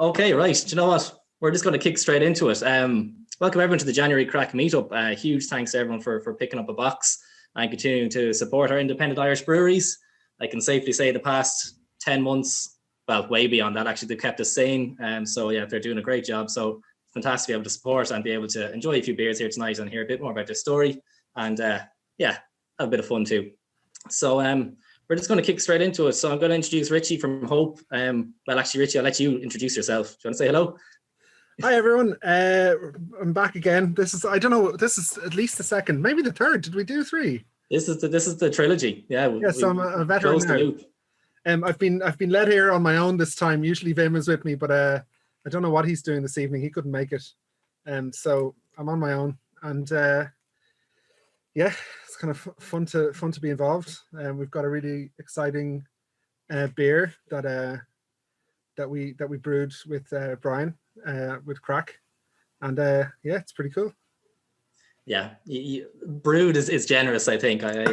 Okay, right. Do you know what? We're just going to kick straight into it. Welcome everyone to the January Craic Meetup. Huge thanks to everyone for picking up a box and continuing to support our independent Irish breweries. I can safely say the past 10 months, well, way beyond that, actually, they've kept us sane. So yeah, they're doing a great job. So it's fantastic to be able to support and be able to enjoy a few beers here tonight and hear a bit more about their story. And yeah, have a bit of fun too. So we're just going to kick straight into it. So I'm going to introduce Richie from Hope. Well, actually, Richie, I'll let you introduce yourself. Do you want to say hello? Hi everyone, I'm back again. I don't know, this is at least the second, maybe the third. Did we do three? This is the trilogy. Yeah. Yes, I'm a veteran now. I've been led here on my own this time. Usually Vim is with me, but I don't know what he's doing this evening. He couldn't make it, so I'm on my own. And yeah, it's kind of fun to be involved. We've got a really exciting beer that we brewed with Brian. With Craic, and yeah, it's pretty cool. Yeah, brewed is generous. I think I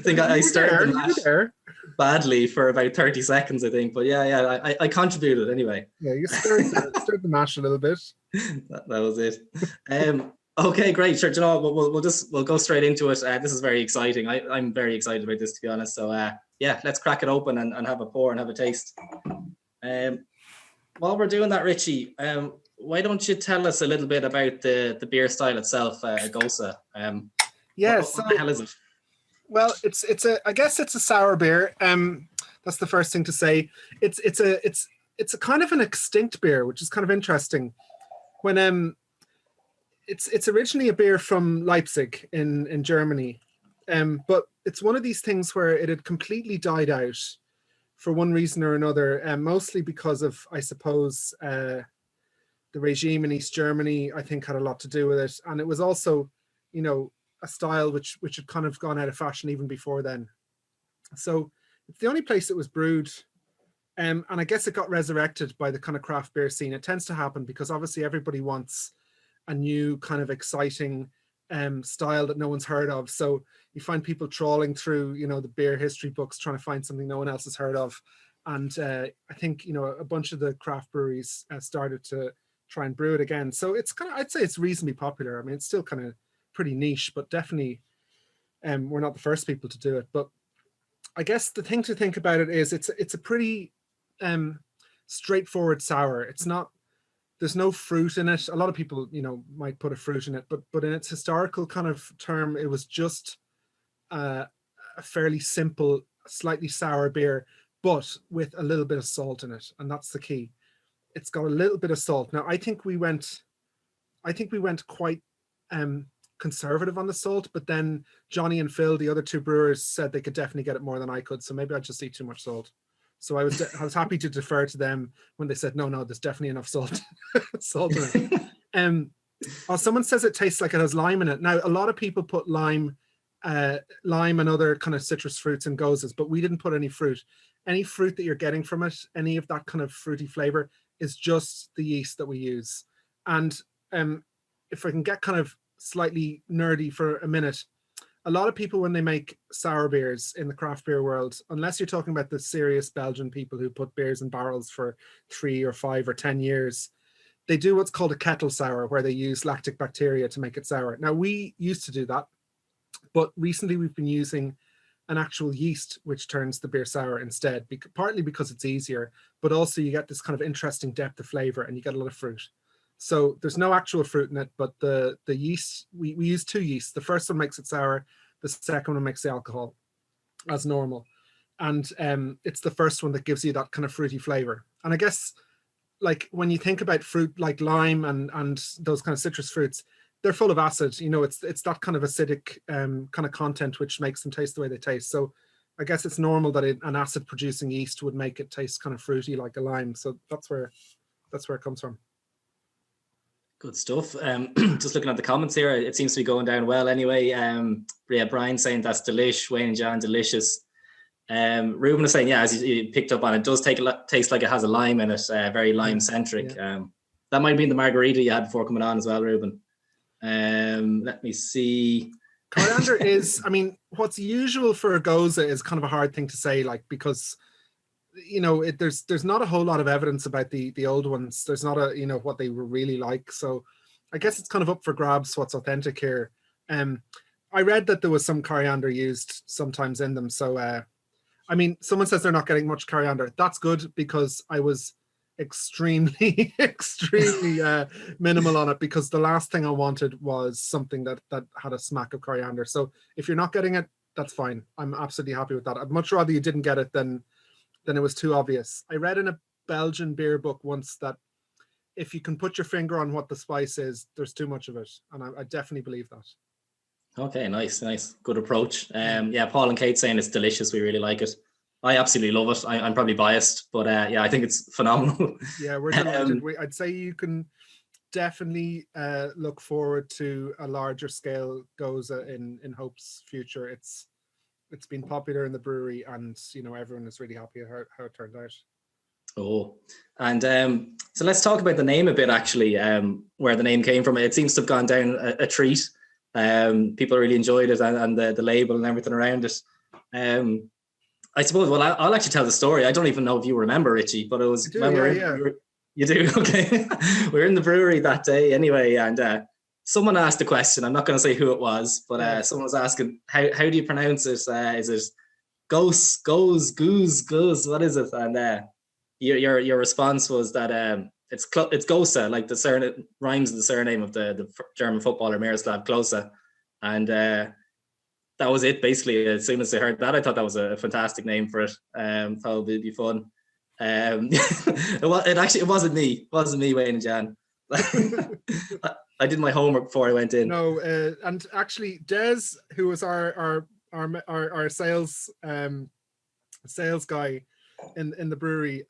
think I stirred the mash badly for about 30 seconds. I think, but yeah, I contributed anyway. Yeah, you stirred the mash a little bit. that was it. Okay, great. Sure, you know, we'll go straight into it. This is very exciting. I'm very excited about this, to be honest. So yeah, let's crack it open and have a pour and have a taste. While we're doing that, Richie, why don't you tell us a little bit about the beer style itself, Gosa? Yes. What the hell is it? Well, I guess it's a sour beer. That's the first thing to say. It's a kind of an extinct beer, which is kind of interesting. When it's originally a beer from Leipzig in Germany, but it's one of these things where it had completely died out for one reason or another, mostly because of, I suppose, the regime in East Germany, I think, had a lot to do with it. And it was also, you know, a style which had kind of gone out of fashion even before then. So it's the only place it was brewed. And I guess it got resurrected by the kind of craft beer scene. It tends to happen because obviously everybody wants a new kind of exciting style that no one's heard of. So you find people trawling through, you know, the beer history books, trying to find something no one else has heard of. And I think, you know, a bunch of the craft breweries started to try and brew it again. So it's kind of, I'd say it's reasonably popular. I mean, it's still kind of pretty niche, but definitely we're not the first people to do it. But I guess the thing to think about it is it's a pretty straightforward sour. It's not, there's no fruit in it. A lot of people, you know, might put a fruit in it, but in its historical kind of term, it was just a fairly simple, slightly sour beer, but with a little bit of salt in it, and that's the key. It's got a little bit of salt. Now, I think we went quite conservative on the salt, but then Johnny and Phil, the other two brewers, said they could definitely get it more than I could. So maybe I just eat too much salt. So I was happy to defer to them when they said, no, there's definitely enough salt in it. Someone says it tastes like it has lime in it. Now, a lot of people put lime and other kind of citrus fruits in Gozas, but we didn't put any fruit. Any fruit that you're getting from it, any of that kind of fruity flavor, is just the yeast that we use. And if I can get kind of slightly nerdy for a minute, a lot of people, when they make sour beers in the craft beer world, unless you're talking about the serious Belgian people who put beers in barrels for 3 or 5 or 10 years, they do what's called a kettle sour, where they use lactic bacteria to make it sour. Now, we used to do that, but recently we've been using an actual yeast which turns the beer sour instead, partly because it's easier, but also you get this kind of interesting depth of flavor and you get a lot of fruit. So there's no actual fruit in it, but the yeast, we use 2 yeasts. The first one makes it sour, the second one makes the alcohol as normal. And it's the first one that gives you that kind of fruity flavor. And I guess, like, when you think about fruit like lime and those kind of citrus fruits, they're full of acid. You know, it's that kind of acidic kind of content which makes them taste the way they taste. So I guess it's normal that an acid producing yeast would make it taste kind of fruity like a lime. So that's where it comes from. Good stuff. Just looking at the comments here, it seems to be going down well anyway. Yeah, Brian saying that's delish, Wayne and John, delicious. Ruben is saying, yeah, as you picked up on, it does taste like it has a lime in it, very lime centric. Yeah. That might have been the margarita you had before coming on as well, Ruben. Let me see. Coriander is, I mean, what's usual for a Goza is kind of a hard thing to say, like, because there's not a whole lot of evidence about the old ones. There's not what they were really like. So I guess it's kind of up for grabs what's authentic here. I read that there was some coriander used sometimes in them. So I mean, someone says they're not getting much coriander. That's good, because I was extremely extremely minimal on it, because the last thing I wanted was something that had a smack of coriander. So if you're not getting it, that's fine. I'm absolutely happy with that. I'd much rather you didn't get it than it was too obvious. I read in a Belgian beer book once that if you can put your finger on what the spice is, there's too much of it, and I definitely believe that. Okay, nice, good approach. Yeah, Paul and Kate saying it's delicious. We really like it. I absolutely love it. I'm probably biased, but yeah, I think it's phenomenal. Yeah, we're delighted. I'd say you can definitely look forward to a larger scale Goza in Hope's future. It's been popular in the brewery, and everyone is really happy how it turned out. Oh, and so let's talk about the name a bit, actually, where the name came from. It seems to have gone down a treat. People really enjoyed it, and the label and everything around it. I suppose, well, I'll actually tell the story. I don't even know if you remember, Richie, but it was you do. Okay. We were in the brewery that day anyway, and someone asked a question. I'm not going to say who it was, but someone was asking, how do you pronounce it? Is it goose, goes, what is it? And your response was that it's Gosa, like the surname rhymes with the surname of the German footballer Miroslav Klose, and that was it basically. As soon as I heard that, I thought that was a fantastic name for it. Thought it'd be fun. It wasn't me, Wayne and Jan. I did my homework before I went in. No, and actually, Des, who was our sales guy in the brewery,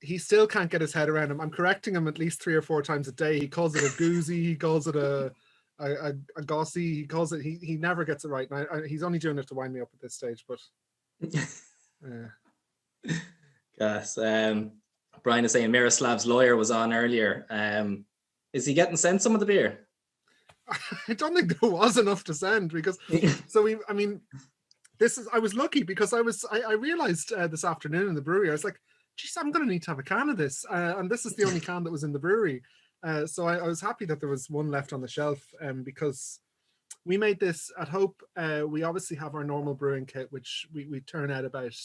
he still can't get his head around him. I'm correcting him at least 3 or 4 times a day. He calls it a goozy. He calls it a gossy. He calls it. He never gets it right. And he's only doing it to wind me up at this stage. But yes. Brian is saying Miroslav's lawyer was on earlier. Is he getting sent some of the beer? I don't think there was enough to send, because I was lucky, because I realized this afternoon in the brewery, I was like, geez, I'm going to need to have a can of this. And this is the only can that was in the brewery. So I was happy that there was one left on the shelf, because we made this at Hope. We obviously have our normal brewing kit, which we turn out about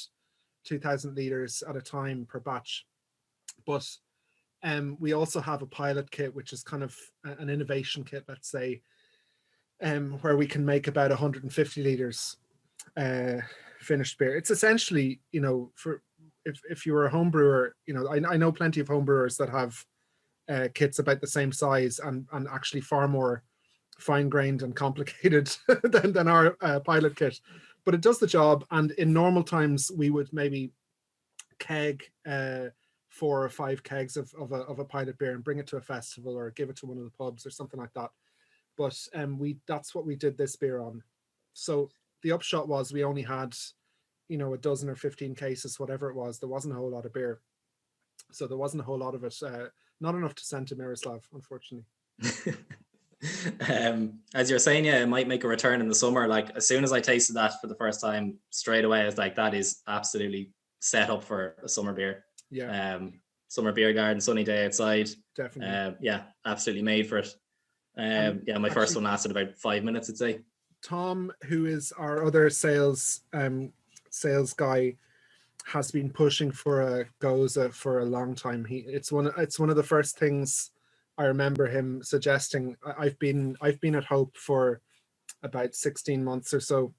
2,000 litres at a time per batch. But we also have a pilot kit, which is kind of an innovation kit, let's say, where we can make about 150 litres finished beer. It's essentially, for if you were a home brewer, I know plenty of home brewers that have kits about the same size and actually far more fine-grained and complicated than our pilot kit, but it does the job. And in normal times, we would maybe keg 4 or 5 kegs of a pilot beer and bring it to a festival or give it to one of the pubs or something like that. But that's what we did this beer on. So the upshot was we only had, a dozen or 15 cases, whatever it was. There wasn't a whole lot of beer. So there wasn't a whole lot of it. Not enough to send to Miroslav, unfortunately. As you're saying, yeah, it might make a return in the summer. Like, as soon as I tasted that for the first time, straight away, I was like, that is absolutely set up for a summer beer. Yeah. Summer beer garden, sunny day outside. Definitely. Yeah, absolutely made for it. Yeah, my first one lasted about 5 minutes, I'd say. Tom, who is our other sales guy, has been pushing for a Goza for a long time. It's one of the first things I remember him suggesting. I've been at Hope for about 16 months or so,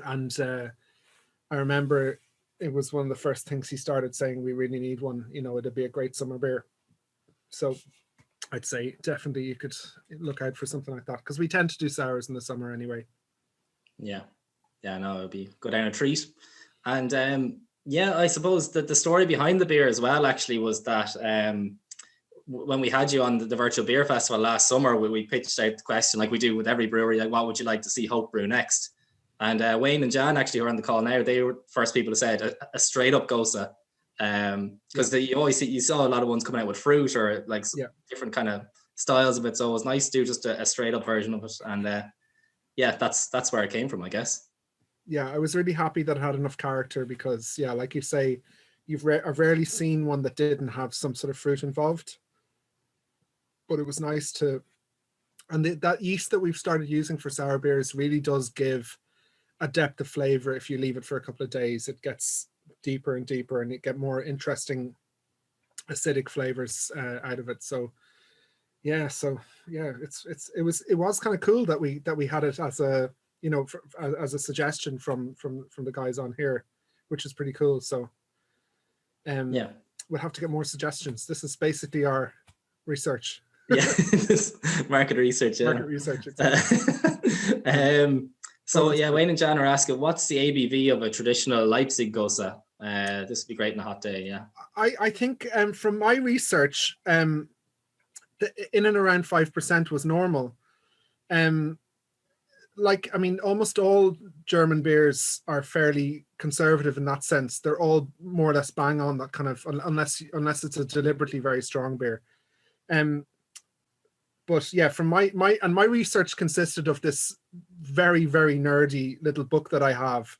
and I remember it was one of the first things he started saying, we really need one, it'd be a great summer beer. So I'd say definitely you could look out for something like that, because we tend to do sours in the summer anyway. Yeah, no, it'd be go down a treat. And yeah, I suppose that the story behind the beer as well actually was that when we had you on the virtual beer festival last summer, we pitched out the question, like we do with every brewery, like, what would you like to see Hope brew next? And Wayne and Jan actually, who are on the call now, they were first people to say it, a straight up Gosa. Because you saw a lot of ones coming out with fruit or like different kind of styles of it. So it was nice to do just a straight up version of it. And yeah, that's where it came from, I guess. I was really happy that it had enough character because, yeah, like you say, I've rarely seen one that didn't have some sort of fruit involved. But it was nice to, and that yeast that we've started using for sour beers really does give a depth of flavor. If you leave it for a couple of days, it gets deeper and deeper, and you get more interesting acidic flavors out of it. So yeah, it was kind of cool that we had it as a, you know, as a suggestion from the guys on here, which is pretty cool. So Yeah. we'll have to get more suggestions. This is basically our research. Yeah, market research. Yeah. Market research. Exactly. So yeah, Wayne and Jan are asking, what's the ABV of a traditional Leipzig Gose? This would be great on a hot day. Yeah. I think from my research, in and around 5% was normal. Like, I mean, almost all German beers are fairly conservative in that sense. They're all more or less bang on that kind of, unless it's a deliberately very strong beer. But yeah, from my research consisted of this very, very nerdy little book that I have,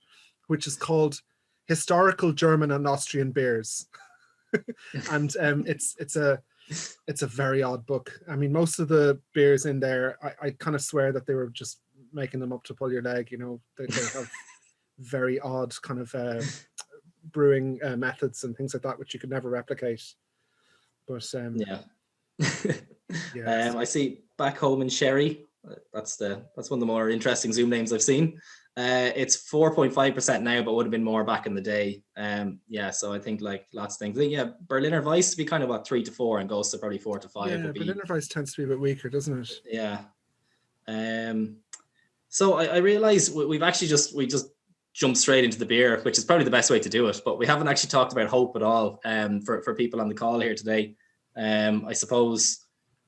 which is called Historical German and Austrian Beers. And it's a very odd book. I mean, most of the beers in there, I kind of swear that they were just making them up to pull your leg. You know, they have very odd kind of brewing methods and things like that, which you could never replicate. But yeah. yeah. I see back home in Sherry. That's one of the more interesting Zoom names I've seen. It's 4.5% now, but would have been more back in the day. Yeah, so I think like lots of things. Yeah, Berliner Weiss to be kind of what 3 to 4, and goes to probably 4 to 5. Yeah, Berliner Weiss tends to be a bit weaker, doesn't it? Yeah. So I realize we just jumped straight into the beer, which is probably the best way to do it. But we haven't actually talked about hope at all. For people on the call here today, I suppose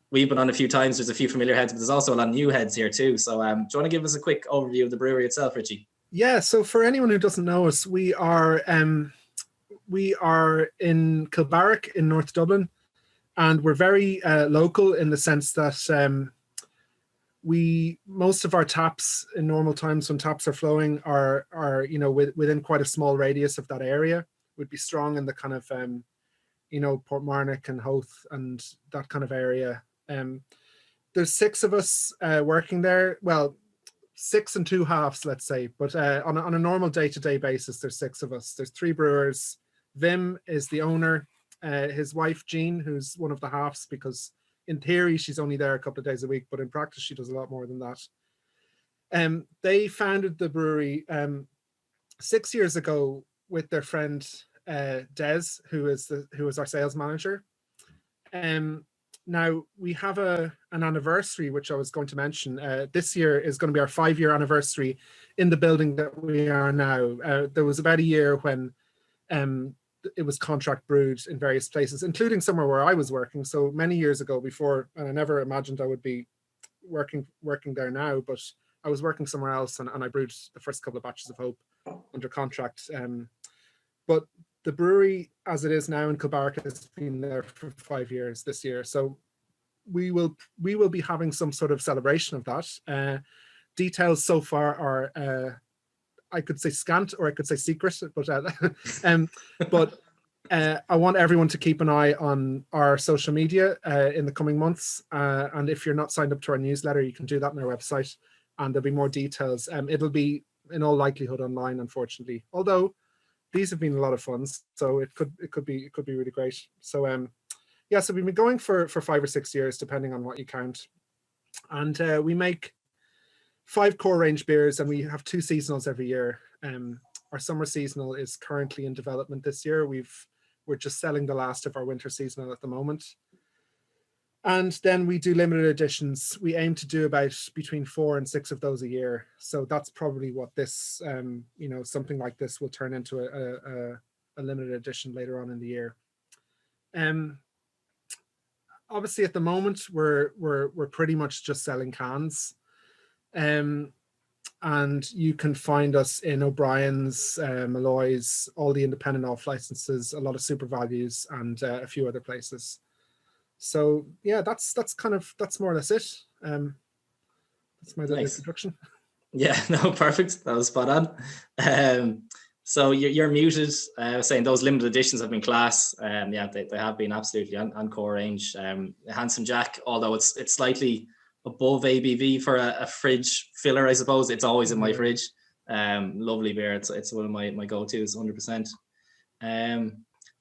we've been on a few times. There's a few familiar heads, but there's also a lot of new heads here too. So do you want to give us a quick overview of the brewery itself, Richie? Yeah. So for anyone who doesn't know us, we are in Kilbarrack in North Dublin, and we're very local in the sense that most of our taps in normal times when taps are flowing are you know within quite a small radius of that area. Would be strong in the kind of you know, Portmarnock and Howth and that kind of area. There's 6 of us working there. Well, 6 and 2 halves, let's say. But on a normal day-to-day basis, there's 6 of us. There's 3 brewers. Vim is the owner. His wife, Jean, who's one of the halves, because in theory, she's only there a couple of days a week, but in practice, she does a lot more than that. They founded the brewery 6 years ago with their friend Des, who is our sales manager. Now we have an anniversary, which I was going to mention. This year is going to be our 5-year anniversary in the building that we are now. There was about a year when it was contract brewed in various places, including somewhere where I was working. So many years ago before, and I never imagined I would be working there now, but I was working somewhere else, and I brewed the first couple of batches of Hope under contract. But the brewery, as it is now in Kilbarrack, has been there for 5 years this year. So we will be having some sort of celebration of that. Details so far are, I could say scant, or I could say secret, but I want everyone to keep an eye on our social media in the coming months. And if you're not signed up to our newsletter, you can do that on our website, and there'll be more details. It'll be in all likelihood online, unfortunately, although these have been a lot of fun, so it could be really great. So yeah, so we've been going for 5 or 6 years, depending on what you count, and we make 5 core range beers, and we have 2 seasonals every year. Our summer seasonal is currently in development this year. We're just selling the last of our winter seasonal at the moment. And then we do limited editions. We aim to do about between 4 and 6 of those a year. So that's probably what this, you know, something like this will turn into a limited edition later on in the year. Obviously, at the moment, we're pretty much just selling cans. And you can find us in O'Brien's, Malloy's, all the independent off licenses, a lot of Super Values, and a few other places. So yeah, that's more or less it. That's my little introduction. Yeah, no, perfect. That was spot on. So you're muted. I was saying those limited editions have been class. Yeah, they have been absolutely on core range. Handsome Jack, although it's slightly above ABV for a fridge filler, I suppose. It's always in my fridge. Lovely beer. It's one of my go-tos, 100%.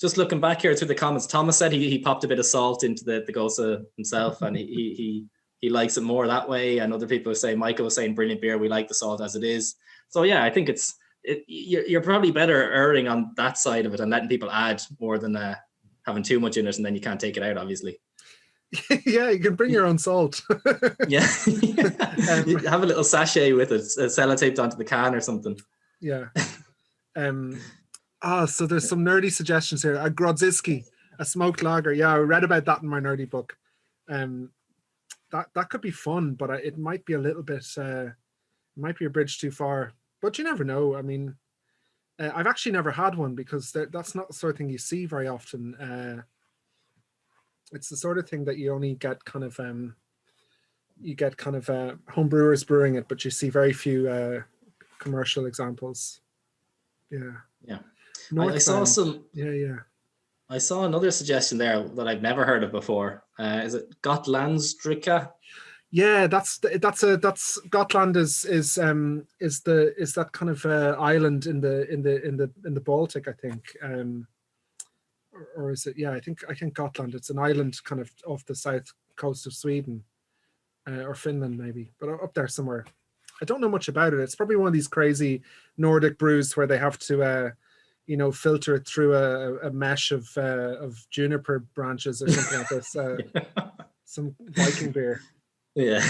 Just looking back here through the comments, Thomas said he popped a bit of salt into the Gosa himself, and he likes it more that way. And other people say, Michael was saying, brilliant beer. We like the salt as it is. So yeah, I think you're probably better erring on that side of it and letting people add more than having too much in it, and then you can't take it out, obviously. Yeah, you can bring your own salt. Yeah. You have a little sachet with it, sellotaped onto the can or something. Yeah. So there's some nerdy suggestions here. A Grodziski, a smoked lager. Yeah, I read about that in my nerdy book. That could be fun, but it might be a little bit, might be a bridge too far. But you never know. I mean, I've actually never had one because that's not the sort of thing you see very often. It's the sort of thing that you only get kind of home brewers brewing it, but you see very few commercial examples. Yeah. Yeah. I saw some. Yeah. I saw another suggestion there that I've never heard of before. Is it Gotlandstrika? Yeah, that's Gotland is that kind of island in the Baltic, I think. Or is it? Yeah, I think Gotland. It's an island kind of off the south coast of Sweden, or Finland maybe, but up there somewhere. I don't know much about it. It's probably one of these crazy Nordic brews where they have to, filter it through a mesh of juniper branches or something like this. Some Viking beer. Yeah.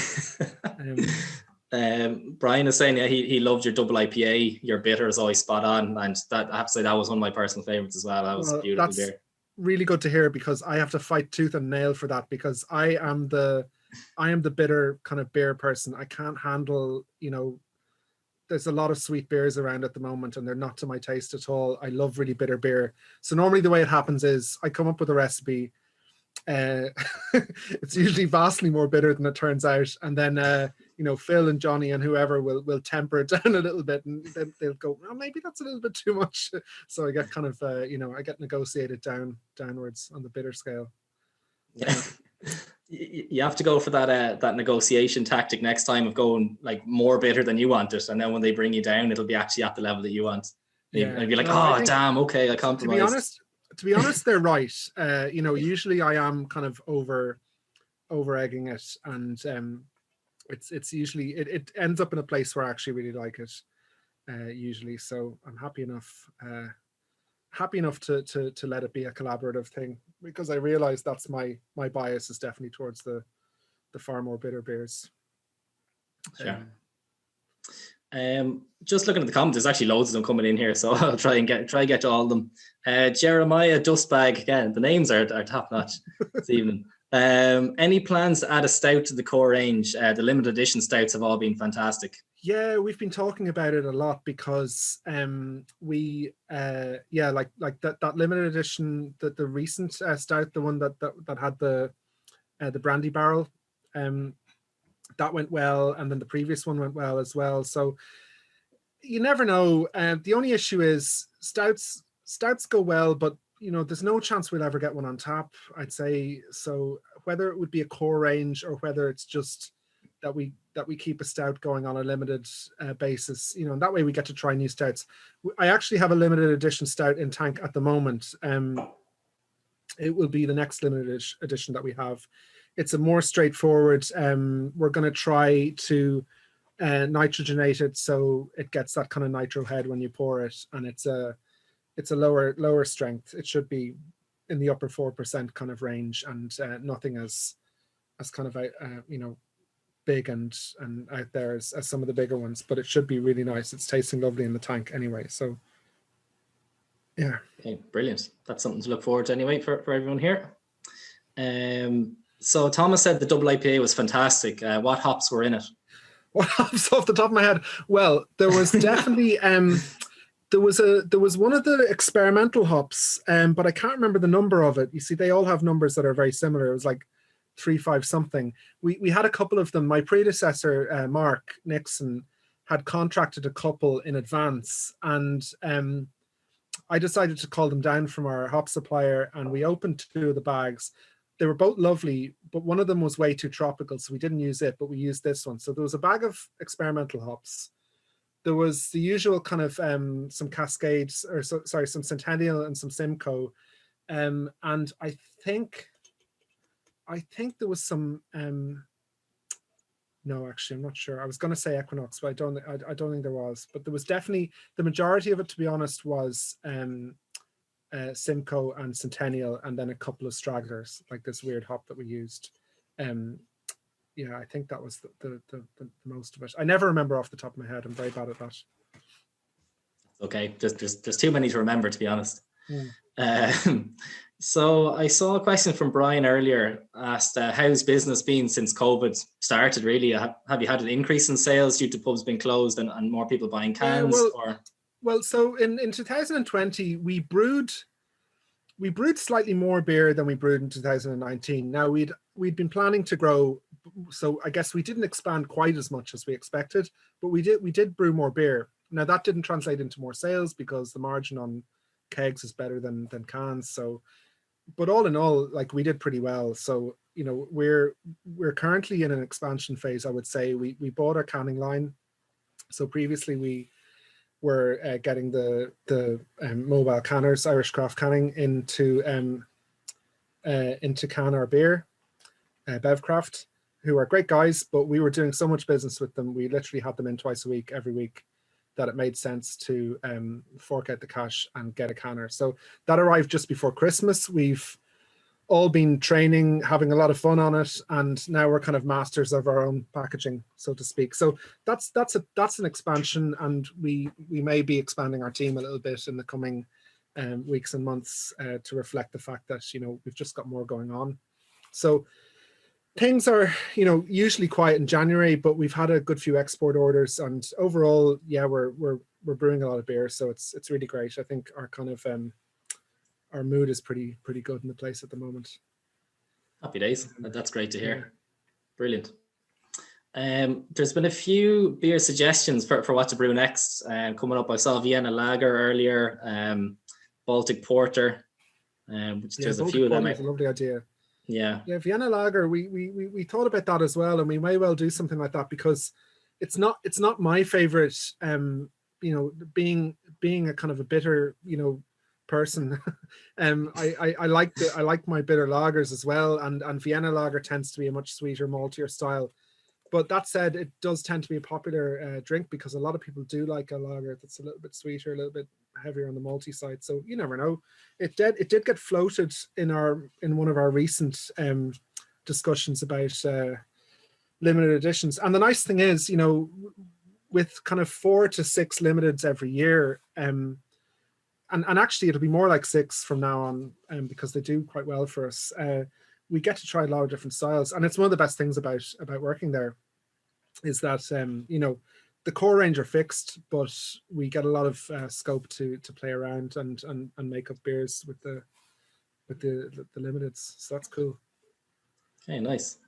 Brian is saying, yeah, he loved your double IPA. Your bitter is always spot on, and that I have to say that was one of my personal favorites as well. That was beautiful beer. Really good to hear, because I have to fight tooth and nail for that, because I am the bitter kind of beer person. I can't handle, there's a lot of sweet beers around at the moment and they're not to my taste at all. I love really bitter beer. So normally the way it happens is I come up with a recipe. It's usually vastly more bitter than it turns out, and then Phil and Johnny and whoever will temper it down a little bit, and then they'll go, well, maybe that's a little bit too much. So I get kind of I get negotiated downwards on the bitter scale. Yeah. You have to go for that negotiation tactic next time of going like more bitter than you want it, and then when they bring you down, it'll be actually at the level that you want. And be like, damn, okay, I compromised. To be honest, they're right. Usually I am kind of over egging it, and it's usually it ends up in a place where I actually really like it. Usually, so I'm happy enough to let it be a collaborative thing, because I realize that's my bias is definitely towards the far more bitter beers. Sure. Just looking at the comments, there's actually loads of them coming in here, so I'll try and get to all of them. Jeremiah Dustbag, again, the names are top notch this evening. Any plans to add a stout to the core range? The limited edition stouts have all been fantastic. Yeah, we've been talking about it a lot, because we like that limited edition, the recent stout, the one that had the brandy barrel, that went well, and then the previous one went well as well. So you never know. The only issue is stouts go well, but there's no chance we'll ever get one on tap, I'd say. So whether it would be a core range or whether it's just that we keep a stout going on a limited basis, and that way we get to try new stouts. I actually have a limited edition stout in tank at the moment. It will be the next limited edition that we have. It's a more straightforward. We're going to try to nitrogenate it so it gets that kind of nitro head when you pour it, and it's a lower strength. It should be in the upper 4% kind of range, and nothing as kind of big and out there as some of the bigger ones, but it should be really nice. It's tasting lovely in the tank anyway, so yeah. Okay, brilliant. That's something to look forward to anyway for everyone here. So Thomas said the double IPA was fantastic. What hops were in it? What hops off the top of my head? Well, there was definitely there was one of the experimental hops, but I can't remember the number of it. You see, they all have numbers that are very similar. It was like 3-5 something. We had a couple of them. My predecessor, Mark Nixon, had contracted a couple in advance, and I decided to call them down from our hop supplier, and we opened 2 of the bags. They were both lovely, but one of them was way too tropical, so we didn't use it, but we used this one. So there was a bag of experimental hops. There was the usual kind of some Cascades, or sorry, some Centennial and some Simcoe, and I think there was some. No, actually, I'm not sure. I was going to say Equinox, but I don't think there was. But there was definitely, the majority of it, to be honest, was Simcoe and Centennial, and then a couple of stragglers, like this weird hop that we used. Yeah, I think that was the most of it. I never remember off the top of my head. I'm very bad at that. Okay, there's too many to remember, to be honest. Mm. So I saw a question from Brian earlier, asked how's business been since COVID started, really? Have you had an increase in sales due to pubs being closed and more people buying cans? Well, so in 2020, we brewed slightly more beer than we brewed in 2019. Now we'd been planning to grow, so I guess we didn't expand quite as much as we expected, but we did brew more beer. Now that didn't translate into more sales because the margin on kegs is better than cans. So, but all in all, like, we did pretty well. So, you know, we're currently in an expansion phase. I would say we bought our canning line. So previously we were getting the mobile canners, Irish Craft Canning, into can our beer, Bevcraft, who are great guys, but we were doing so much business with them. We literally had them in twice a week, every week, that it made sense to fork out the cash and get a canner. So that arrived just before Christmas. We've all been training, having a lot of fun on it, and now we're kind of masters of our own packaging, so to speak. So that's an expansion, and we may be expanding our team a little bit in the coming weeks and months to reflect the fact that, you know, we've just got more going on. So things are, you know, usually quiet in January, but we've had a good few export orders, and overall, yeah, we're brewing a lot of beer, so it's really great. I think our kind of our mood is pretty good in the place at the moment. Happy days. That's great to hear. Yeah. Brilliant. There's been a few beer suggestions for what to brew next coming up. I saw Vienna Lager earlier, Baltic Porter, which there's Baltic a few of them. It's a lovely idea. Yeah, Vienna Lager. We thought about that as well, and we may well do something like that, because it's not my favorite. You know, being a kind of a bitter, you know, person. I like my bitter lagers as well, and Vienna Lager tends to be a much sweeter, maltier style. But that said, it does tend to be a popular drink, because a lot of people do like a lager that's a little bit sweeter, a little bit heavier on the malty side. So you never know. It did get floated in one of our recent discussions about limited editions. And the nice thing is, you know, with kind of 4 to 6 limiteds every year, and actually it'll be more like 6 from now on, because they do quite well for us. We get to try a lot of different styles, and it's one of the best things about working there, is that you know, the core range are fixed, but we get a lot of scope to play around and make up beers with the limiteds. So that's cool. Okay, nice.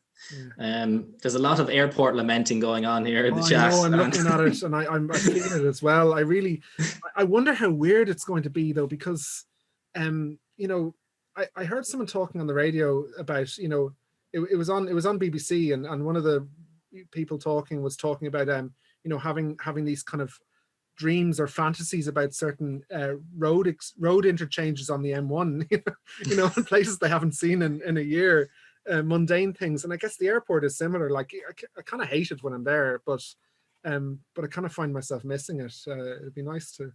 Yeah. There's a lot of airport lamenting going on here in the chat. I know, I'm looking at it, and I'm feeling it as well. I wonder how weird it's going to be, though, because you know, I heard someone talking on the radio about, you know, it was on BBC, and one of the people was talking about you know, having these kind of dreams or fantasies about certain road interchanges on the M1, you know, in places they haven't seen in a year, mundane things. And I guess the airport is similar. Like, I kind of hate it when I'm there, but I kind of find myself missing it. It'd be nice to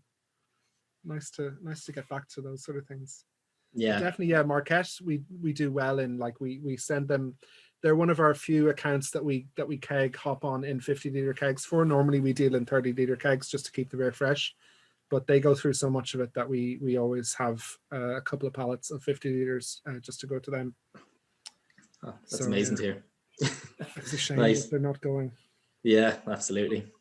get back to those sort of things. Yeah, but definitely. Yeah, Marquette, we do well in, like, we send them. They're one of our few accounts that we keg hop on in 50-liter kegs for. Normally we deal in 30-liter kegs just to keep the beer fresh, but they go through so much of it that we always have a couple of pallets of 50 liters just to go to them. Oh, that's amazing to hear. It's a shame Nice. that they're not going. Yeah, absolutely.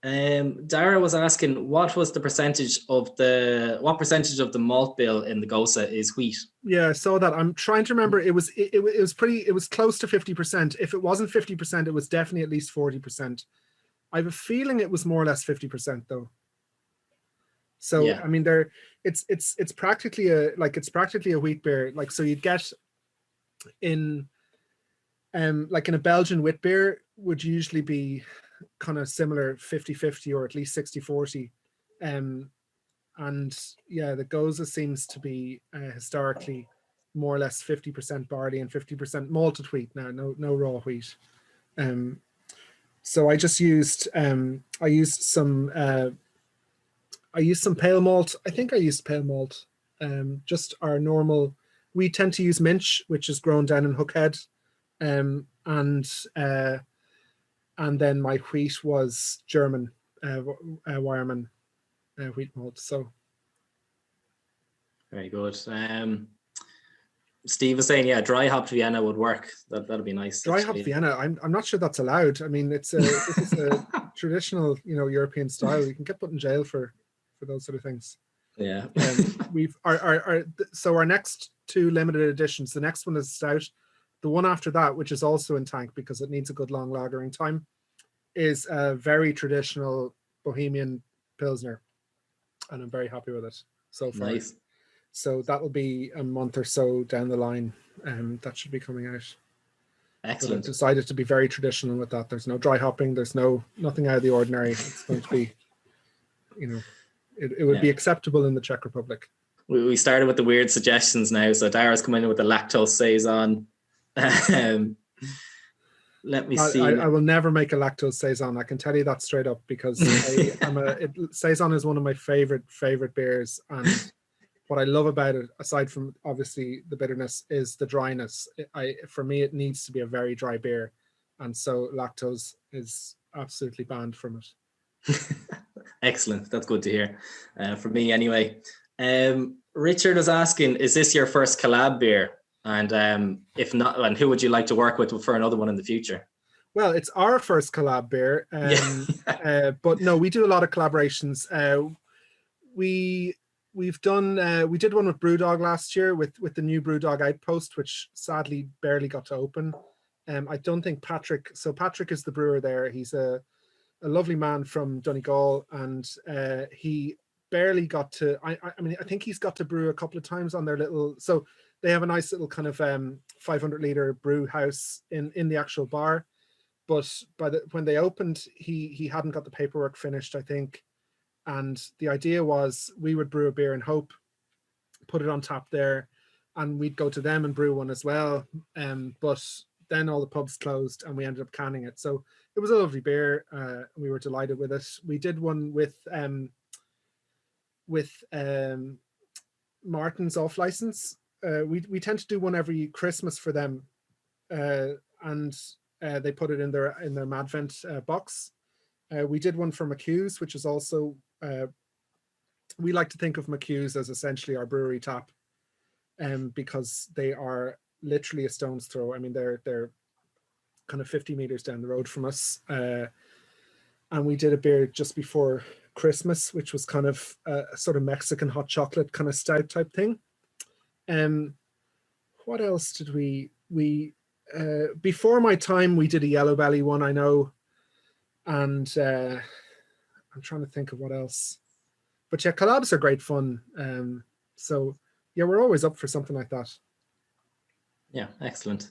Dara was asking, what percentage of the malt bill in the Gosa is wheat? Yeah, I saw that. I'm trying to remember. It was close to 50%. If it wasn't 50%, it was definitely at least 40%. I have a feeling it was more or less 50% though. So Yeah. I mean, it's practically a wheat beer. Like, so you'd get in like in a Belgian wheat beer would usually be kind of similar 50-50 or at least 60-40. And yeah, the Goza seems to be historically more or less 50% barley and 50% malted wheat now, no raw wheat. So I just used I used some pale malt. I think I used pale malt. Just our normal. We tend to use Minch, which is grown down in Hookhead, and then my wheat was German Wireman wheat malt. So Very good. Steve was saying, yeah, dry hopped Vienna would work. That'd be nice. Dry hop Vienna. I'm not sure that's allowed. I mean, this is a traditional, European style. You can get put in jail for those sort of things. Yeah. We've our next two limited editions. The next one is stout. The one after that, which is also in tank because it needs a good long lagering time, is a very traditional Bohemian Pilsner, and I'm very happy with it so far. Nice. So that will be a month or so down the line. That should be coming out. Excellent. But I've decided to be very traditional with that. There's no dry hopping. There's nothing out of the ordinary. It's going to be, it would be acceptable in the Czech Republic. We started with the weird suggestions now. So Dara's coming in with the lactose saison. Let me see. I will never make a lactose saison. I can tell you that straight up because saison is one of my favorite beers, and what I love about it, aside from obviously the bitterness, is the dryness. For me, it needs to be a very dry beer, and so lactose is absolutely banned from it. Excellent. That's good to hear. For me, anyway. Richard is asking, is this your first collab beer? And if not, and who would you like to work with for another one in the future? Well, it's our first collab beer, but no, we do a lot of collaborations. We did one with Brewdog last year with the new Brewdog Outpost, which sadly barely got to open. I don't think Patrick is the brewer there. He's a lovely man from Donegal, and he barely got to. I mean, I think he's got to brew a couple of times on their little. So they have a nice little kind of 500-liter brew house in the actual bar, but when they opened, he hadn't got the paperwork finished, I think. And the idea was we would brew a beer in Hope, put it on tap there, and we'd go to them and brew one as well. But then all the pubs closed and we ended up canning it. So it was a lovely beer. We were delighted with it. We did one with Martin's off license. We tend to do one every Christmas for them, and they put it in their Madvent box. We did one for McHugh's, which is also we like to think of McHugh's as essentially our brewery tap, because they are literally a stone's throw. I mean, they're kind of 50 meters down the road from us, and we did a beer just before Christmas, which was kind of a sort of Mexican hot chocolate kind of stout type thing. What else did we before my time we did a Yellow Belly one, I know, and I'm trying to think of what else. But yeah, collabs are great fun. So yeah, we're always up for something like that. Yeah, excellent.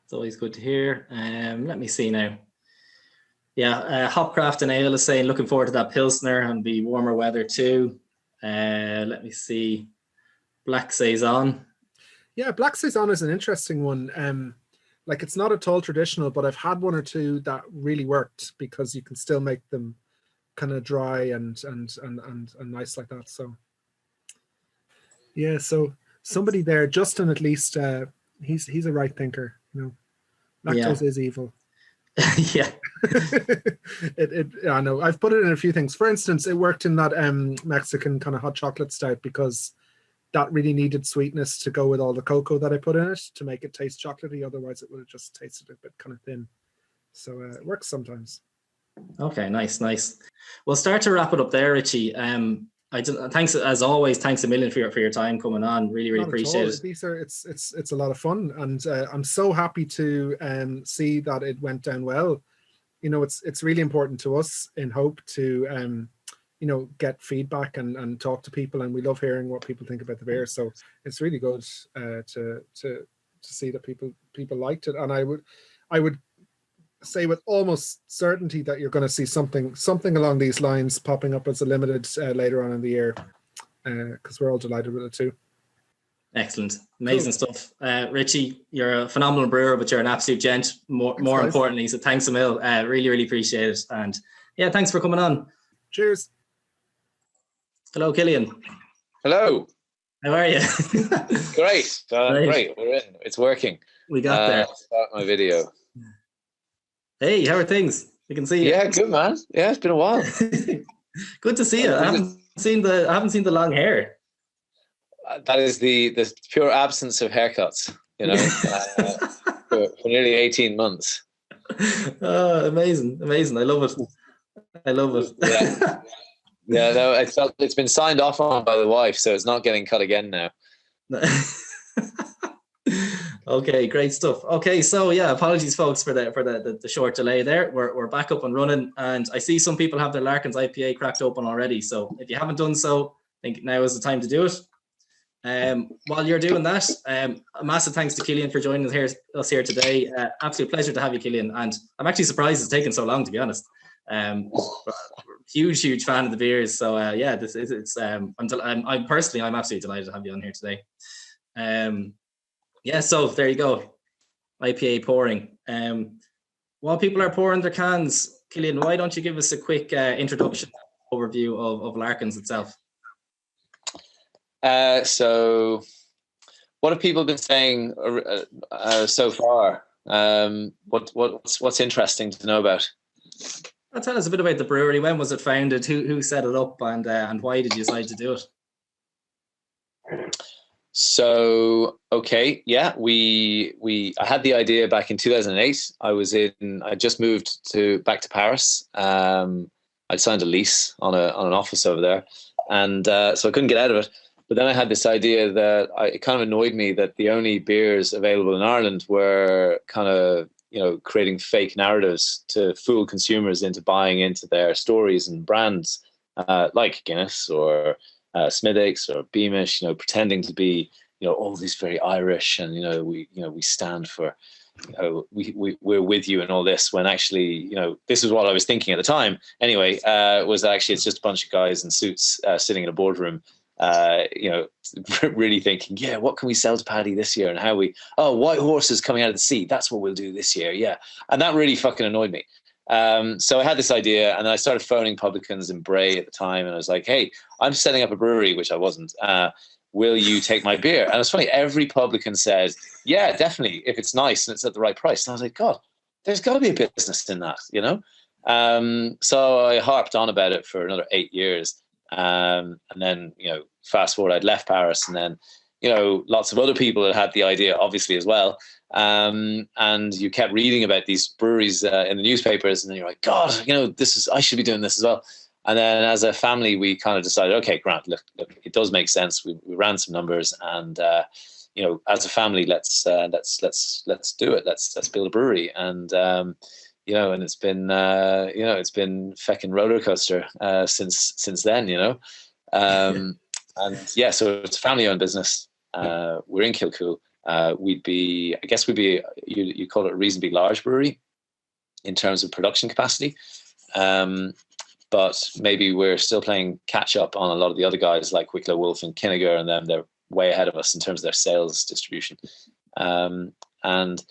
It's always good to hear. Let me see now. Yeah, Hopcraft and Ale is saying looking forward to that Pilsner and the warmer weather too. Let me see. Black Saison. Yeah, Black Saison is an interesting one. Like, it's not at all traditional, but I've had one or two that really worked because you can still make them kind of dry and nice like that. So yeah, so somebody there, Justin, at least he's a right thinker. Lactose is evil. Yeah. I know. I've put it in a few things. For instance, it worked in that Mexican kind of hot chocolate stout because that really needed sweetness to go with all the cocoa that I put in it to make it taste chocolatey. Otherwise, it would have just tasted a bit kind of thin. So it works sometimes. Okay, nice. We'll start to wrap it up there, Richie. Thanks as always. Thanks a million for your time coming on. Really appreciate it. It's a lot of fun, and I'm so happy to see that it went down well. it's really important to us in Hope to get feedback and talk to people, and we love hearing what people think about the beer. So it's really good to see that people liked it. And I would say with almost certainty that you're going to see something along these lines popping up as a limited later on in the year, because we're all delighted with it too. Excellent, amazing stuff. Richie, you're a phenomenal brewer, but you're an absolute gent. More importantly, so thanks a mil. Really appreciate it. And yeah, thanks for coming on. Cheers. Hello, Killian. Hello. How are you? Great. Great. We're in. It's working. We got there. I'll start my video. Hey, how are things? We can see you. Yeah, good, man. Yeah, it's been a while. Good to see you. I haven't seen the long hair. That is the pure absence of haircuts, for nearly 18 months. Oh, amazing. I love it. Yeah. Yeah, no, it's been signed off on by the wife, so it's not getting cut again now. Okay, great stuff. Okay, so yeah, apologies folks for the short delay there. We're back up and running, and I see some people have their Larkin's IPA cracked open already. So if you haven't done so, I think now is the time to do it. While you're doing that, a massive thanks to Killian for joining us here today. Absolute pleasure to have you, Killian, and I'm actually surprised it's taken so long, to be honest. Huge fan of the beers. So yeah, I'm personally absolutely delighted to have you on here today. Yeah, so there you go, IPA pouring. While people are pouring their cans, Killian, why don't you give us a quick introduction overview of Larkin's itself? So what have people been saying so far? What's interesting to know about? Tell us a bit about the brewery. When was it founded? Who set it up, and why did you decide to do it? So okay, yeah, I had the idea back in 2008. I just moved back to Paris. I'd signed a lease on an office over there, and so I couldn't get out of it. But then I had this idea that it kind of annoyed me that the only beers available in Ireland were kind of creating fake narratives to fool consumers into buying into their stories and brands, like Guinness or Smithwick's or Beamish, pretending to be, all these very Irish, and we stand for, we're with you and all this, when actually, this is what I was thinking at the time. Anyway, was actually it's just a bunch of guys in suits sitting in a boardroom, really thinking, yeah, what can we sell to Paddy this year, and how white horses coming out of the sea, that's what we'll do this year, yeah. And that really fucking annoyed me. So I had this idea, and then I started phoning publicans in Bray at the time, and I was like, hey, I'm setting up a brewery, which I wasn't. Will you take my beer? And it's funny, every publican said, yeah, definitely, if it's nice and it's at the right price. And I was like, God, there's got to be a business in that, So I harped on about it for another 8 years. And then, fast forward, I'd left Paris, and then, lots of other people had the idea, obviously, as well. And you kept reading about these breweries in the newspapers, and then you're like, God, I should be doing this as well. And then as a family, we kind of decided, okay, Grant, look, it does make sense. We ran some numbers, and as a family, let's do it. Let's build a brewery. And and it's been feckin' roller coaster since then, and yeah, so it's a family-owned business. We're in Kilcool. We'd be you call it a reasonably large brewery in terms of production capacity, but maybe we're still playing catch up on a lot of the other guys like Wicklow Wolf and Kinniger and them. They're way ahead of us in terms of their sales distribution, and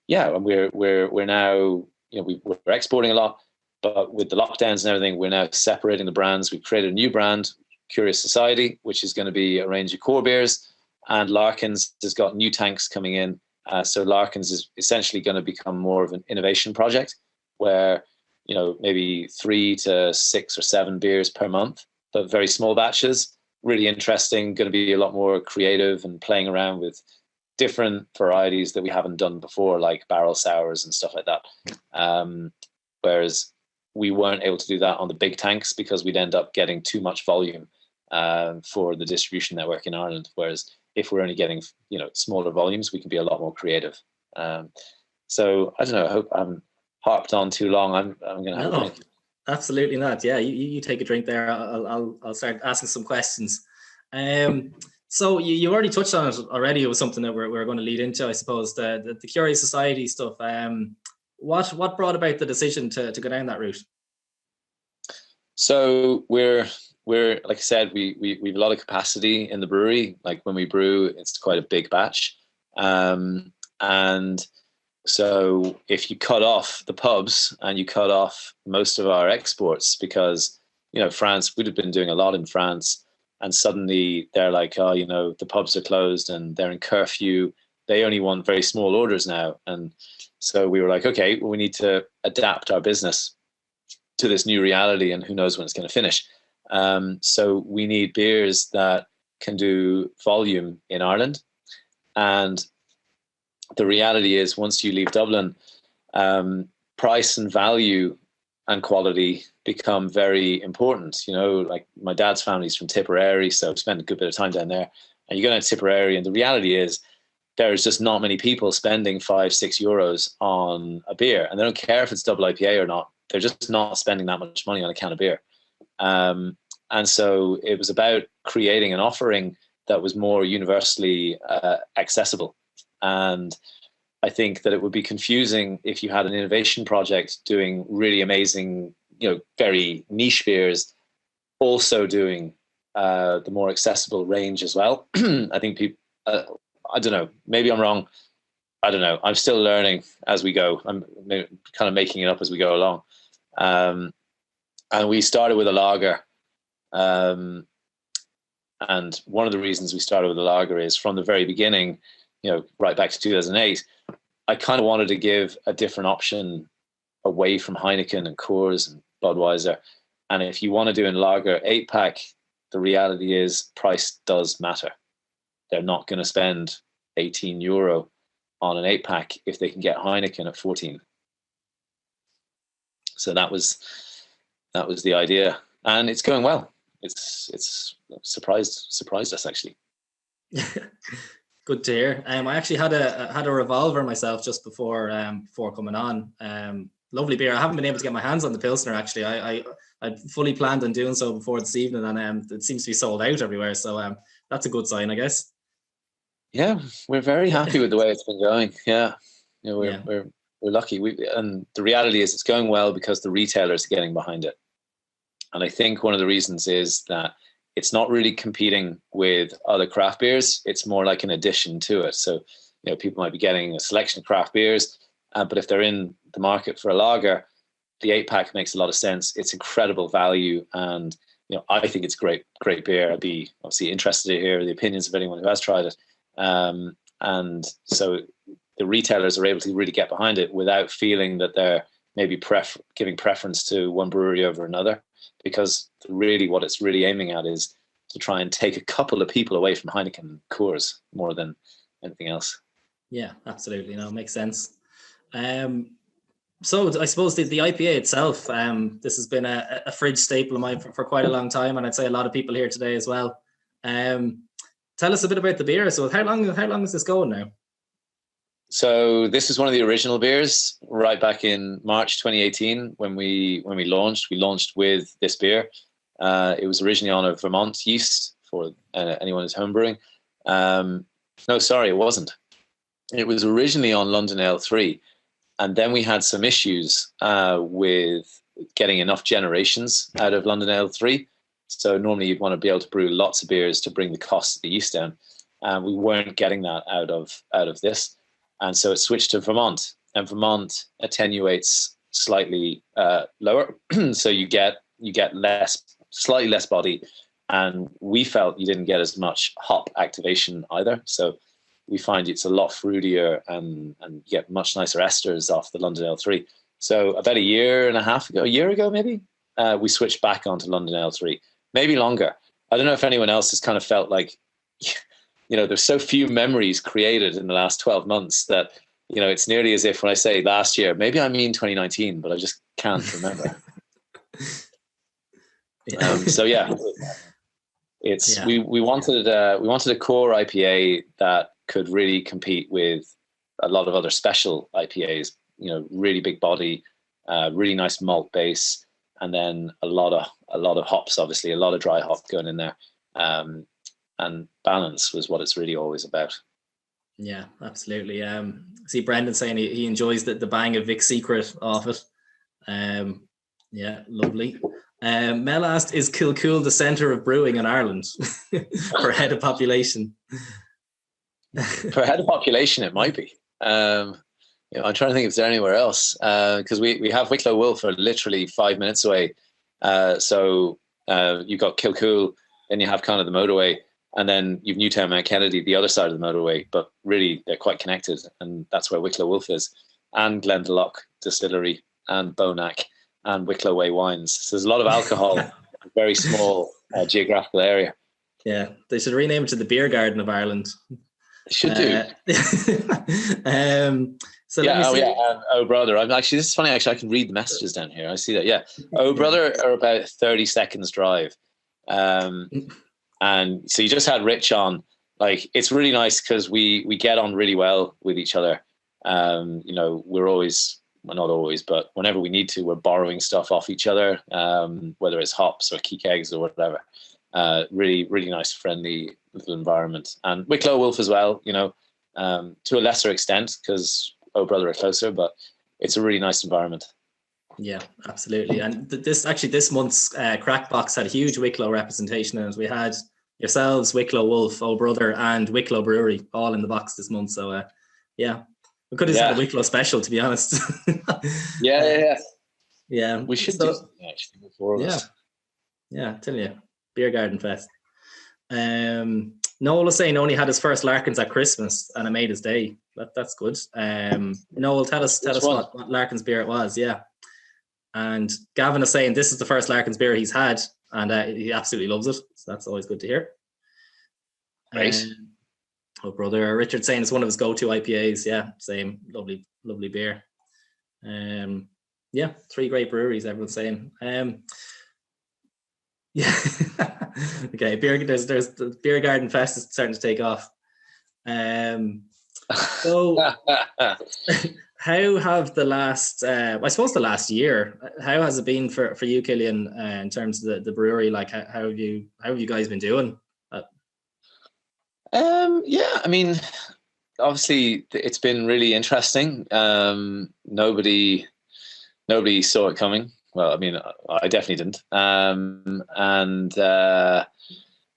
yeah, we're now. We're exporting a lot, but with the lockdowns and everything, we're now separating the brands. We've created a new brand, Curious Society, which is going to be a range of core beers, and Larkin's has got new tanks coming in. So Larkin's is essentially going to become more of an innovation project where, maybe 3 to 6 or 7 beers per month, but very small batches, really interesting, going to be a lot more creative and playing around with different varieties that we haven't done before, like barrel sours and stuff like that. Whereas we weren't able to do that on the big tanks because we'd end up getting too much volume for the distribution network in Ireland. Whereas if we're only getting, smaller volumes, we can be a lot more creative. So I don't know. I hope I harped on too long, I'm going to have a drink. Absolutely not. Yeah, you take a drink there. I'll start asking some questions. So you already touched on it already. It was something that we're going to lead into, I suppose, the Curious Society stuff. What brought about the decision to go down that route? So we're like I said, we have a lot of capacity in the brewery. Like when we brew, it's quite a big batch, and so if you cut off the pubs and you cut off most of our exports, because France, we'd have been doing a lot in France, and suddenly they're like, oh, the pubs are closed and they're in curfew. They only want very small orders now, and so we were like, okay, well, we need to adapt our business to this new reality, and who knows when it's going to finish. So we need beers that can do volume in Ireland. And the reality is, once you leave Dublin, price and value and quality become very important. Like my dad's family's from Tipperary, so I've spent a good bit of time down there. And you go down to Tipperary, and the reality is there's just not many people spending €5-6 on a beer. And they don't care if it's double IPA or not. They're just not spending that much money on a can of beer. And so it was about creating an offering that was more universally accessible. And I think that it would be confusing if you had an innovation project doing really amazing, very niche beers, also doing the more accessible range as well. I think people, I don't know, maybe I'm wrong. I don't know. I'm still learning as we go. I'm kind of making it up as we go along. And we started with a lager. And one of the reasons we started with a lager is from the very beginning, right back to 2008, I kind of wanted to give a different option away from Heineken and Coors and Budweiser. And if you want to do a lager 8-pack, the reality is price does matter. They're not going to spend €18 on an 8-pack if they can get Heineken at 14. So that was the idea, and it's going well. It's surprised us actually. Good to hear. I actually had a revolver myself just before coming on. Lovely beer. I haven't been able to get my hands on the Pilsner actually. I fully planned on doing so before this evening, and it seems to be sold out everywhere. So that's a good sign, I guess. Yeah, we're very happy with the way it's been going. Yeah, we're lucky. And the reality is, it's going well because the retailers are getting behind it. And I think one of the reasons is that it's not really competing with other craft beers. It's more like an addition to it. So, people might be getting a selection of craft beers, but if they're in the market for a lager, the 8-pack makes a lot of sense. It's incredible value, and I think it's great beer. I'd be obviously interested to hear the opinions of anyone who has tried it. And so the retailers are able to really get behind it without feeling that they're maybe giving preference to one brewery over another, because really what it's really aiming at is to try and take a couple of people away from Heineken and Coors more than anything else. Yeah, absolutely. No, makes sense. So I suppose the IPA itself, this has been a fridge staple of mine for quite a long time, and I'd say a lot of people here today as well. Tell us a bit about the beer. So how long is this going now? So this is one of the original beers right back in March 2018 when we launched. We launched with this beer. It was originally on a Vermont yeast for anyone who's homebrewing. No, sorry, it wasn't. It was originally on London Ale 3. And then we had some issues with getting enough generations out of London Ale 3. So normally you'd want to be able to brew lots of beers to bring the cost of the yeast down. And we weren't getting that out of this. And so it switched to Vermont, and Vermont attenuates slightly lower. So you get slightly less body, and we felt you didn't get as much hop activation either. So we find it's a lot fruitier and you get much nicer esters off the London Ale 3. So about a year ago maybe, we switched back onto London Ale 3, maybe longer. I don't know if anyone else has kind of felt like, there's so few memories created in the last 12 months that, it's nearly as if when I say last year, maybe I mean 2019, but I just can't remember. So yeah, we wanted a core IPA that could really compete with a lot of other special IPAs, really big body, really nice malt base, and then a lot of hops, obviously a lot of dry hop going in there, and balance was what it's really always about. Yeah, absolutely. See Brendan saying he enjoys the bang of Vic's Secret off it. Yeah, lovely. Mel asked, is Kilcool the centre of brewing in Ireland for head of population? For head of population, it might be. I'm trying to think if there's anywhere else, because we have Wicklow Wolf are literally 5 minutes away. So you've got Kilcool, then you have kind of the motorway, and then you've Newtown Mount Kennedy, the other side of the motorway. But really, they're quite connected, and that's where Wicklow Wolf is, and Glendalough Distillery, and Bonac, and Wicklow Way Wines. So there's a lot of alcohol, very small geographical area. Yeah, they should rename it to the Beer Garden of Ireland. They should do. So Oh Brother. This is funny. Actually, I can read the messages down here. I see that. Yeah. Oh Brother are about 30 seconds drive. And so you just had Rich on. Like, it's really nice because we get on really well with each other. We're always, well, not always, but whenever we need to, we're borrowing stuff off each other, whether it's hops or key kegs or whatever. Really, really nice, friendly little environment. And Wicklow Wolf as well, to a lesser extent because Oh Brother are closer, but it's a really nice environment. Yeah, absolutely. And this month's Craic box had a huge Wicklow representation in it. We had yourselves, Wicklow Wolf, Oh Brother, and Wicklow Brewery all in the box this month. So we could have had a Wicklow special, to be honest. Yeah. We should do something actually before us. Yeah, I'm telling you, Beer Garden Fest. Noel was saying only had his first Larkins at Christmas and it made his day. That's good. Noel, tell us what Larkins beer it was. Yeah. And Gavin is saying this is the first Larkins beer he's had, and he absolutely loves it. So that's always good to hear. Great. Oh Brother, Richard saying it's one of his go-to IPAs. Yeah, same. Lovely, lovely beer. 3 great breweries, everyone's saying. Yeah. Okay, there's the Beer Garden Fest is starting to take off. So how have the last the last year, how has it been for you, Killian, in terms of the brewery? Like, how have you guys been doing? Obviously it's been really interesting. Nobody saw it coming. Well, I mean, I definitely didn't.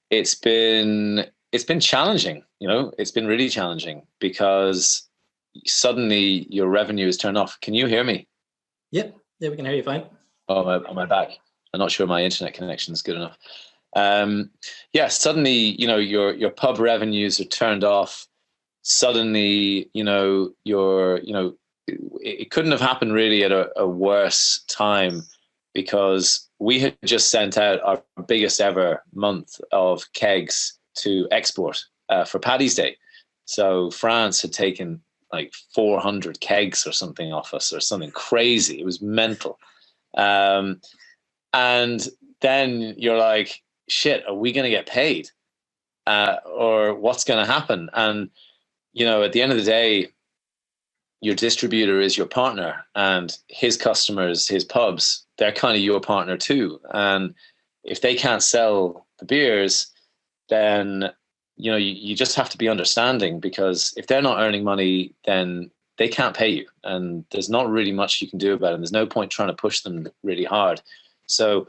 It's been challenging. It's been really challenging because suddenly your revenue is turned off. Can you hear me? Yeah, we can hear you fine. Oh, am I back? I'm not sure my internet connection is good enough. Suddenly, your pub revenues are turned off. Suddenly, it couldn't have happened really at a worse time, because we had just sent out our biggest ever month of kegs to export for Paddy's Day. So France had taken like 400 kegs or something off us, or something crazy. It was mental. And then you're like, shit, are we going to get paid? Or what's going to happen? And, at the end of the day, your distributor is your partner, and his customers, his pubs, they're kind of your partner too. And if they can't sell the beers, then, you just have to be understanding, because if they're not earning money, then they can't pay you, and there's not really much you can do about it. And there's no point trying to push them really hard. So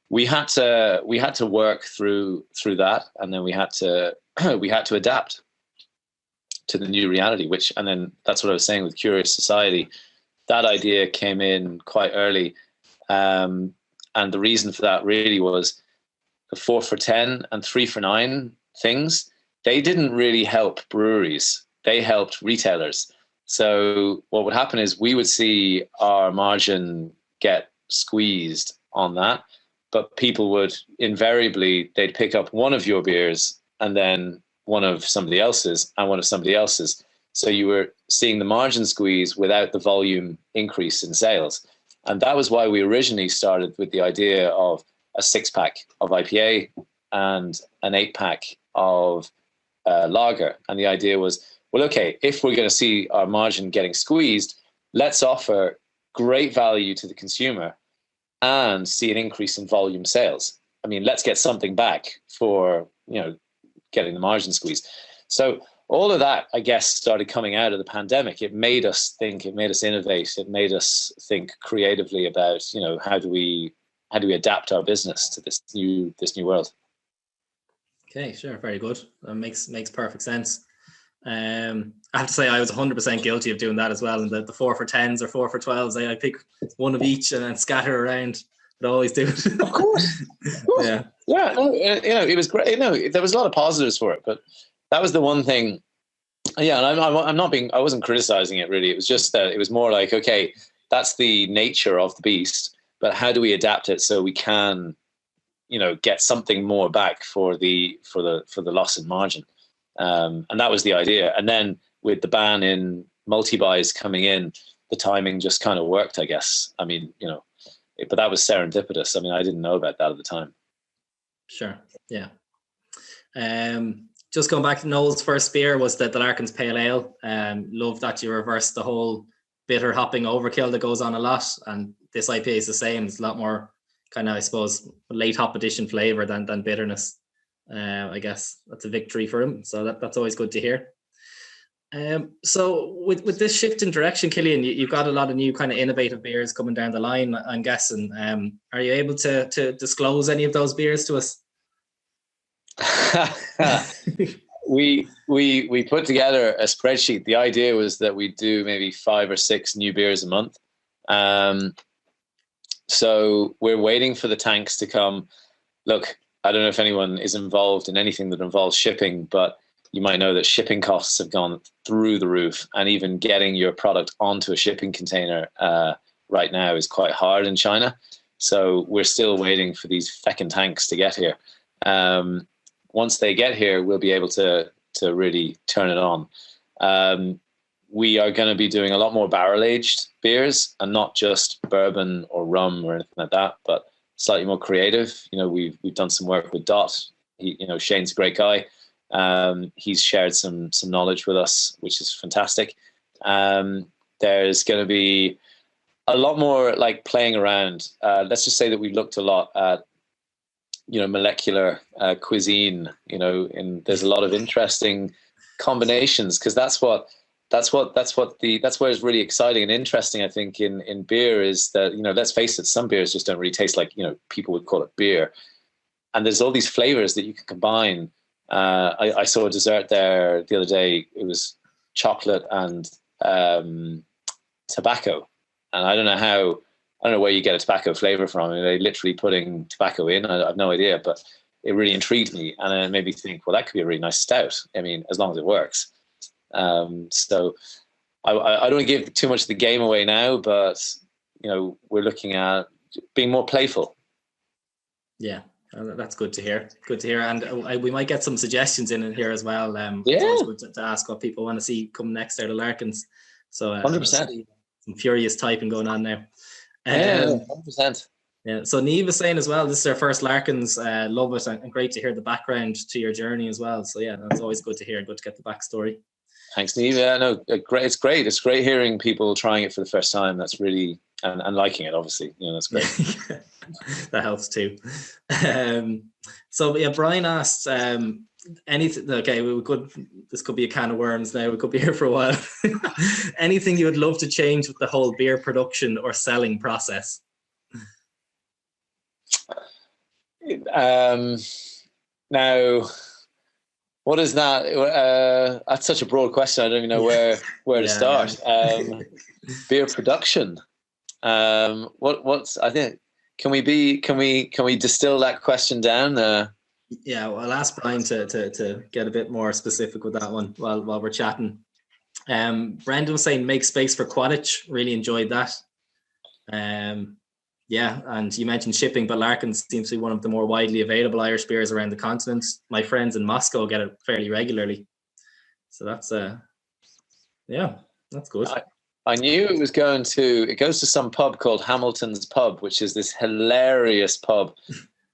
we had to work through that, and then we had to adapt to the new reality, and then that's what I was saying with Curious Society. That idea came in quite early. And the reason for that really was the 4 for 10 and 3 for 9 things. They didn't really help breweries. They helped retailers. So what would happen is we would see our margin get squeezed on that, but people would invariably, they'd pick up one of your beers and then one of somebody else's and one of somebody else's. So you were seeing the margin squeeze without the volume increase in sales. And that was why we originally started with the idea of a 6-pack of IPA and an 8-pack of lager. And the idea was, well, okay, if we're going to see our margin getting squeezed, let's offer great value to the consumer and see an increase in volume sales. I mean, let's get something back for, getting the margin squeeze. So all of that, I guess, started coming out of the pandemic. It made us think, it made us innovate, it made us think creatively about, how do we adapt our business to this new world. Okay, sure, very good. That makes perfect sense. I have to say I was 100% guilty of doing that as well. And the 4 for 10s or 4 for 12s, I pick one of each and then scatter around. But I always do it. Of course. Yeah. Yeah. No, it was great. There was a lot of positives for it, but that was the one thing. Yeah, and I wasn't criticizing it really. It was just that it was more like, okay, that's the nature of the beast, but how do we adapt it so we can, get something more back for the loss in margin? And that was the idea. And then with the ban in multi-buys coming in, the timing just kind of worked, I guess. I mean, but that was serendipitous. I mean, I didn't know about that at the time. Sure. Yeah. Just going back to Noel's first beer was the Larkin's Pale Ale. Love that you reversed the whole bitter hopping overkill that goes on a lot. And this IPA is the same. It's a lot more kind of, I suppose, late hop addition flavor than bitterness. I guess that's a victory for him. So that's always good to hear. So with this shift in direction, Cillian, you've got a lot of new kind of innovative beers coming down the line, I'm guessing. Are you able to disclose any of those beers to us? We put together a spreadsheet. The idea was that we'd do maybe 5 or 6 new beers a month. So we're waiting for the tanks to come. Look, I don't know if anyone is involved in anything that involves shipping, but you might know that shipping costs have gone through the roof, and even getting your product onto a shipping container right now is quite hard in China. So we're still waiting for these feckin' tanks to get here. Once they get here, we'll be able to really turn it on. We are going to be doing a lot more barrel-aged beers, and not just bourbon or rum or anything like that, but slightly more creative. We've done some work with Dot. Shane's a great guy. He's shared some knowledge with us, which is fantastic. There's going to be a lot more like playing around. Let's just say that we looked a lot at molecular cuisine, and there's a lot of interesting combinations, because that's where it's really exciting and interesting, I think, in beer, is that, let's face it, some beers just don't really taste like, people would call it beer. And there's all these flavors that you can combine. I saw a dessert there the other day. It was chocolate and tobacco. And I don't know where you get a tobacco flavor from. I mean, they're literally putting tobacco in. I have no idea, but it really intrigued me. And it made me think, well, that could be a really nice stout. I mean, as long as it works. So I don't want to give too much of the game away now, but, we're looking at being more playful. Yeah. That's good to hear. Good to hear. And we might get some suggestions in here as well. It's always good to ask what people want to see come next out of Larkins. So 100%. Some furious typing going on now. 100%. Yeah. So Niamh is saying as well, this is our first Larkins. Love it, and great to hear the background to your journey as well. So yeah, that's always good to hear. Good to get the backstory. Thanks, Niamh. Yeah, no, great. It's great. It's great hearing people trying it for the first time. That's really and liking it. Obviously, that's great. That helps too. So yeah, Brian asked anything. Okay, this could be a can of worms now. We could be here for a while. Anything you would love to change with the whole beer production or selling process? Now, what is that? That's such a broad question. I don't even know where to start. Beer production. What's I think. Can we distill that question down? Yeah, well, I'll ask Brian to get a bit more specific with that one while we're chatting. Brendan was saying make space for Quidditch. Really enjoyed that. Yeah, and you mentioned shipping, but Larkin seems to be one of the more widely available Irish beers around the continent. My friends in Moscow get it fairly regularly. So that's that's good. I knew it was it goes to some pub called Hamilton's Pub, which is this hilarious pub.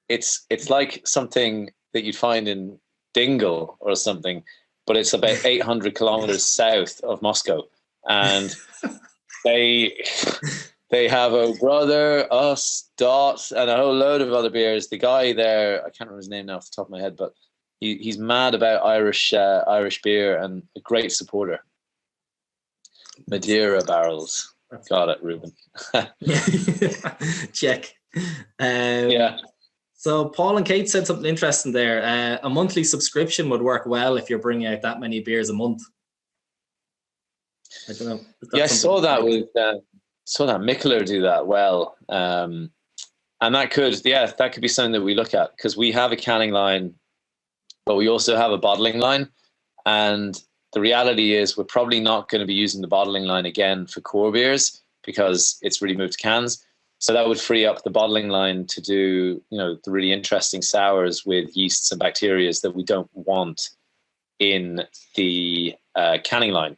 It's like something that you'd find in Dingle or something, but it's about 800 kilometers south of Moscow. And they They have Oh Brother, Us, Dot, and a whole load of other beers. The guy there, I can't remember his name now off the top of my head, but he's mad about Irish beer and a great supporter. Madeira barrels. Got it, Ruben. Check. Yeah. So Paul and Kate said something interesting there. A monthly subscription would work well if you're bringing out that many beers a month. I don't know. Yeah, I saw that with saw that Mikkeller do that well, and that could be something that we look at, because we have a canning line, but we also have a bottling line, and the reality is we're probably not going to be using the bottling line again for core beers because it's really moved to cans. So that would free up the bottling line to do, the really interesting sours with yeasts and bacteria that we don't want in the canning line.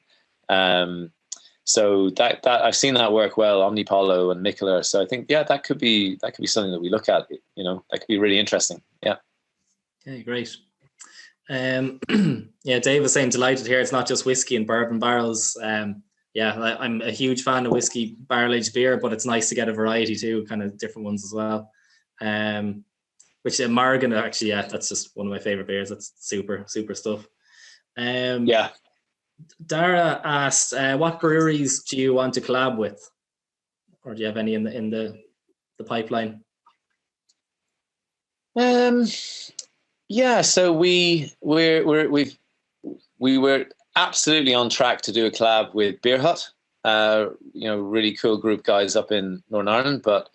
So that I've seen that work well, Omnipollo and Mikkeller. So I think, that could be something that we look at. That could be really interesting. Yeah. Okay, great. Dave was saying delighted here. It's not just whiskey and bourbon barrels. I'm a huge fan of whiskey barrel aged beer, but it's nice to get a variety too, kind of different ones as well. Which Margan, actually, that's just one of my favorite beers. That's super stuff. Dara asked, what breweries do you want to collab with, or do you have any in the pipeline? So we were absolutely on track to do a collab with Beer Hut, really cool group guys up in Northern Ireland, but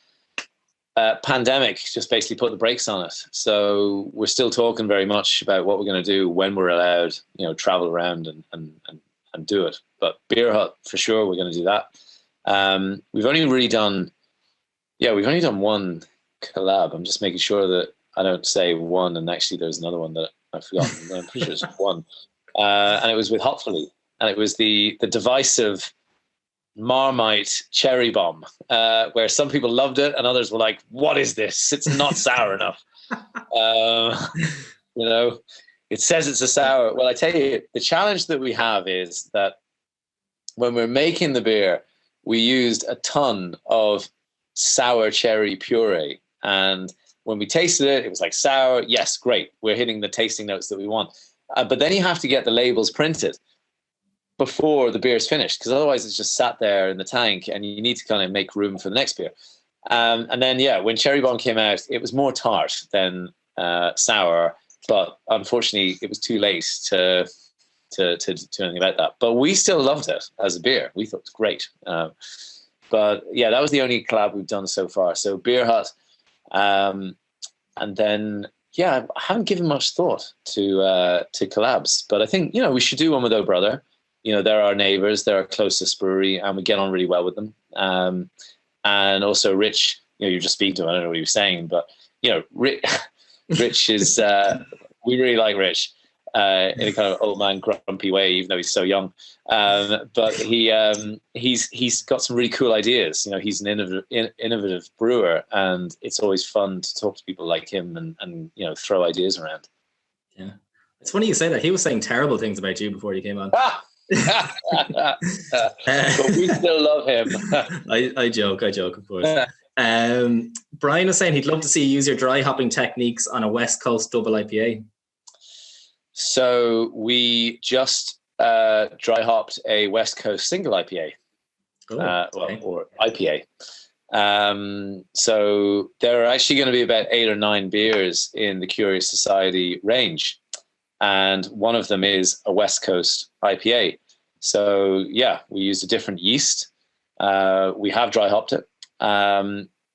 pandemic just basically put the brakes on it. So we're still talking very much about what we're going to do when we're allowed, travel around and do it. But Beer Hut, for sure, we're going to do that. We've only done one collab. I'm just making sure that I don't say one and actually there's another one that I've forgotten. I'm pretty sure it's one. And it was with Hopefully. And it was the divisive Marmite cherry bomb, where some people loved it and others were like, what is this? It's not sour enough. It says it's a sour. Well, I tell you, the challenge that we have is that when we're making the beer, we used a ton of sour cherry puree. And when we tasted it, it was like sour. Yes, great. We're hitting the tasting notes that we want. But then you have to get the labels printed before the beer is finished, because otherwise it's just sat there in the tank and you need to kind of make room for the next beer. And then, when Cherry Bomb came out, it was more tart than sour, but unfortunately it was too late to do anything about that. But we still loved it as a beer. We thought it was great. But that was the only collab we've done so far. So Beer Hut, and then I haven't given much thought to collabs, but I think we should do one with Oh Brother. They're our neighbors, they're our closest brewery, and we get on really well with them. And also Rich, you're just speaking to him, I don't know what he was saying, but Rich is we really like Rich in a kind of old man grumpy way, even though he's so young. But he's got some really cool ideas. He's an innovative brewer, and it's always fun to talk to people like him and throw ideas around. Yeah, it's funny you say that. He was saying terrible things about you before you came on. But we still love him. I joke, of course. Brian is saying he'd love to see you use your dry hopping techniques on a West Coast double IPA. So we just dry hopped a West Coast single IPA, or IPA. So there are actually going to be about 8 or 9 beers in the Curious Society range, and one of them is a West Coast IPA. So we used a different yeast. We have dry hopped it.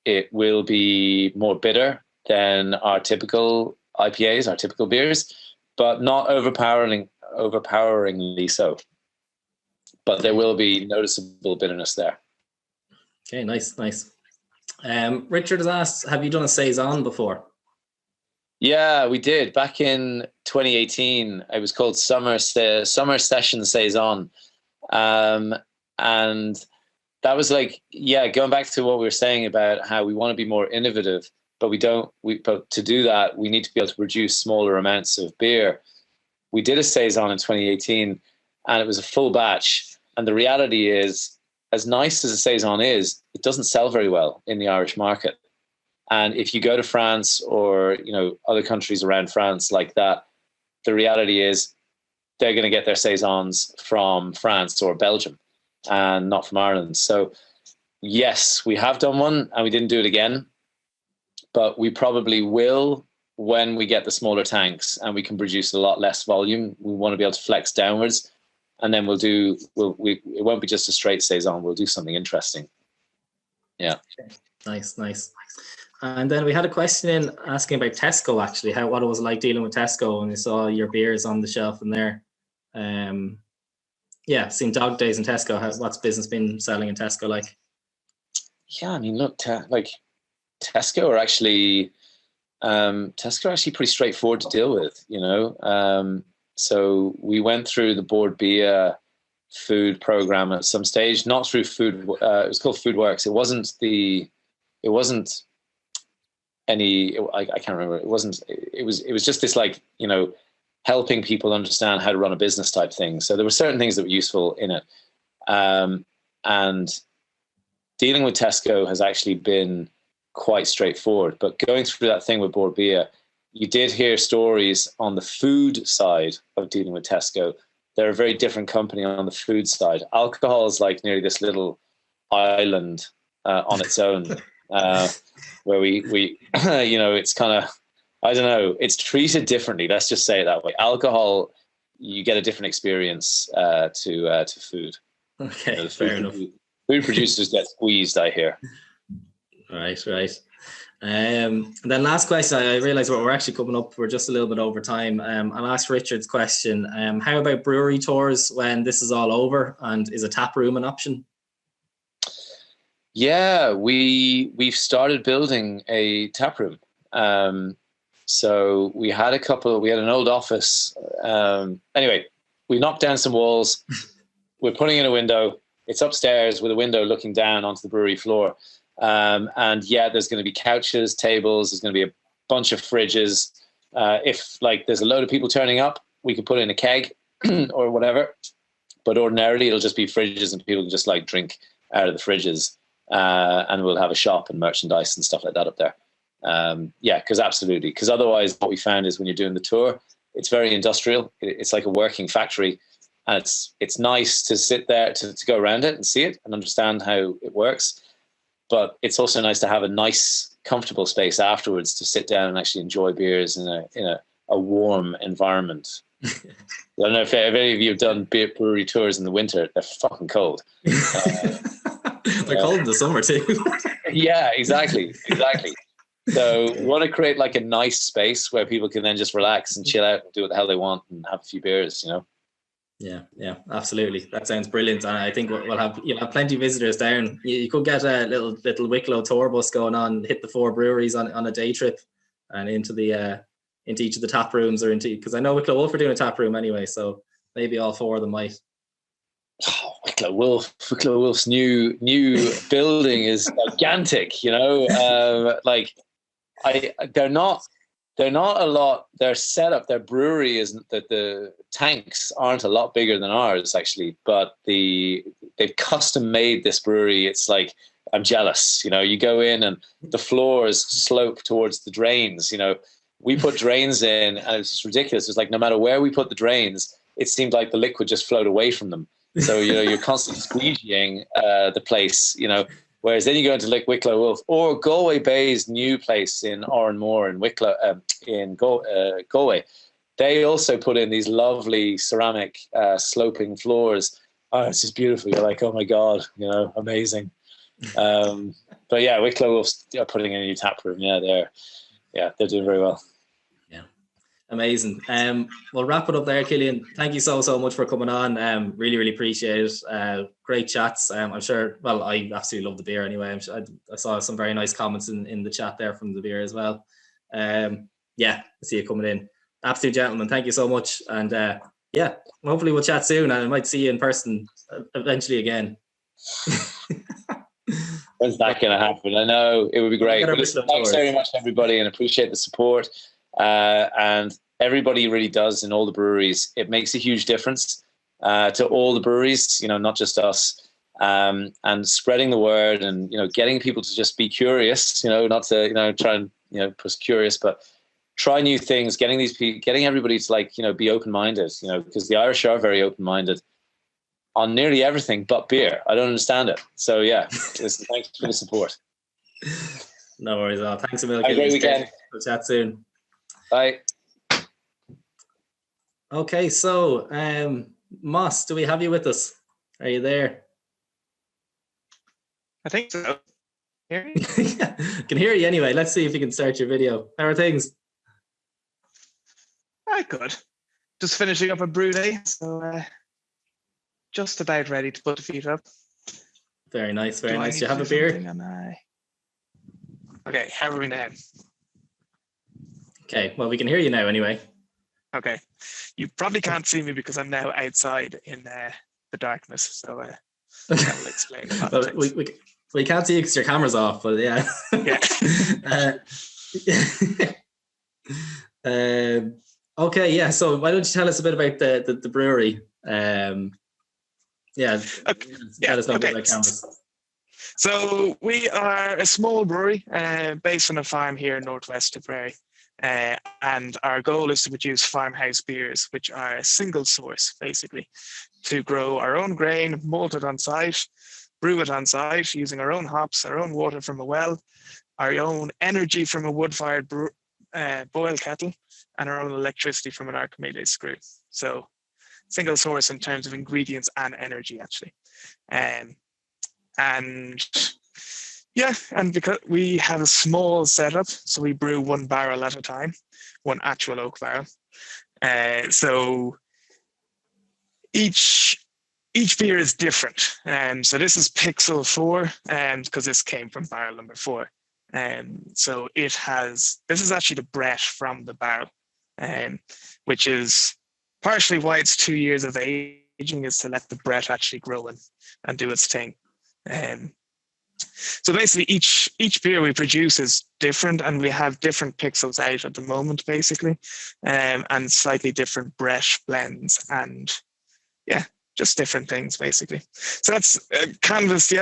It will be more bitter than our typical IPAs, our typical beers, but not overpoweringly so. But there will be noticeable bitterness there. Okay, nice. Richard has asked, have you done a Saison before? Yeah, we did. Back in 2018, it was called Summer Session Saison. And that was like, going back to what we were saying about how we want to be more innovative, but but to do that, we need to be able to produce smaller amounts of beer. We did a Saison in 2018 and it was a full batch. And the reality is as nice as a saison is, it doesn't sell very well in the Irish market. And if you go to France or, you know, other countries around France like that, the reality is they're going to get their saisons from France or Belgium and not from Ireland. So yes, we have done one and we didn't do it again, but we probably will when we get the smaller tanks and we can produce a lot less volume. We want to be able to flex downwards, and then it won't be just a straight saison. We'll do something interesting. Yeah. Nice. And then we had a question in asking about Tesco, actually, what it was like dealing with Tesco when you saw your beers on the shelf in there. Seen Dog Days in Tesco. What's business been selling in Tesco like? Yeah, I mean, look, Tesco are actually pretty straightforward to deal with, you know. So we went through the Board Bia food program at some stage, not through food. It was called FoodWorks. It wasn't any. I can't remember. It was just this, like, you know, helping people understand how to run a business type thing. So there were certain things that were useful in it, and dealing with Tesco has actually been quite straightforward. But going through that thing with Board Bia, you did hear stories on the food side of dealing with Tesco. They're a very different company on the food side. Alcohol is like nearly this little island on its own, where we you know, it's kind of, I don't know, it's treated differently. Let's just say it that way. Alcohol, you get a different experience to food. Okay, you know, fair enough. Food producers get squeezed, I hear. Right. And then last question, I realize we're actually coming up, we're just a little bit over time. I'll ask Richard's question. How about brewery tours when this is all over, and is a tap room an option? Yeah, we've started building a tap room. So we had an old office. Anyway, we knocked down some walls. We're putting in a window. It's upstairs with a window looking down onto the brewery floor. And yeah, there's going to be couches, tables. There's going to be a bunch of fridges. If, like, there's a load of people turning up, we could put in a keg or whatever. But ordinarily, it'll just be fridges, and people can just, like, drink out of the fridges. And we'll have a shop and merchandise and stuff like that up there. Yeah, because otherwise, what we found is when you're doing the tour, it's very industrial. It's like a working factory. And it's nice to sit there, to go around it and see it and understand how it works. But it's also nice to have a nice, comfortable space afterwards to sit down and actually enjoy beers in a warm environment. I don't know if any of you have done brewery tours in the winter. They're fucking cold. They're cold in the summer too. Yeah, exactly. So we want to create like a nice space where people can then just relax and chill out and do what the hell they want and have a few beers, you know? Yeah, absolutely. That sounds brilliant. And I think you'll have plenty of visitors down. You could get a little Wicklow tour bus going on, hit the 4 breweries on a day trip, and into each of the tap rooms, or because I know Wicklow Wolf are doing a tap room anyway, so maybe all 4 of them might. Oh, Wicklow Wolf's new building is gigantic, you know. They're not a lot. Their setup, their brewery isn't that the tanks aren't a lot bigger than ours actually, but they've custom made this brewery. It's like, I'm jealous, you know. You go in and the floors slope towards the drains. You know, we put drains in, and it's just ridiculous. It's like no matter where we put the drains, it seemed like the liquid just flowed away from them. So, you know, you're constantly squeegeeing the place, you know. Whereas then you go into like Wicklow Wolf or Galway Bay's new place in Oranmore in Wicklow, in Galway. They also put in these lovely ceramic sloping floors. Oh, it's just beautiful. You're like, oh my God, you know, amazing. But yeah, Wicklow Wolf's putting in a new tap room. Yeah, they're doing very well. Amazing. We'll wrap it up there, Cillian. Thank you so much for coming on. Really appreciate it. Great chats. I'm sure, well, I absolutely love the beer anyway. I'm sure I saw some very nice comments in the chat there from the beer as well. Yeah, see you coming in. Absolute gentleman. Thank you so much. And yeah, hopefully we'll chat soon, and I might see you in person eventually again. When's that going to happen? I know it would be great. But listen, thanks very much, everybody, and appreciate the support. And everybody really does in all the breweries. It makes a huge difference to all the breweries, you know, not just us. and spreading the word, and getting people to just be curious, not to try and push curious, but try new things, getting everybody to be open-minded, because the Irish are very open-minded on nearly everything but beer. I don't understand it. So yeah, listen, thanks for the support. No worries at all. Thanks a million. Have a great weekend. We'll chat soon. Bye. Okay, so Moss, do we have you with us? Are you there? I think so. Can hear you anyway. Let's see if you can start your video. How are things? Good. Just finishing up a brew day, so just about ready to put the feet up. Very nice, very nice. Do You have a beer? Okay, how are we now? Okay, well, we can hear you now anyway. Okay. You probably can't see me because I'm now outside in the darkness, so that will explain a lot of things. We can't see you because your camera's off, but yeah. Yeah. Okay, yeah. So why don't you tell us a bit about the brewery? Tell us about cameras. So we are a small brewery based on a farm here northwest of Craic. And our goal is to produce farmhouse beers, which are a single source, basically, to grow our own grain, malt it on site, brew it on site using our own hops, our own water from a well, our own energy from a wood-fired boil kettle, and our own electricity from an Archimedes screw. So single source in terms of ingredients and energy, actually. And because we have a small setup, so we brew one barrel at a time, one actual oak barrel. So each beer is different. So this is Pixel 4, because this came from barrel number 4. So this is actually the Brett from the barrel, which is partially why it's 2 years of aging, is to let the Brett actually grow and do its thing. So basically each beer we produce is different, and we have different pixels out at the moment, basically, and slightly different Brett blends, and just different things, basically. So that's canvas. The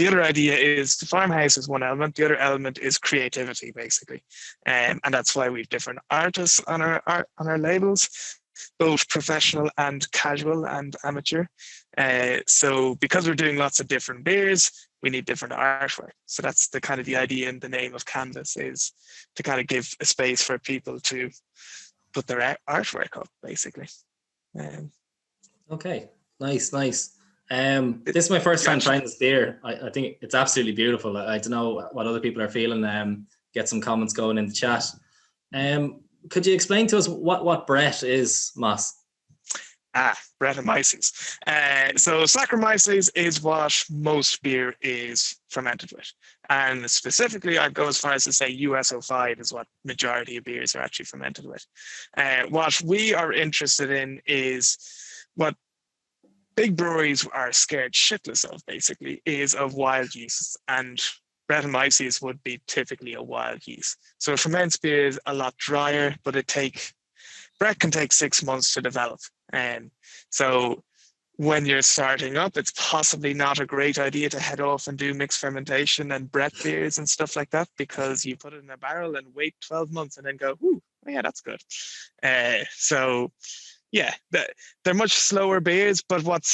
other idea is the farmhouse is one element. The other element is creativity, basically, and that's why we've different artists on our labels, both professional and casual and amateur. So because we're doing lots of different beers, we need different artwork. So that's the kind of the idea in the name of Canvas, is to kind of give a space for people to put their artwork up, basically. Okay, nice. This is my first time trying this beer. I think it's absolutely beautiful. I don't know what other people are feeling. Get some comments going in the chat. Could you explain to us what Brett is, Moss? Brettanomyces. So Saccharomyces is what most beer is fermented with. And specifically, I'd go as far as to say USO5 is what majority of beers are actually fermented with. What we are interested in is what big breweries are scared shitless of, basically, is of wild yeasts. And Brettanomyces would be typically a wild yeast. So it ferments beers a lot drier, but Brett can take 6 months to develop. So when you're starting up, it's possibly not a great idea to head off and do mixed fermentation and Brett beers and stuff like that, because you put it in a barrel and wait 12 months and then go, ooh, yeah, that's good. They're much slower beers, but what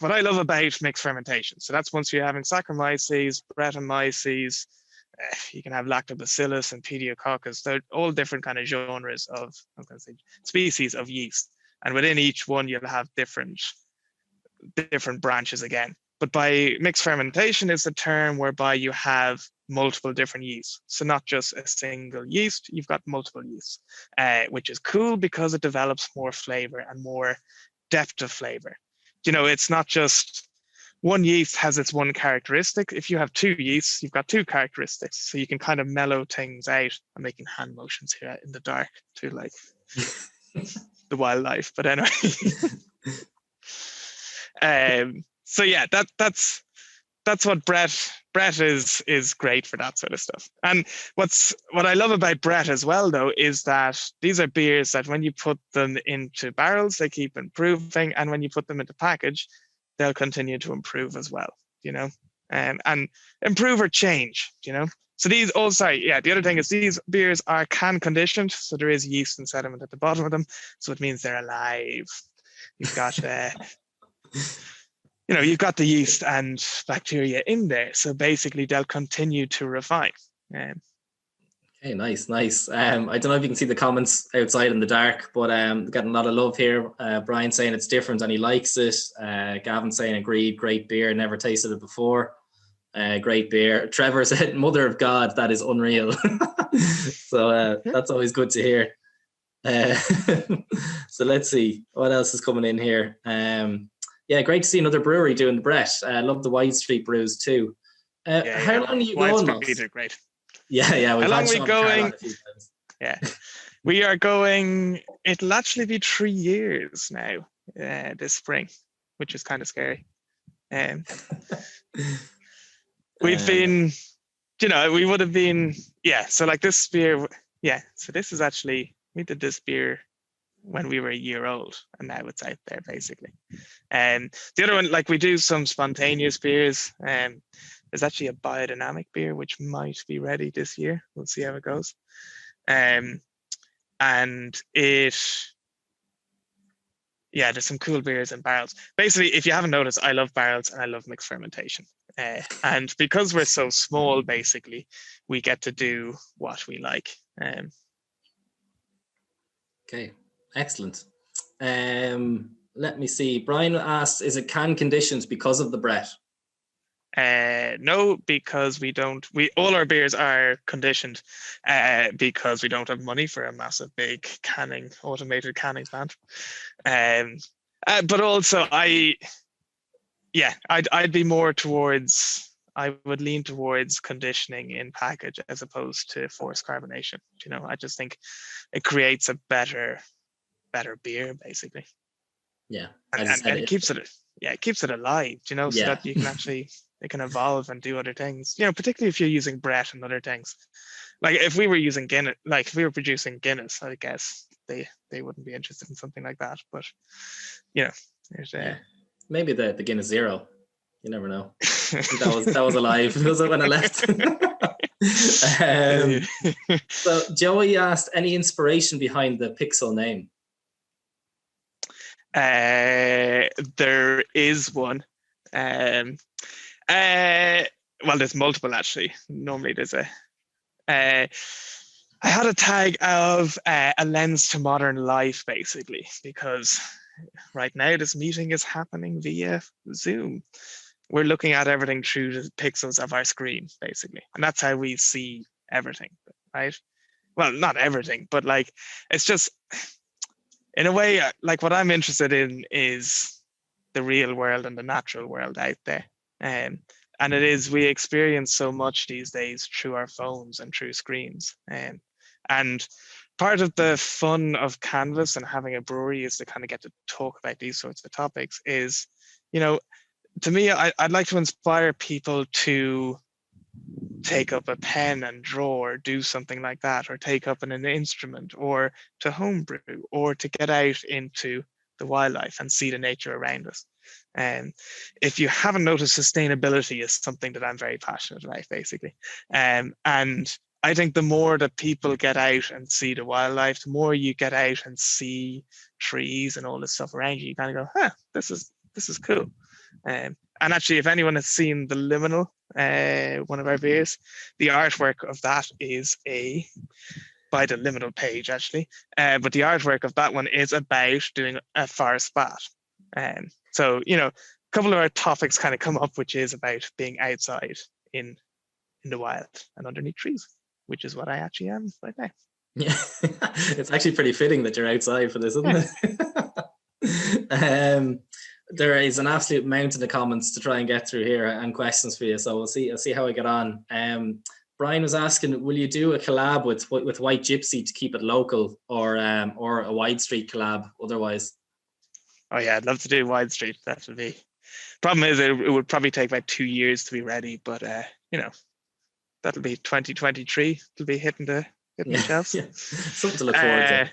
I love about mixed fermentation. So that's once you're having Saccharomyces, Brettanomyces, you can have Lactobacillus and Pediococcus. They're all different kind of genres of, species of yeast. And within each one, you'll have different branches again. But by mixed fermentation is a term whereby you have multiple different yeasts. So not just a single yeast, you've got multiple yeasts, which is cool because it develops more flavor and more depth of flavor. It's not just one yeast has its one characteristic. If you have two yeasts, you've got two characteristics. So you can kind of mellow things out. I'm making hand motions here in the dark to like the wildlife, but anyway. So yeah, that's what Brett is great for that sort of stuff. And what I love about Brett as well, though, is that these are beers that when you put them into barrels, they keep improving, and when you put them into package, they'll continue to improve as well, and improve or change, So these, the other thing is these beers are can conditioned, so there is yeast and sediment at the bottom of them, so it means they're alive. You've got, you've got the yeast and bacteria in there, so basically they'll continue to refine. Okay, nice. I don't know if you can see the comments outside in the dark, but getting a lot of love here. Brian saying it's different and he likes it. Gavin saying agreed, great beer, never tasted it before. Great beer. Trevor said, Mother of God, that is unreal. So that's always good to hear. So let's see what else is coming in here. Great to see another brewery doing the Brett. I love the Wide Street brews too. How long are you going? Street are great. Yeah. How long are we going? Yeah, we are going. It'll actually be 3 years now this spring, which is kind of scary. We've been, we would have been, so like this beer, so this is actually, we did this beer when we were a year old, and now it's out there basically. And the other one, like we do some spontaneous beers. There's actually a biodynamic beer which might be ready this year. We'll see how it goes. And there's some cool beers in barrels. Basically, if you haven't noticed, I love barrels and I love mixed fermentation. And because we're so small, basically, we get to do what we like. Okay, excellent. Let me see. Brian asked, is it can conditions because of the Brett? No, because all our beers are conditioned because we don't have money for a massive big automated canning plant. But also I'd be more towards, I would lean towards conditioning in package as opposed to forced carbonation. I just think it creates a better beer basically. Yeah. And it keeps it alive, so that you can actually, it can evolve and do other things, particularly if you're using Brett and other things. Like if we were using Guinness, like if we were producing Guinness, I guess they wouldn't be interested in something like that. But there's maybe the Guinness Zero. You never know. that was alive. Was it when I left? So Joey asked, any inspiration behind the Pixel name? There is one. Well, there's multiple actually. Normally there's I had a tag of a lens to modern life basically, because right now this meeting is happening via Zoom. We're looking at everything through the pixels of our screen basically, and that's how we see everything, right? Well, not everything, but like it's just, in a way, like what I'm interested in is the real world and the natural world out there. And it is, we experience so much these days through our phones and through screens. And part of the fun of Canvas and having a brewery is to kind of get to talk about these sorts of topics is, to me, I'd like to inspire people to take up a pen and draw or do something like that, or take up an instrument, or to homebrew, or to get out into the wildlife and see the nature around us. And if you haven't noticed, sustainability is something that I'm very passionate about basically. And I think the more that people get out and see the wildlife, the more you get out and see trees and all this stuff around you, you kind of go, this is cool. And actually, if anyone has seen the Liminal, one of our beers, the artwork of that is by the Liminal page actually, but the artwork of that one is about doing a forest bath. So, a couple of our topics kind of come up, which is about being outside in the wild and underneath trees, which is what I actually am right now. Yeah, it's actually pretty fitting that you're outside for this, isn't it? There is an absolute mountain of comments to try and get through here and questions for you, so I'll see how I get on. Brian was asking, will you do a collab with White Gypsy to keep it local, or a Wide Street collab otherwise? Oh yeah, I'd love to do Wide Street. That would be. Problem is, it would probably take about 2 years to be ready, but that'll be 2023. It'll be hitting the shelves. Yeah. Something to look forward to.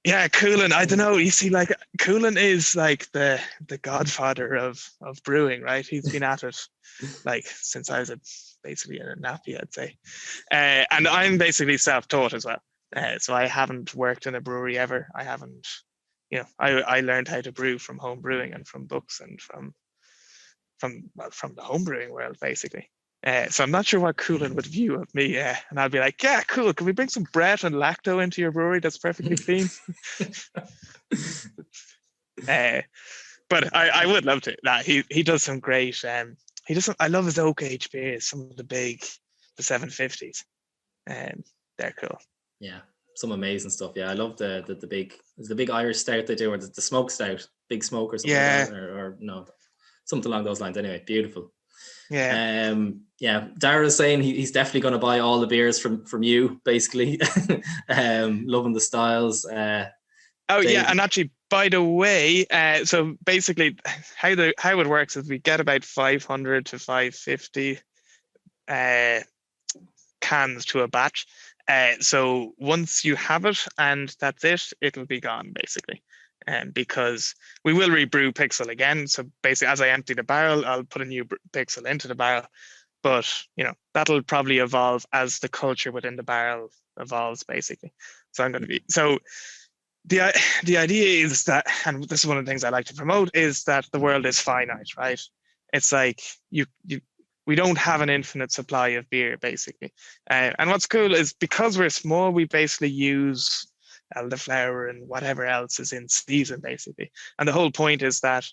Yeah, Coolin. I don't know. You see, like Coolin is like the godfather of brewing, right? He's been at it like since I was basically in a nappy, I'd say. And I'm basically self-taught as well. So I haven't worked in a brewery ever. I haven't, I learned how to brew from home brewing and from books and from the home brewing world, basically. So I'm not sure what Coolin would view of me. And I'll be like, yeah, cool. Can we bring some Brett and lacto into your brewery that's perfectly clean? But I would love to. Nah, he does some great. He does. I love his oak age beers. Some of the 750s. They're cool. Yeah, some amazing stuff. Yeah, I love the big Irish stout they do, or the smoke stout, big smoke or something. Yeah. Like that, or no, something along those lines. Anyway, beautiful. Yeah. Yeah. Dara's saying he's definitely going to buy all the beers from you, basically. Loving the styles. Oh, Dave. Yeah, and actually, by the way, so basically, how it works is we get about 500 to 550 cans to a batch. So once you have it and that's it, it'll be gone, basically. Because we will rebrew Pixel again. So basically, as I empty the barrel, I'll put a new Pixel into the barrel. But, that'll probably evolve as the culture within the barrel evolves, basically. So I'm going to be... So the idea is that, and this is one of the things I like to promote, is that the world is finite, right? It's like we don't have an infinite supply of beer, basically. And what's cool is because we're small, we basically use elderflower and whatever else is in season, basically. And the whole point is that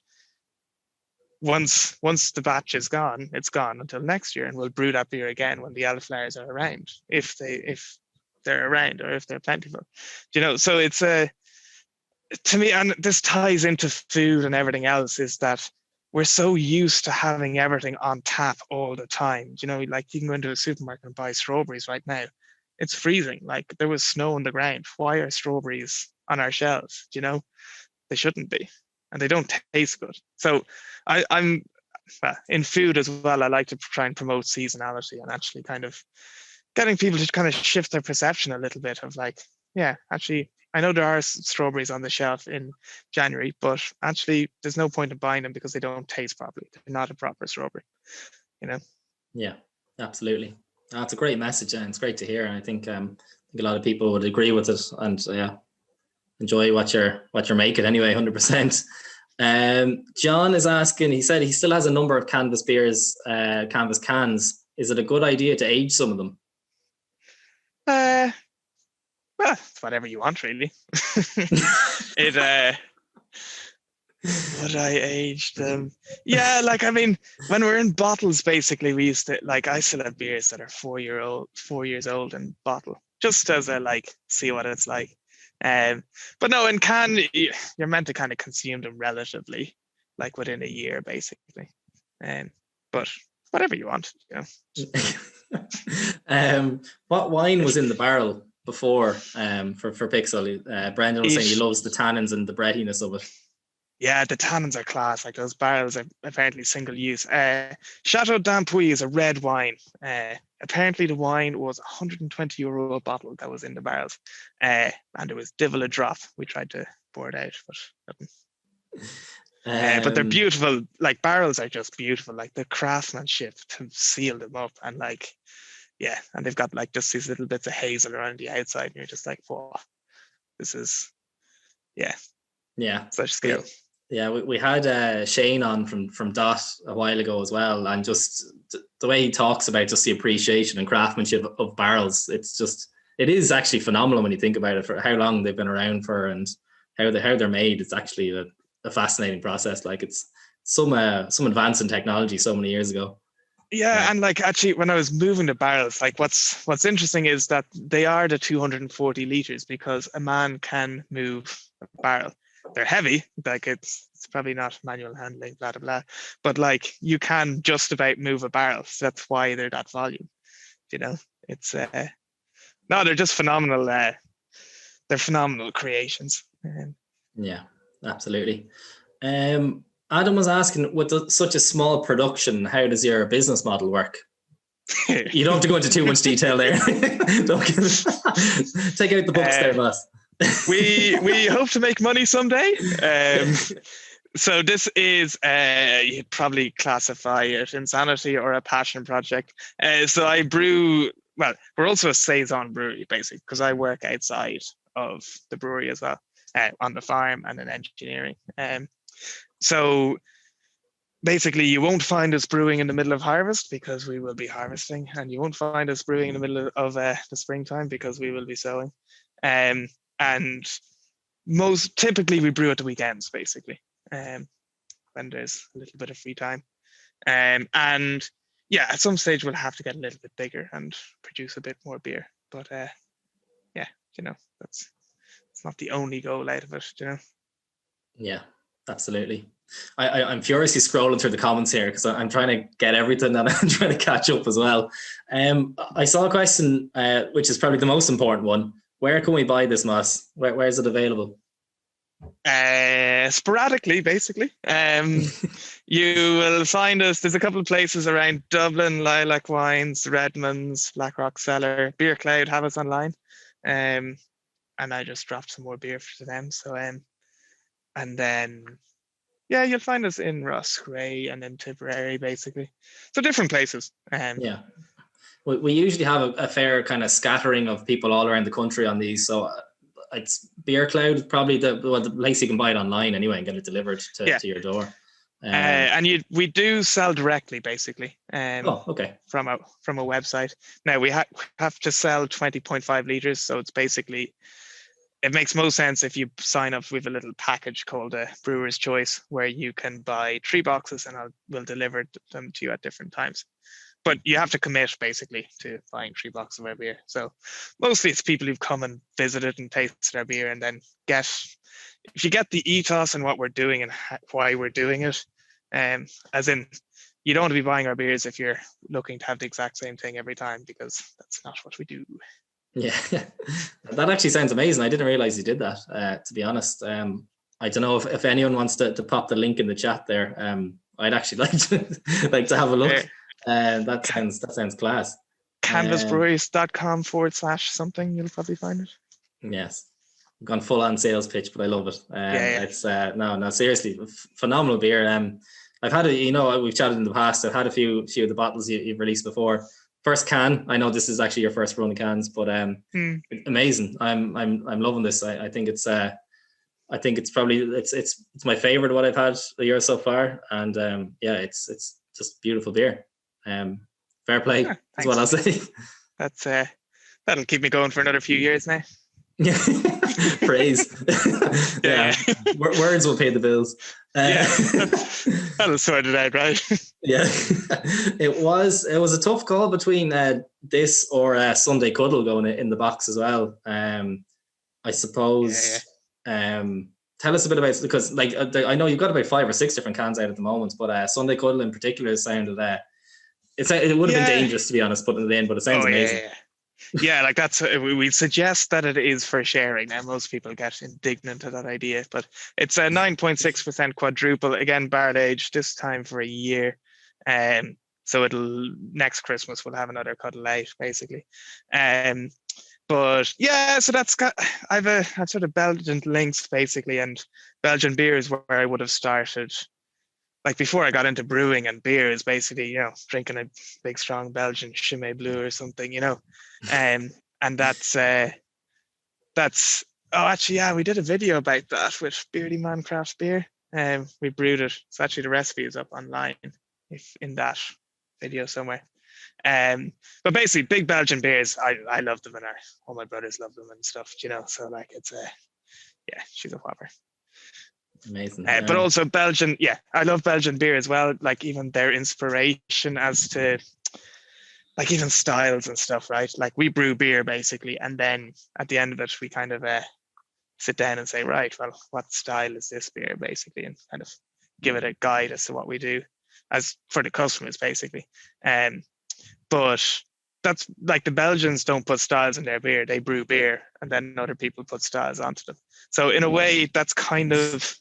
once the batch is gone, it's gone until next year, and we'll brew that beer again when the elderflowers are around, if they're around or if they're plentiful. So it's to me, and this ties into food and everything else, is that we're so used to having everything on tap all the time. Like you can go into a supermarket and buy strawberries right now. It's freezing. Like there was snow on the ground. Why are strawberries on our shelves? They shouldn't be, and they don't taste good. So I'm in food as well. I like to try and promote seasonality and actually kind of getting people to kind of shift their perception a little bit of like, yeah, actually, I know there are strawberries on the shelf in January, but actually there's no point in buying them because they don't taste properly. They're not a proper strawberry, Yeah, absolutely. That's a great message, and it's great to hear. And I think a lot of people would agree with it, and enjoy what you're making anyway, 100%. John is asking. He said he still has a number of canvas beers, canvas cans. Is it a good idea to age some of them? Well, it's whatever you want, really. Would I age them? Yeah, like I mean, when we're in bottles, basically, we used to I still have beers that are 4 years old in bottle, just as a see what it's like. But no, in can, you're meant to kind of consume them relatively, within a year, basically. But whatever you want, What wine was in the barrel before for Pixel? Brendan was saying he loves the tannins and the breadiness of it. Yeah, the tannins are class. Those barrels are apparently single use. Chateau d'Ampuis is a red wine. Apparently the wine was €120 a bottle that was in the barrels. And it was divil a drop. We tried to pour it out, but nothing. But they're beautiful. Barrels are just beautiful. The craftsmanship to seal them up and and they've got just these little bits of hazel around the outside, and you're just like, whoa, this is such skill. Yeah, we had Shane on from Dot a while ago as well, and just the way he talks about just the appreciation and craftsmanship of barrels, it is actually phenomenal when you think about it, for how long they've been around for and how they're made. It's actually a fascinating process. It's some advance in technology so many years ago. Yeah, and actually when I was moving the barrels, what's interesting is that they are the 240 liters because a man can move a barrel. They're heavy, it's probably not manual handling, blah blah blah, but you can just about move a barrel. So that's why they're that volume. It's no, they're just phenomenal. They're phenomenal creations. Yeah, absolutely. Adam was asking, with such a small production, how does your business model work? You don't have to go into too much detail there. Take out the books there, boss. We hope to make money someday. So this is, you'd probably classify it insanity or a passion project. So I brew, well, we're also a saison brewery, basically, because I work outside of the brewery as well, on the farm and in engineering. So basically, you won't find us brewing in the middle of harvest because we will be harvesting, and you won't find us brewing in the middle of the springtime because we will be sowing. And most typically, we brew at the weekends, basically, when there's a little bit of free time. And yeah, at some stage, we'll have to get a little bit bigger and produce a bit more beer. But yeah, that's it's not the only goal out of it, Yeah, absolutely. I'm furiously scrolling through the comments here because I'm trying to get everything and I'm trying to catch up as well. I saw a question, which is probably the most important one. Where can we buy this moss? Where is it available? Sporadically, basically. You will find us. There's a couple of places around Dublin: Lilac Wines, Redmond's, Blackrock Cellar, Beer Cloud have us online. And I just dropped some more beer for them. So and then yeah, you'll find us in Craic and in Tipperary, basically. So different places. Yeah. We usually have a fair kind of scattering of people all around the country on these. So it's Beer Cloud, probably the place you can buy it online anyway and get it delivered to your door. And we do sell directly, basically. Okay. From a website. Now we have to sell 20.5 liters, so it's basically, it makes most sense if you sign up with a little package called a Brewer's Choice, where you can buy 3 boxes and we'll deliver them to you at different times. But you have to commit, basically, to buying 3 boxes of our beer. So mostly it's people who've come and visited and tasted our beer, and then if you get the ethos and what we're doing and why we're doing it, as in, you don't want to be buying our beers if you're looking to have the exact same thing every time, because that's not what we do. Yeah, that actually sounds amazing. I didn't realize you did that, to be honest. I don't know if anyone wants to pop the link in the chat there. I'd actually like to have a look. That sounds class. Canvasbreweries.com/something, you'll probably find it. Yes, I've gone full on sales pitch, but I love it. Yeah. It's no, seriously, phenomenal beer. I've had we've chatted in the past. I've had a few of the bottles you've released before. First can. I know this is actually your first run of cans, but amazing. I'm loving this. I think it's probably it's my favorite what I've had the year so far, and yeah, it's just beautiful beer. Fair play is what I'll say. That's that'll keep me going for another few years now. Yeah, praise. Yeah. Words will pay the bills. That'll sort it out, right? Yeah, it was a tough call between this or Sunday Cuddle going in the box as well. I suppose. Tell us a bit about it, because I know you've got about 5 or 6 different cans out at the moment, but Sunday Cuddle in particular sounded it would have been dangerous, to be honest, putting it in, but it sounds amazing. Yeah, like that's, we suggest that it is for sharing. Now most people get indignant at that idea, but it's a 9.6% quadruple, again barrel aged, this time for a year. So next Christmas we'll have another cuddle out, basically. But yeah, so that's got, I've sort of Belgian links, basically, and Belgian beers where I would have started, like before I got into brewing and beers, basically, drinking a big strong Belgian Chimay Blue or something, and that's actually, yeah, we did a video about that with Beardy Man Craft Beer. We brewed it. So actually the recipe is up online, if in that video somewhere. But basically, big Belgian beers, I love them, and all my brothers love them and stuff, so like it's yeah, she's a whopper. Amazing. But also Belgian, I love Belgian beer as well, like even their inspiration as to like even styles and stuff, right? Like we brew beer basically, and then at the end of it we kind of sit down and say, right, well, what style is this beer, basically, and kind of give it a guide as to what we do as for the customers, basically. But that's like, the Belgians don't put styles in their beer, they brew beer and then other people put styles onto them. So in a way that's kind of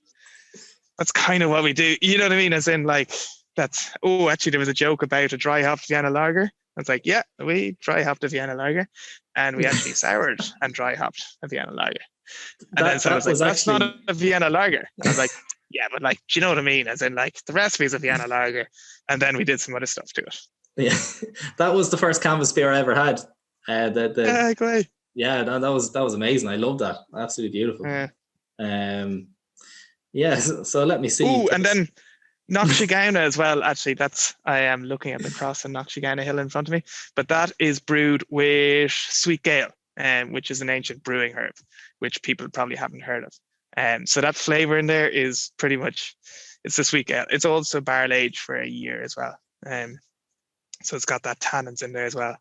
what we do, you know what I mean? As in, like, that's, actually there was a joke about a dry hop Vienna lager. It's like, yeah, we dry hopped a Vienna lager, and we actually soured and dry hopped a Vienna lager. And then so I was like, that's actually, not a Vienna lager. I was like, yeah, but like, do you know what I mean? As in like the recipe is a Vienna lager. And then we did some other stuff to it. yeah, that was the first canvas beer I ever had. Great. Yeah, that was amazing. I love that. Absolutely beautiful. Yeah, so let me see. Oh, and then Knockshigana as well. Actually, I am looking at the cross and Knockshigana Hill in front of me, but that is brewed with sweet gale, which is an ancient brewing herb, which people probably haven't heard of. So that flavor in there is pretty much, it's the sweet gale. It's also barrel aged for a year as well. So it's got that tannins in there as well.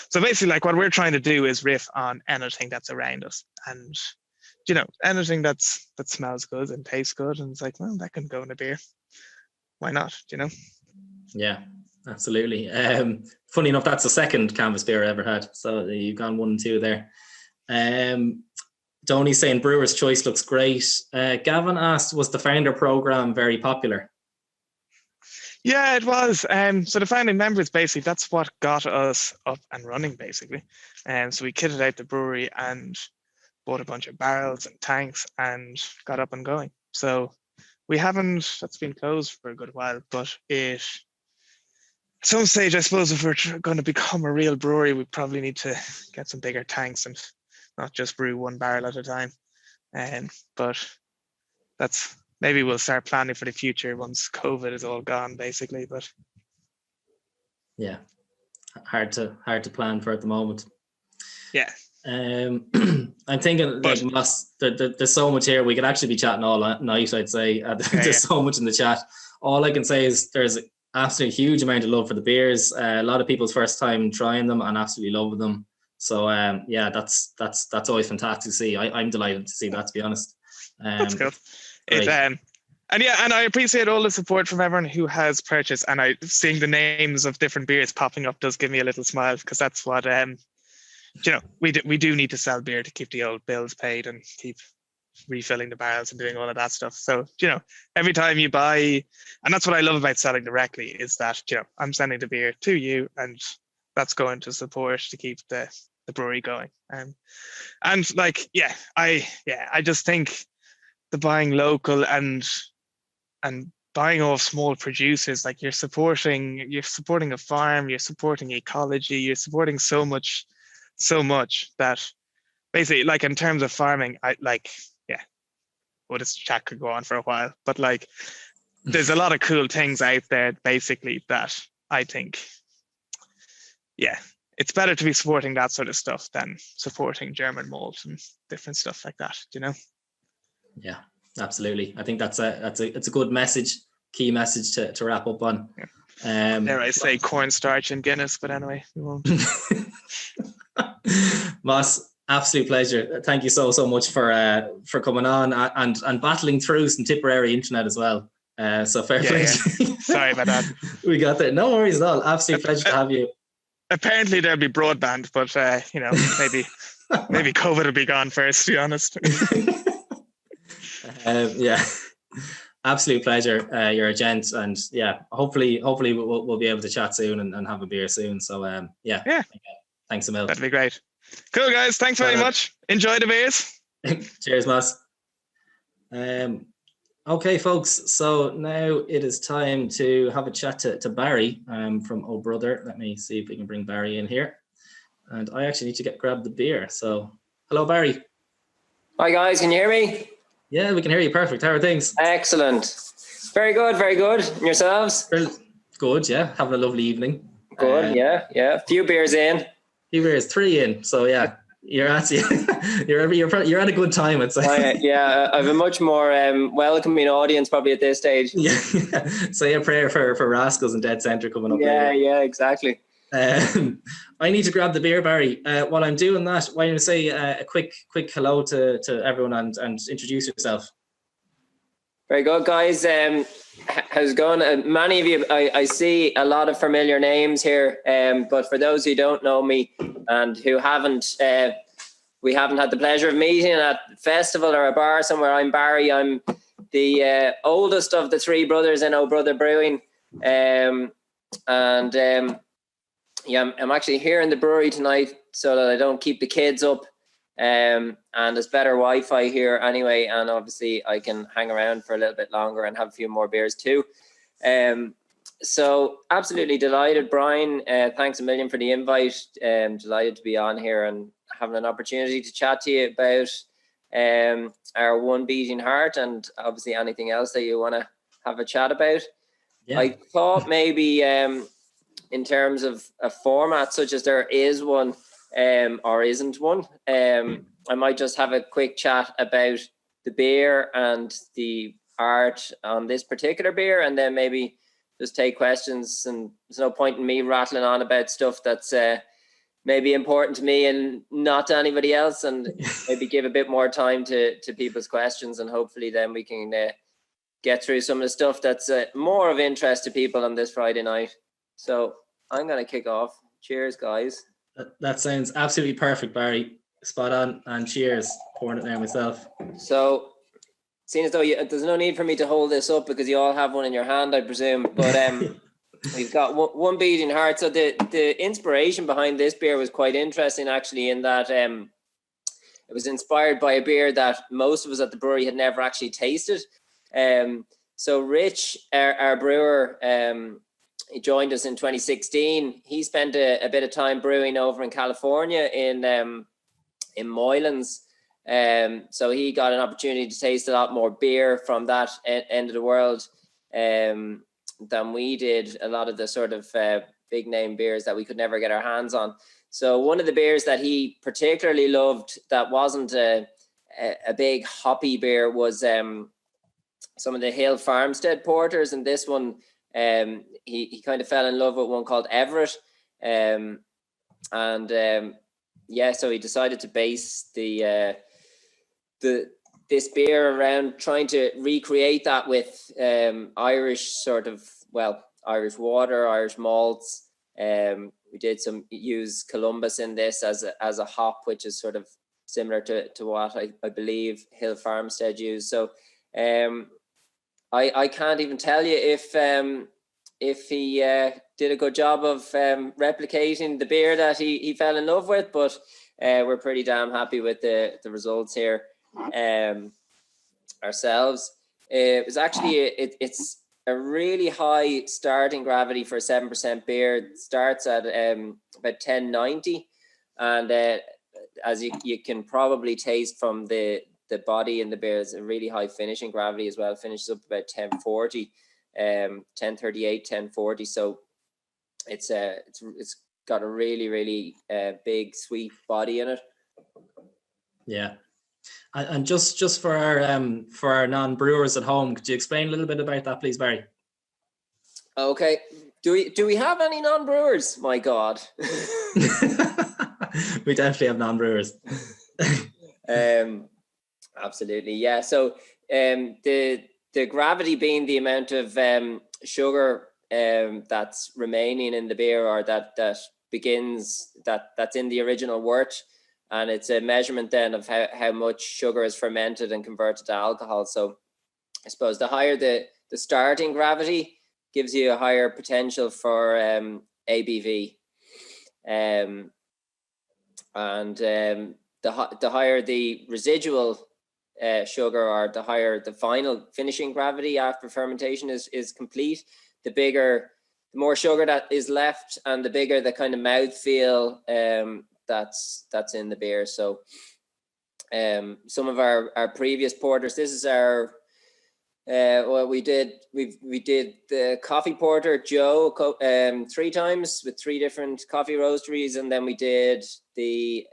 So basically, like what we're trying to do is riff on anything that's around us, and anything that smells good and tastes good, and it's like, well, that can go in a beer. Why not? Yeah, absolutely. Funny enough, that's the second canvas beer I ever had. So you've gone 1 and 2 there. Donny's saying Brewer's Choice looks great. Gavin asked, was the founder program very popular? Yeah, it was. So the founding members, basically, that's what got us up and running, basically. So we kitted out the brewery and bought a bunch of barrels and tanks and got up and going. So that's been closed for a good while, but at some stage, I suppose, if we're going to become a real brewery, we probably need to get some bigger tanks and not just brew 1 barrel at a time. But maybe we'll start planning for the future once COVID is all gone, basically. But yeah, hard to plan for at the moment. Yeah. I'm thinking, like, there's so much here. We could actually be chatting all night, I'd say. There's so much in the chat. All I can say is there's an absolutely huge amount of love for the beers. A lot of people's first time trying them and absolutely love them. So yeah, that's always fantastic to see. I'm delighted to see that, to be honest. That's good. And I appreciate all the support from everyone who has purchased, and seeing the names of different beers popping up does give me a little smile, because that's what we do need to sell beer to keep the old bills paid and keep refilling the barrels and doing all of that stuff. So every time you buy, and that's what I love about selling directly, is that I'm sending the beer to you, and that's going to support to keep the brewery going. And like I just think the buying local and buying off small producers, like you're supporting a farm, you're supporting ecology, you're supporting so much that basically, like, in terms of farming, this chat could go on for a while, but like there's a lot of cool things out there, basically, that I think it's better to be supporting that sort of stuff than supporting German malt and different stuff like that, Yeah, absolutely. I think it's a good message, key message to wrap up on. Dare I say cornstarch and Guinness, but anyway, we won't. Moss, absolute pleasure. Thank you so much for coming on and battling through some Tipperary internet as well. So fair play. Sorry about that. We got that. No worries at all. Absolute pleasure to have you. Apparently there'll be broadband, but maybe COVID will be gone first, to be honest. Yeah, absolute pleasure. You're a gent, and hopefully we'll be able to chat soon and have a beer soon. So thanks a million. That'd be great. Cool, guys. Thanks very much. Enjoy the beers. Cheers, Moss. Okay, folks. So now it is time to have a chat to Barry from Oh Brother. Let me see if we can bring Barry in here. And I actually need to grab the beer. So, hello, Barry. Hi, guys. Can you hear me? Yeah, we can hear you. Perfect. How are things? Excellent. Very good. Very good. And yourselves? Good. Yeah. Having a lovely evening. Good. Yeah. A few beers in. Few beers, 3 in. So yeah, you're at a good time, I'd say. I have a much more welcoming audience probably at this stage. Yeah. So yeah, prayer for Rascals and Dead Centre coming up. Yeah, exactly. I need to grab the beer, Barry. While I'm doing that, why don't you say a quick hello to everyone and introduce yourself? Very good, guys. How's it going? Many of you, I see a lot of familiar names here, but for those who don't know me and who we haven't had the pleasure of meeting at a festival or a bar somewhere, I'm Barry. I'm the oldest of the 3 brothers in Oh Brother Brewing. I'm actually here in the brewery tonight so that I don't keep the kids up. and there's better Wi-Fi here anyway, and obviously I can hang around for a little bit longer and have a few more beers too. So absolutely delighted, Brian. Thanks a million for the invite. Delighted to be on here and having an opportunity to chat to you about our One Beating Heart, and obviously anything else that you want to have a chat about. Yeah. I thought maybe in terms of a format, such as there is one or isn't one, I might just have a quick chat about the beer and the art on this particular beer, and then maybe just take questions. And there's no point in me rattling on about stuff that's maybe important to me and not to anybody else, and maybe give a bit more time to people's questions, and hopefully then we can get through some of the stuff that's more of interest to people on this Friday night. So I'm going to kick off. Cheers, guys. That sounds absolutely perfect, Barry. Spot on, and cheers. Pouring it now myself. So, seeing as though there's no need for me to hold this up because you all have one in your hand, I presume. But we've got One Beating Heart. So the inspiration behind this beer was quite interesting, actually, in that it was inspired by a beer that most of us at the brewery had never actually tasted. So Rich, our brewer, he joined us in 2016. He spent a bit of time brewing over in California in Moylan's. So he got an opportunity to taste a lot more beer from that end of the world than we did. A lot of the sort of big name beers that we could never get our hands on. So one of the beers that he particularly loved that wasn't a big hoppy beer was some of the Hill Farmstead porters, and this one he kind of fell in love with one called Everett, yeah, so he decided to base this beer around trying to recreate that with Irish sort of, well, Irish water, Irish malts. We did use Columbus in this as a hop, which is sort of similar to what I believe Hill Farmstead used. So I can't even tell you if he did a good job of replicating the beer that he fell in love with, but we're pretty damn happy with the results here ourselves. It was actually it's a really high starting gravity for a 7% beer. It starts at about 1090, and as you can probably taste from the body in the beer, is a really high finishing gravity as well. It finishes up about 1040, 1038, 1040. So it's got a really big sweet body in it. Yeah. And just for our non-brewers at home, could you explain a little bit about that, please, Barry? Okay. Do we have any non-brewers? My God. We definitely have non-brewers. Absolutely, yeah. So the gravity being the amount of sugar that's remaining in the beer, or that's in the original wort, and it's a measurement then of how much sugar is fermented and converted to alcohol. So I suppose the higher the starting gravity gives you a higher potential for ABV, and the higher the residual sugar, or the higher the final finishing gravity after fermentation is complete, the more sugar that is left, and the bigger the kind of mouthfeel that's in the beer. So some of our previous porters, this is our we did the coffee porter Joe 3 times with 3 different coffee roasteries, and then we did the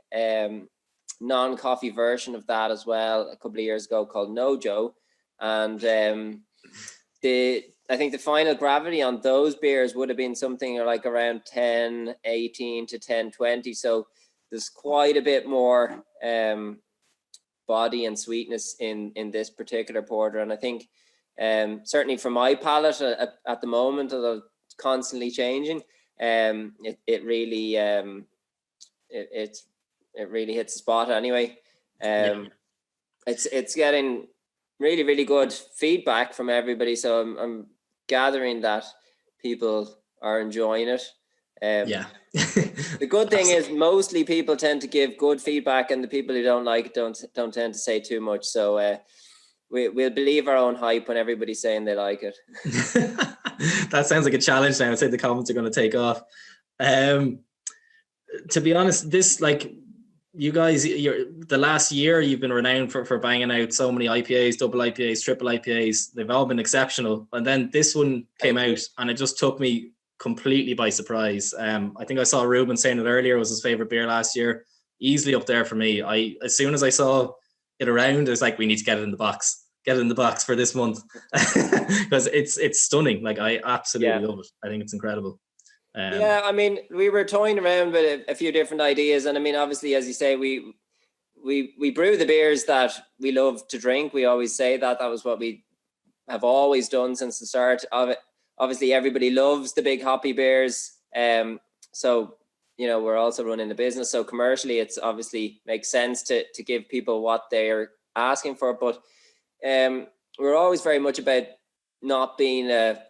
non-coffee version of that as well a couple of years ago called No Joe. And I think the final gravity on those beers would have been something like around 1018 to 1020. So there's quite a bit more body and sweetness in this particular porter. And I think certainly for my palate at the moment, although it's constantly changing, it really hits the spot anyway. It's getting really good feedback from everybody, so I'm gathering that people are enjoying it. Yeah. The good thing is mostly people tend to give good feedback, and the people who don't like it don't tend to say too much. So we'll believe our own hype when everybody's saying they like it. That sounds like a challenge now. I'd say the comments are going to take off. To be honest, this, like, you guys, the last year you've been renowned for banging out so many IPAs, double IPAs, triple IPAs. They've all been exceptional. And then this one came out and it just took me completely by surprise. I think I saw Ruben saying it earlier, it was his favorite beer last year. Easily up there for me. As soon as I saw it around, it's like, we need to get it in the box. Get it in the box for this month. Because it's stunning. Like, I absolutely love it. I think it's incredible. Yeah, I mean, we were toying around with a few different ideas, and I mean, obviously, as you say, we brew the beers that we love to drink. We always say that was what we have always done since the start of it. Obviously, everybody loves the big hoppy beers, so we're also running the business. So commercially, it's obviously makes sense to give people what they're asking for. But we're always very much about not being a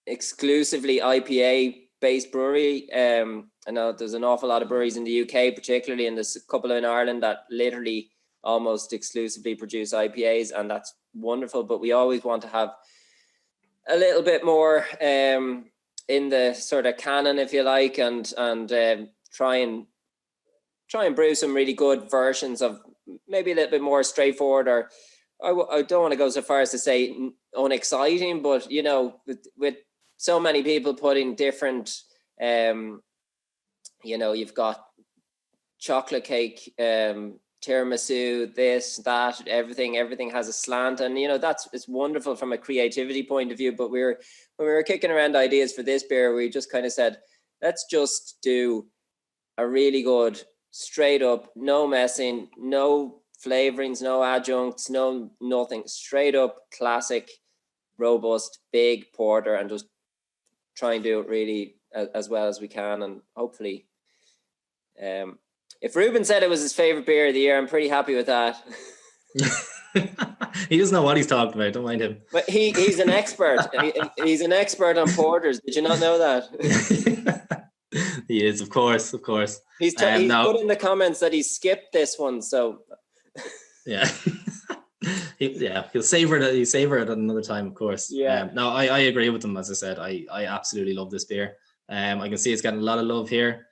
exclusively IPA based brewery. I know there's an awful lot of breweries in the UK particularly, and there's a couple in Ireland that literally almost exclusively produce IPAs, and that's wonderful, but we always want to have a little bit more in the sort of canon, if you like, and try and brew some really good versions of maybe a little bit more straightforward, or I don't want to go so far as to say unexciting, but with so many people putting different, you've got chocolate cake, tiramisu, this, that, everything has a slant, and it's wonderful from a creativity point of view. But when we were kicking around ideas for this beer, we just kind of said, let's just do a really good, straight up, no messing, no flavorings, no adjuncts, no nothing, straight up classic, robust, big porter, and just try and do it really as well as we can. And hopefully, if Ruben said it was his favorite beer of the year, I'm pretty happy with that. He doesn't know what he's talking about. Don't mind him. But he's an expert. He's an expert on porters. Did you not know that? He is, of course. He's put in the comments that he skipped this one. So yeah. He'll savor it. He'll savor it at another time, of course. Yeah. No, I agree with him. As I said, I absolutely love this beer. I can see it's getting a lot of love here.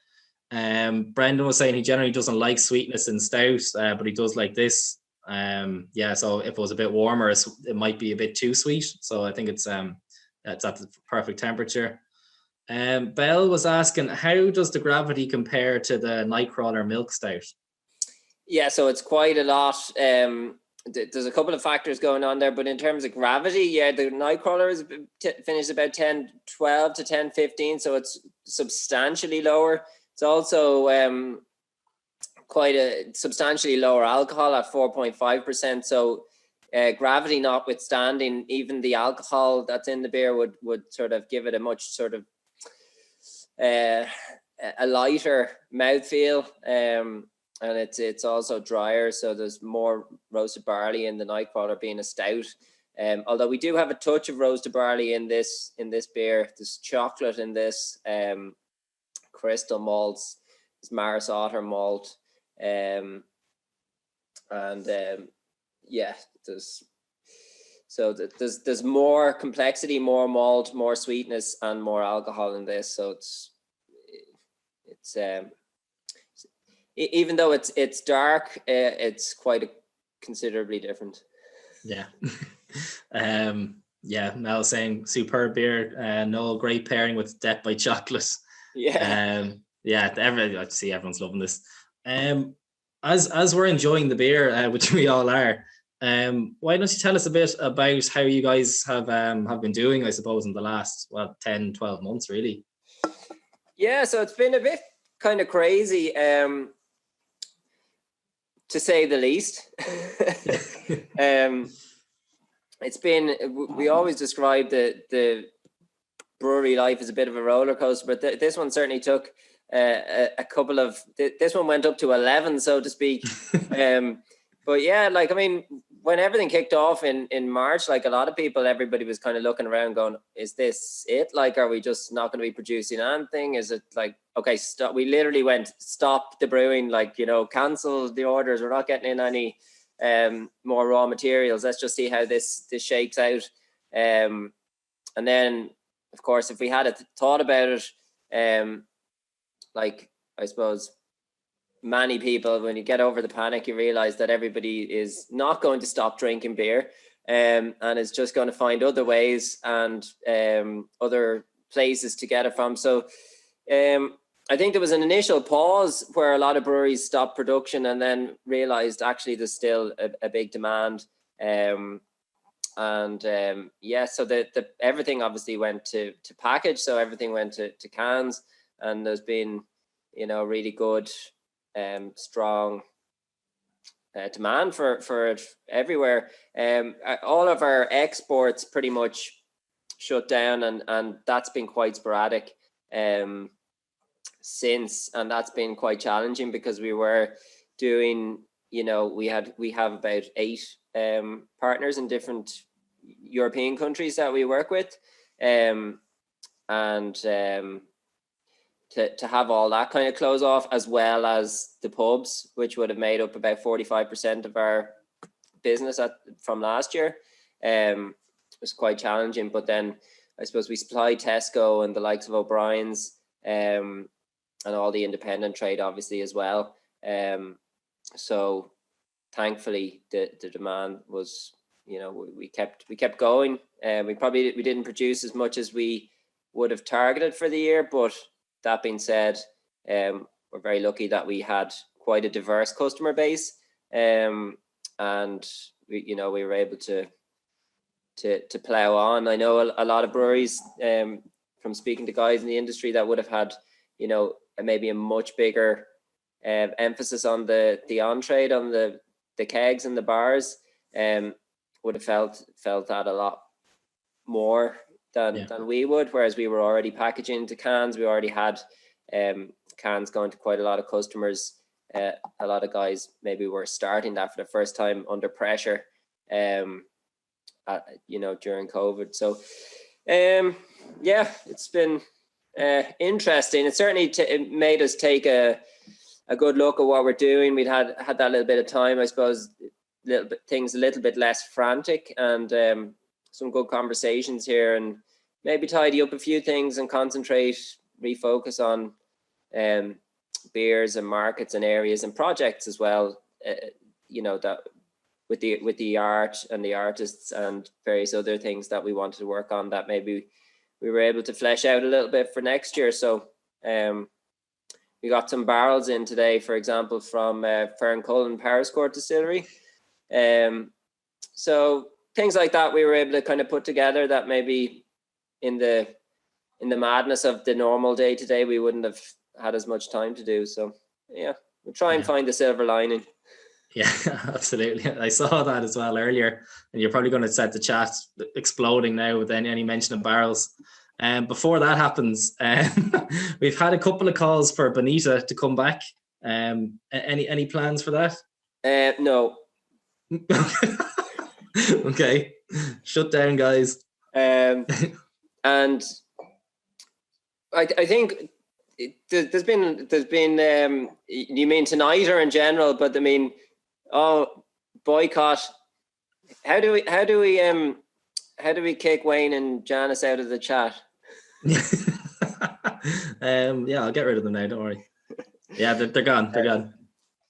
Brendan was saying he generally doesn't like sweetness in stout, but he does like this. So if it was a bit warmer, it might be a bit too sweet. So I think it's at the perfect temperature. Belle was asking, how does the gravity compare to the Nightcrawler milk stout? Yeah, so it's quite a lot. There's a couple of factors going on there, but in terms of gravity, the Nightcrawler is finished about 10-12 to 10-15, so it's substantially lower. It's also quite a substantially lower alcohol at 4.5%. So gravity notwithstanding, even the alcohol that's in the beer would sort of give it a much sort of a lighter mouthfeel. And it's also drier, so there's more roasted barley in the Nightcrawler being a stout. Although we do have a touch of roasted barley in this beer. There's chocolate in this, crystal malts, there's Maris Otter malt, there's more complexity, more malt, more sweetness, and more alcohol in this. So it's even though it's dark, it's quite considerably different. Yeah. Mel saying superb beer. No, great pairing with Death by Chocolate. Yeah. I see everyone's loving this. As we're enjoying the beer, which we all are, why don't you tell us a bit about how you guys have been doing, I suppose, in the last 10-12 months, really? Yeah, so it's been a bit kind of crazy, to say the least. It's been, we always describe the brewery life as a bit of a roller coaster, but this one certainly took a couple of, this one went up to 11, so to speak. But yeah, like, I mean, when everything kicked off in March, like a lot of people, everybody was kind of looking around going, is this it? Like, are we just not going to be producing anything? Is it like, okay, stop. We literally went, stop the brewing, like, you know, cancel the orders. We're not getting in any more raw materials. Let's just see how this shakes out. And then, of course, if we had thought about it, like, I suppose, many people, when you get over the panic, you realize that everybody is not going to stop drinking beer, and is just going to find other ways and other places to get it from. So I think there was an initial pause where a lot of breweries stopped production and then realized actually there's still a big demand. Yeah, so the everything obviously went to package, so everything went to cans, and there's been, you know, really good strong demand for it everywhere. All of our exports pretty much shut down, and that's been quite sporadic since, and that's been quite challenging because we were doing, you know, we have about 8 partners in different European countries that we work with, to have all that kind of close off, as well as the pubs, which would have made up about 45% of our business from last year. It was quite challenging, but then I suppose we supplied Tesco and the likes of O'Brien's, and all the independent trade obviously as well. So thankfully the demand was, you know, we kept going. We didn't produce as much as we would have targeted for the year, but that being said, we're very lucky that we had quite a diverse customer base, and we were able to plow on. I know a lot of breweries, from speaking to guys in the industry, that would have had, you know, maybe a much bigger emphasis on the on-trade, on the kegs and the bars, would have felt that a lot more than we would, whereas we were already packaging to cans. We already had cans going to quite a lot of customers. A lot of guys maybe were starting that for the first time under pressure, during COVID. So it's been interesting. It certainly it made us take a good look at what we're doing. We'd had that little bit of time, I suppose, things a little bit less frantic, and some good conversations here, and maybe tidy up a few things and refocus on beers and markets and areas and projects as well. That with the art and the artists and various other things that we wanted to work on, that maybe we were able to flesh out a little bit for next year. So we got some barrels in today, for example, from Ferncullen Powerscourt Distillery. So things like that we were able to kind of put together that maybe in the madness of the normal day to day we wouldn't have had as much time to do. So yeah, we'll try and find the silver lining. Yeah, absolutely. I saw that as well earlier, and you're probably going to set the chat exploding now with any mention of barrels. Before that happens, we've had a couple of calls for Bonita to come back. Any plans for that? No. Okay, shut down, guys. And I think there's been you mean tonight or in general? But I mean, boycott. How do we kick Wayne and Janice out of the chat? Yeah, I'll get rid of them now, don't worry. Yeah, they're gone. They're gone.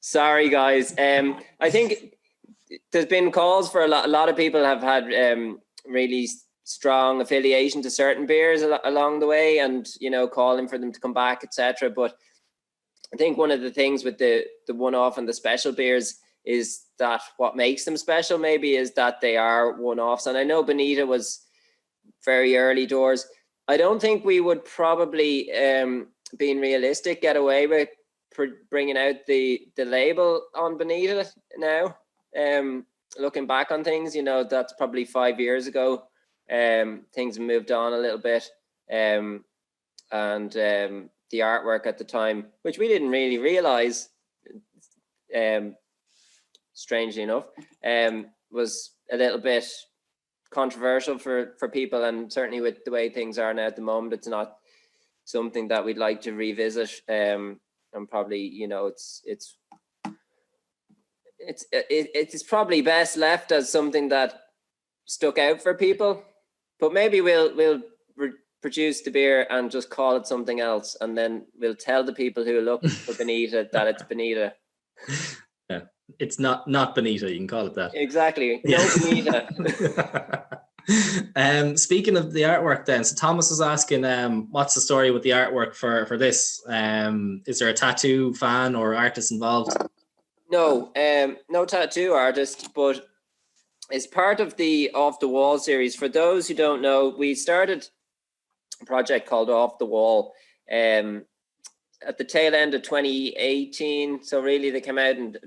Sorry, guys. I think there's been calls for a lot of people have had really strong affiliation to certain beers along the way, and calling for them to come back, etc. But I think one of the things with the one-off and the special beers is that what makes them special maybe is that they are one-offs. And I know Bonita was very early doors. I don't think we would probably, being realistic, get away with bringing out the label on Bonita now. Looking back on things, that's probably 5 years ago. Things have moved on a little bit, and the artwork at the time, which we didn't really realize, strangely enough, was a little bit controversial for people, and certainly with the way things are now at the moment, it's not something that we'd like to revisit. And probably, you know, it's probably best left as something that stuck out for people. But maybe we'll produce the beer and just call it something else, and then we'll tell the people who look for Bonita that it's Bonita. Yeah, it's not Bonita. You can call it that. Exactly. No Bonita. Speaking of the artwork, then, so Thomas was asking, what's the story with the artwork for this? Is there a tattoo fan or artist involved? No, no tattoo artist, but it's part of the Off the Wall series. For those who don't know, we started a project called Off the Wall at the tail end of 2018. So really, they came out in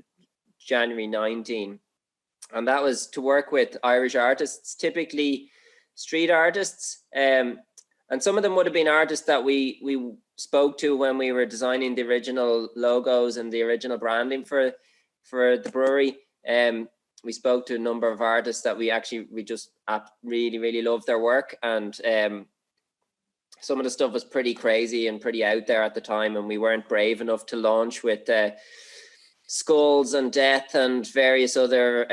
January 19. And that was to work with Irish artists, typically street artists. And some of them would have been artists that we spoke to when we were designing the original logos and the original branding for the brewery. We spoke to a number of artists that we just really, really loved their work. And some of the stuff was pretty crazy and pretty out there at the time. And we weren't brave enough to launch with skulls and death and various other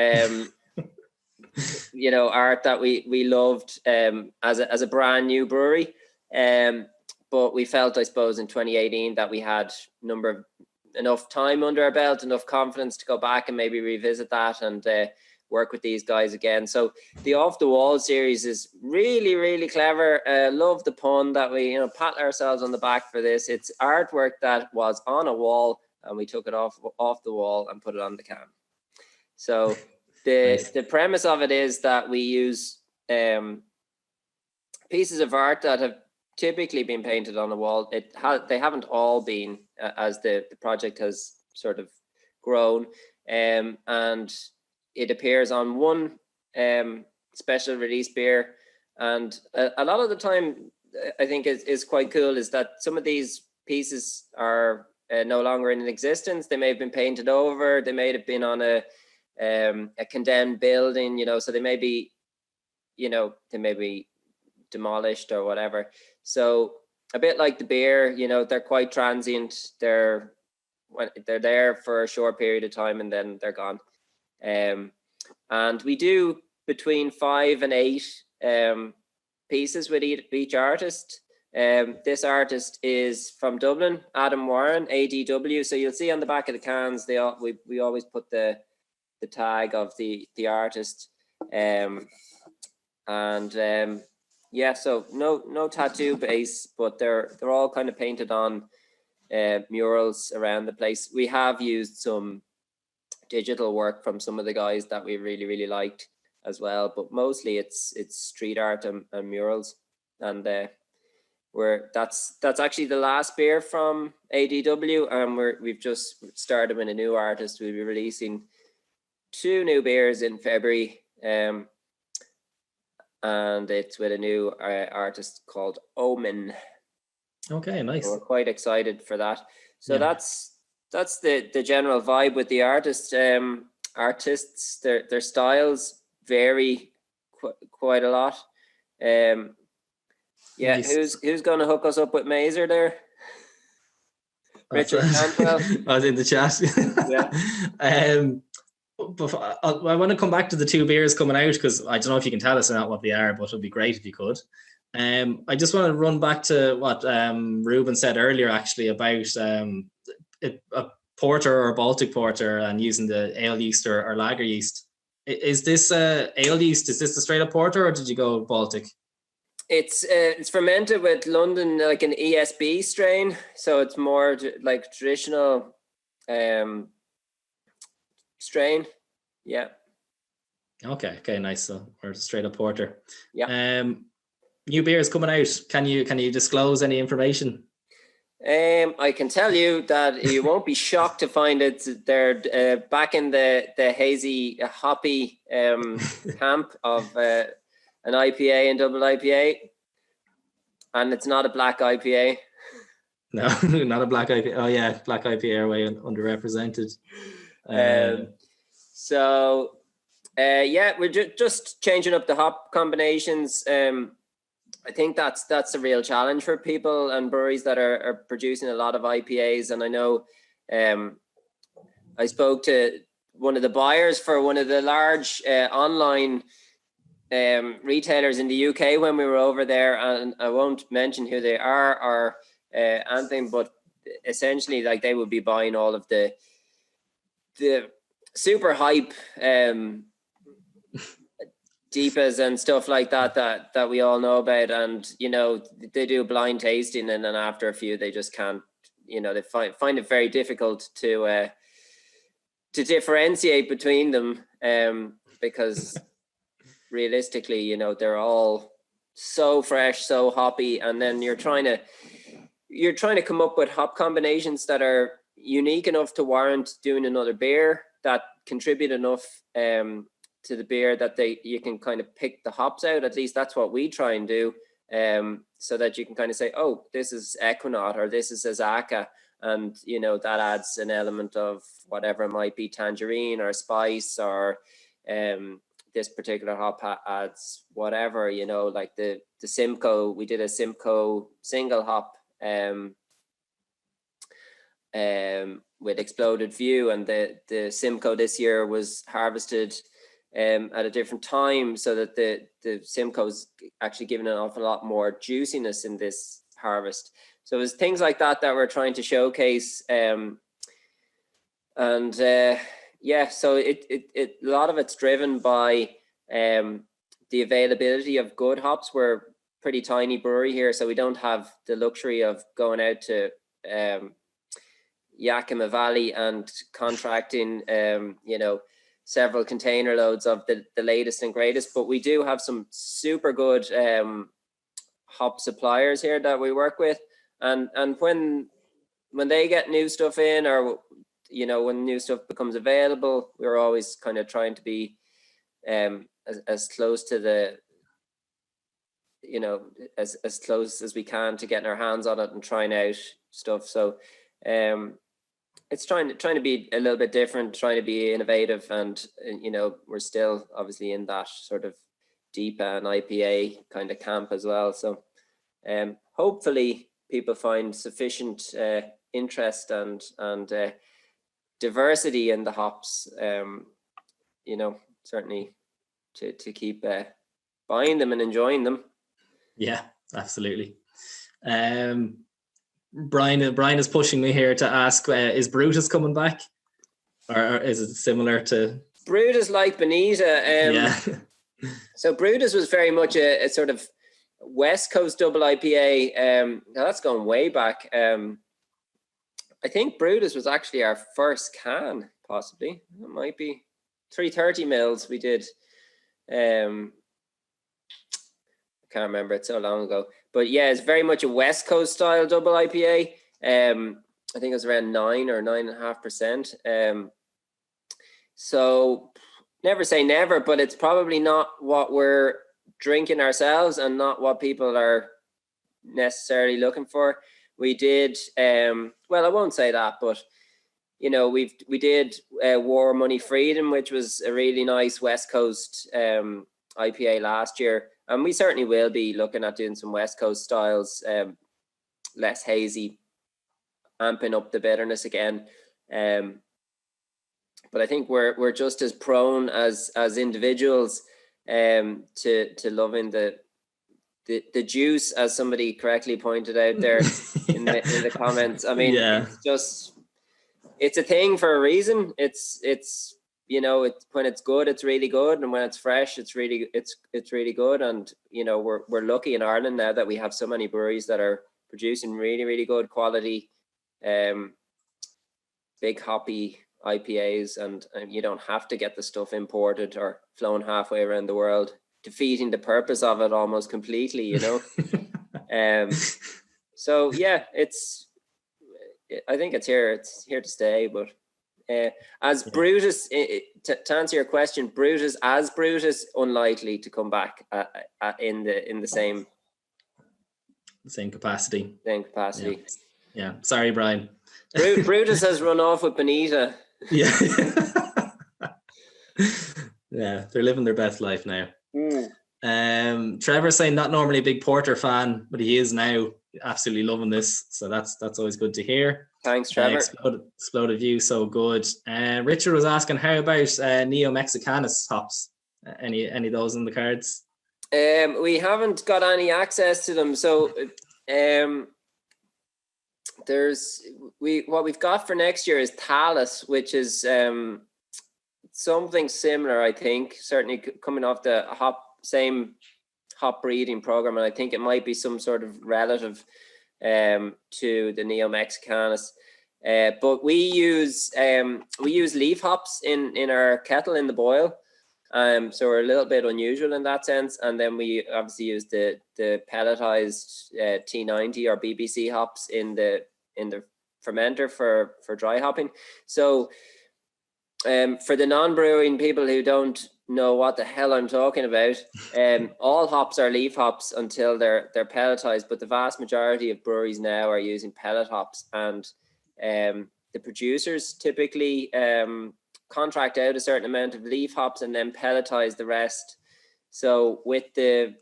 you know, art that we loved as a brand new brewery, but we felt, I suppose, in 2018 that we had enough time under our belt, enough confidence to go back and maybe revisit that and work with these guys again. So the Off the Wall series is really, really clever. Love the pun that we, you know, pat ourselves on the back for this. It's artwork that was on a wall, and we took it off the wall and put it on the can. So the premise of it is that we use pieces of art that have typically been painted on a wall. They haven't all been, as the project has sort of grown, and it appears on one special release beer. And a lot of the time, I think is quite cool, is that some of these pieces are no longer in existence. They may have been painted over. They may have been on a condemned building, you know, so they may be demolished or whatever. So a bit like the beer, you know, they're quite transient. They're there for a short period of time and then they're gone. And we do between 5 and 8 pieces with each artist. This artist is from Dublin, Adam Warren, ADW. So you'll see on the back of the cans, we always put the tag of the artist. Yeah, so no tattoo base, but they're all kind of painted on murals around the place. We have used some digital work from some of the guys that we really, really liked as well, but mostly it's street art and murals. And that's actually the last beer from ADW, and we've just started with a new artist. We'll be releasing 2 new beers in February, and it's with a new artist called Omen. Okay, nice. So we're quite excited for that. So yeah. That's the general vibe with the artists. Their styles vary quite a lot. Yeah, nice. Who's going to hook us up with Mazer there? Richard Cantwell. I was in the chat. Yeah. I want to come back to the 2 beers coming out, because I don't know if you can tell us or not what they are, but it'd be great if you could. I just want to run back to what Ruben said earlier, actually, about a porter or Baltic porter and using the ale yeast or lager yeast. Is this ale yeast? Is this the straight up porter, or did you go Baltic? It's fermented with London, like an ESB strain, so it's more like traditional strain. Yeah. Okay, nice. So we're straight up porter. Yeah. New beers coming out. Can you disclose any information? I can tell you that you won't be shocked to find it. They're back in the hazy, hoppy camp of an IPA and double IPA, and it's not a black IPA. No, not a black IPA. Oh yeah, black IPA are way underrepresented. Yeah, we're just changing up the hop combinations. I think that's a real challenge for people and breweries that are producing a lot of IPAs. And I know I spoke to one of the buyers for one of the large online retailers in the UK when we were over there, and I won't mention who they are or anything, but essentially, like, they would be buying all of the super hype deepas and stuff like that we all know about, and you know, they do blind tasting, and then after a few they just can't, you know, they find it very difficult to differentiate between them, because realistically, you know, they're all so fresh, so hoppy, and then you're trying to come up with hop combinations that are unique enough to warrant doing another beer, that contribute enough to the beer that you can kind of pick the hops out. At least that's what we try and do, so that you can kind of say, oh, this is Equinaut or this is Azaka, and you know, that adds an element of whatever it might be, tangerine or spice, or this particular hop adds whatever, you know, like the Simcoe. We did a Simcoe single hop with Exploded View, and the Simcoe this year was harvested at a different time, so that the Simcoe's actually given an awful lot more juiciness in this harvest. So it was things like that we're trying to showcase, and yeah, so it a lot of it's driven by the availability of good hops. We're pretty tiny brewery here, so we don't have the luxury of going out to Yakima Valley and contracting you know, several container loads of the latest and greatest, but we do have some super good hop suppliers here that we work with, and when they get new stuff in, or you know, when new stuff becomes available, we're always kind of trying to be as close to the, you know, as close as we can to getting our hands on it and trying out stuff. So it's trying to be a little bit different, trying to be innovative, and you know, we're still obviously in that sort of deep and IPA kind of camp as well. So hopefully people find sufficient interest and diversity in the hops, you know, certainly to keep buying them and enjoying them. Yeah, absolutely. Brian is pushing me here to ask, is Brutus coming back, or is it similar to Brutus? Like Bonita, yeah. So Brutus was very much a sort of West Coast double IPA. Now that's going way back. I think Brutus was actually our first can, possibly. It might be 330 mils we did. I can't remember, it's so long ago. But yeah, it's very much a West Coast style double IPA. I think it was around 9 or 9.5%. So never say never, but it's probably not what we're drinking ourselves and not what people are necessarily looking for. We did, well, I won't say that, but you know, we did War, Money, Freedom, which was a really nice West Coast IPA last year, and we certainly will be looking at doing some West Coast styles, less hazy, amping up the bitterness again. But I think we're just as prone as individuals to loving the juice, as somebody correctly pointed out there in the comments. I mean, yeah. It's a thing for a reason. It's you know, when it's good, it's really good, and when it's fresh, it's really good. And you know, we're lucky in Ireland now that we have so many breweries that are producing really, really good quality, big hoppy IPAs, and you don't have to get the stuff imported or flown halfway around the world, defeating the purpose of it almost completely, you know. So yeah, I think it's here to stay. But as Brutus, to answer your question, Brutus, unlikely to come back in the same capacity. Yeah. Sorry, Brian. Brutus has run off with Bonita. Yeah. Yeah, they're living their best life now. Trevor's saying not normally a big porter fan, but he is now. Absolutely loving this, so that's always good to hear. Thanks, Trevor. Exploded view, so good. Richard was asking, how about Neo Mexicanus hops? Any of those in the cards? We haven't got any access to them, so what we've got for next year is Talus, which is something similar, I think. Certainly coming off the same hop breeding program, and I think it might be some sort of relative to the Neo Mexicanus. But we use leaf hops in our kettle in the boil. So we're a little bit unusual in that sense. And then we obviously use the pelletized T90 or BBC hops in the fermenter for dry hopping. So for the non-brewing people who don't know what the hell I'm talking about, all hops are leaf hops until they're pelletized, but the vast majority of breweries now are using pellet hops, and the producers typically contract out a certain amount of leaf hops and then pelletize the rest. So with the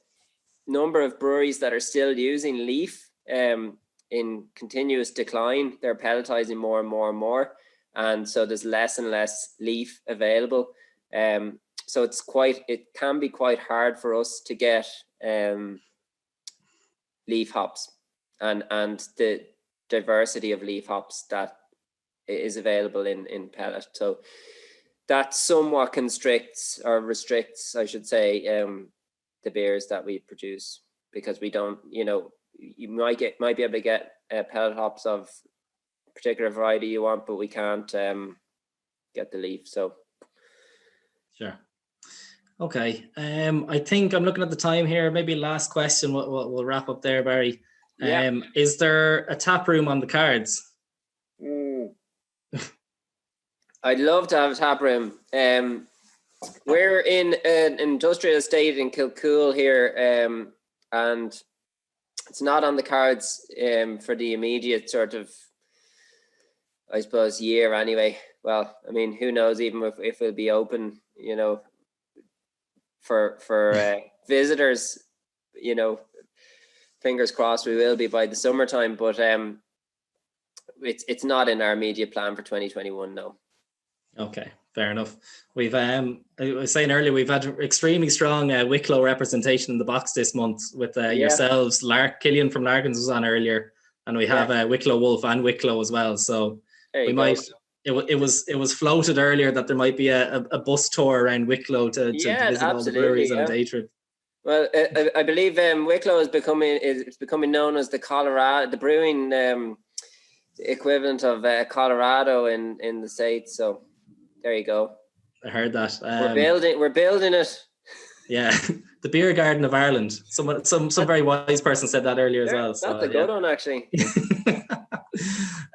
number of breweries that are still using leaf in continuous decline, they're pelletizing more and more and more, and so there's less and less leaf available. So it can be quite hard for us to get leaf hops and the diversity of leaf hops that is available in pellet. So that somewhat constricts or restricts, I should say, the beers that we produce, because we don't, you might be able to get pellet hops of a particular variety you want, but we can't get the leaf. So sure. Okay. I think I'm looking at the time here. Maybe last question. We'll wrap up there, Barry. Is there a tap room on the cards? I'd love to have a tap room. We're in an industrial estate in Kilcool here, and it's not on the cards for the immediate sort of, I suppose, year anyway. Well, I mean, who knows even if it'll be open, for visitors, fingers crossed we will be by the summertime, but it's not in our immediate plan for 2021, no. Okay, fair enough. We've I was saying earlier, we've had extremely strong Wicklow representation in the box this month with yourselves. Killian from Larkins was on earlier, and we have Wicklow Wolf and Wicklow as well. So we might. It was floated earlier that there might be a bus tour around Wicklow to visit all the breweries on a day trip. Well, I believe Wicklow is becoming known as the brewing equivalent of Colorado in the States. So there you go. I heard that. We're building it. Yeah, the beer garden of Ireland. Some very wise person said that earlier as well. That's a good one, actually.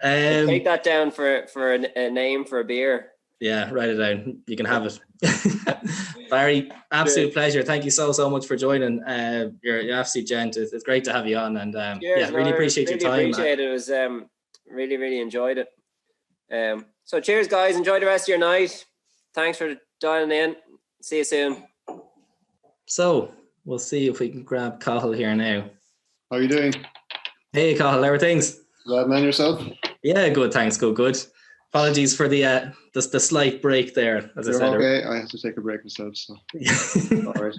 Take that down for a name for a beer. Yeah, write it down. You can have it. Barry, absolute pleasure. Thank you so much for joining. You're an absolute gent. It's great to have you on, and really appreciate your time. Appreciate it. It was really enjoyed it. So cheers, guys. Enjoy the rest of your night. Thanks for dialing in. See you soon. So we'll see if we can grab Cathal here now. How are you doing? Hey, Cathal, how are things? Glad man, yourself? Yeah, good. Thanks. Good. Apologies for the slight break there. As I said, okay. I have to take a break myself. So all right.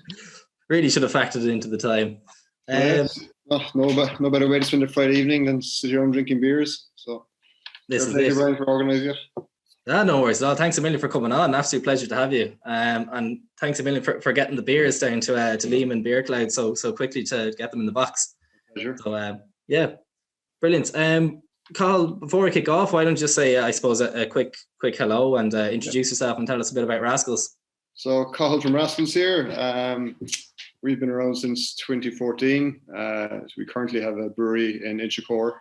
Really should have factored it into the time. No better way to spend a Friday evening than sit here and drinking beers. So this is thank you, Brian, for organising it. No worries. Well, thanks a million for coming on. Absolute pleasure to have you. And thanks a million for getting the beers down to Lehman Beer Cloud so quickly to get them in the box. Pleasure. So brilliant. Carl, before we kick off, why don't you just say, I suppose, a quick hello and introduce yourself and tell us a bit about Rascals. So, Cathal from Rascals here. We've been around since 2014. So we currently have a brewery in Inchicore,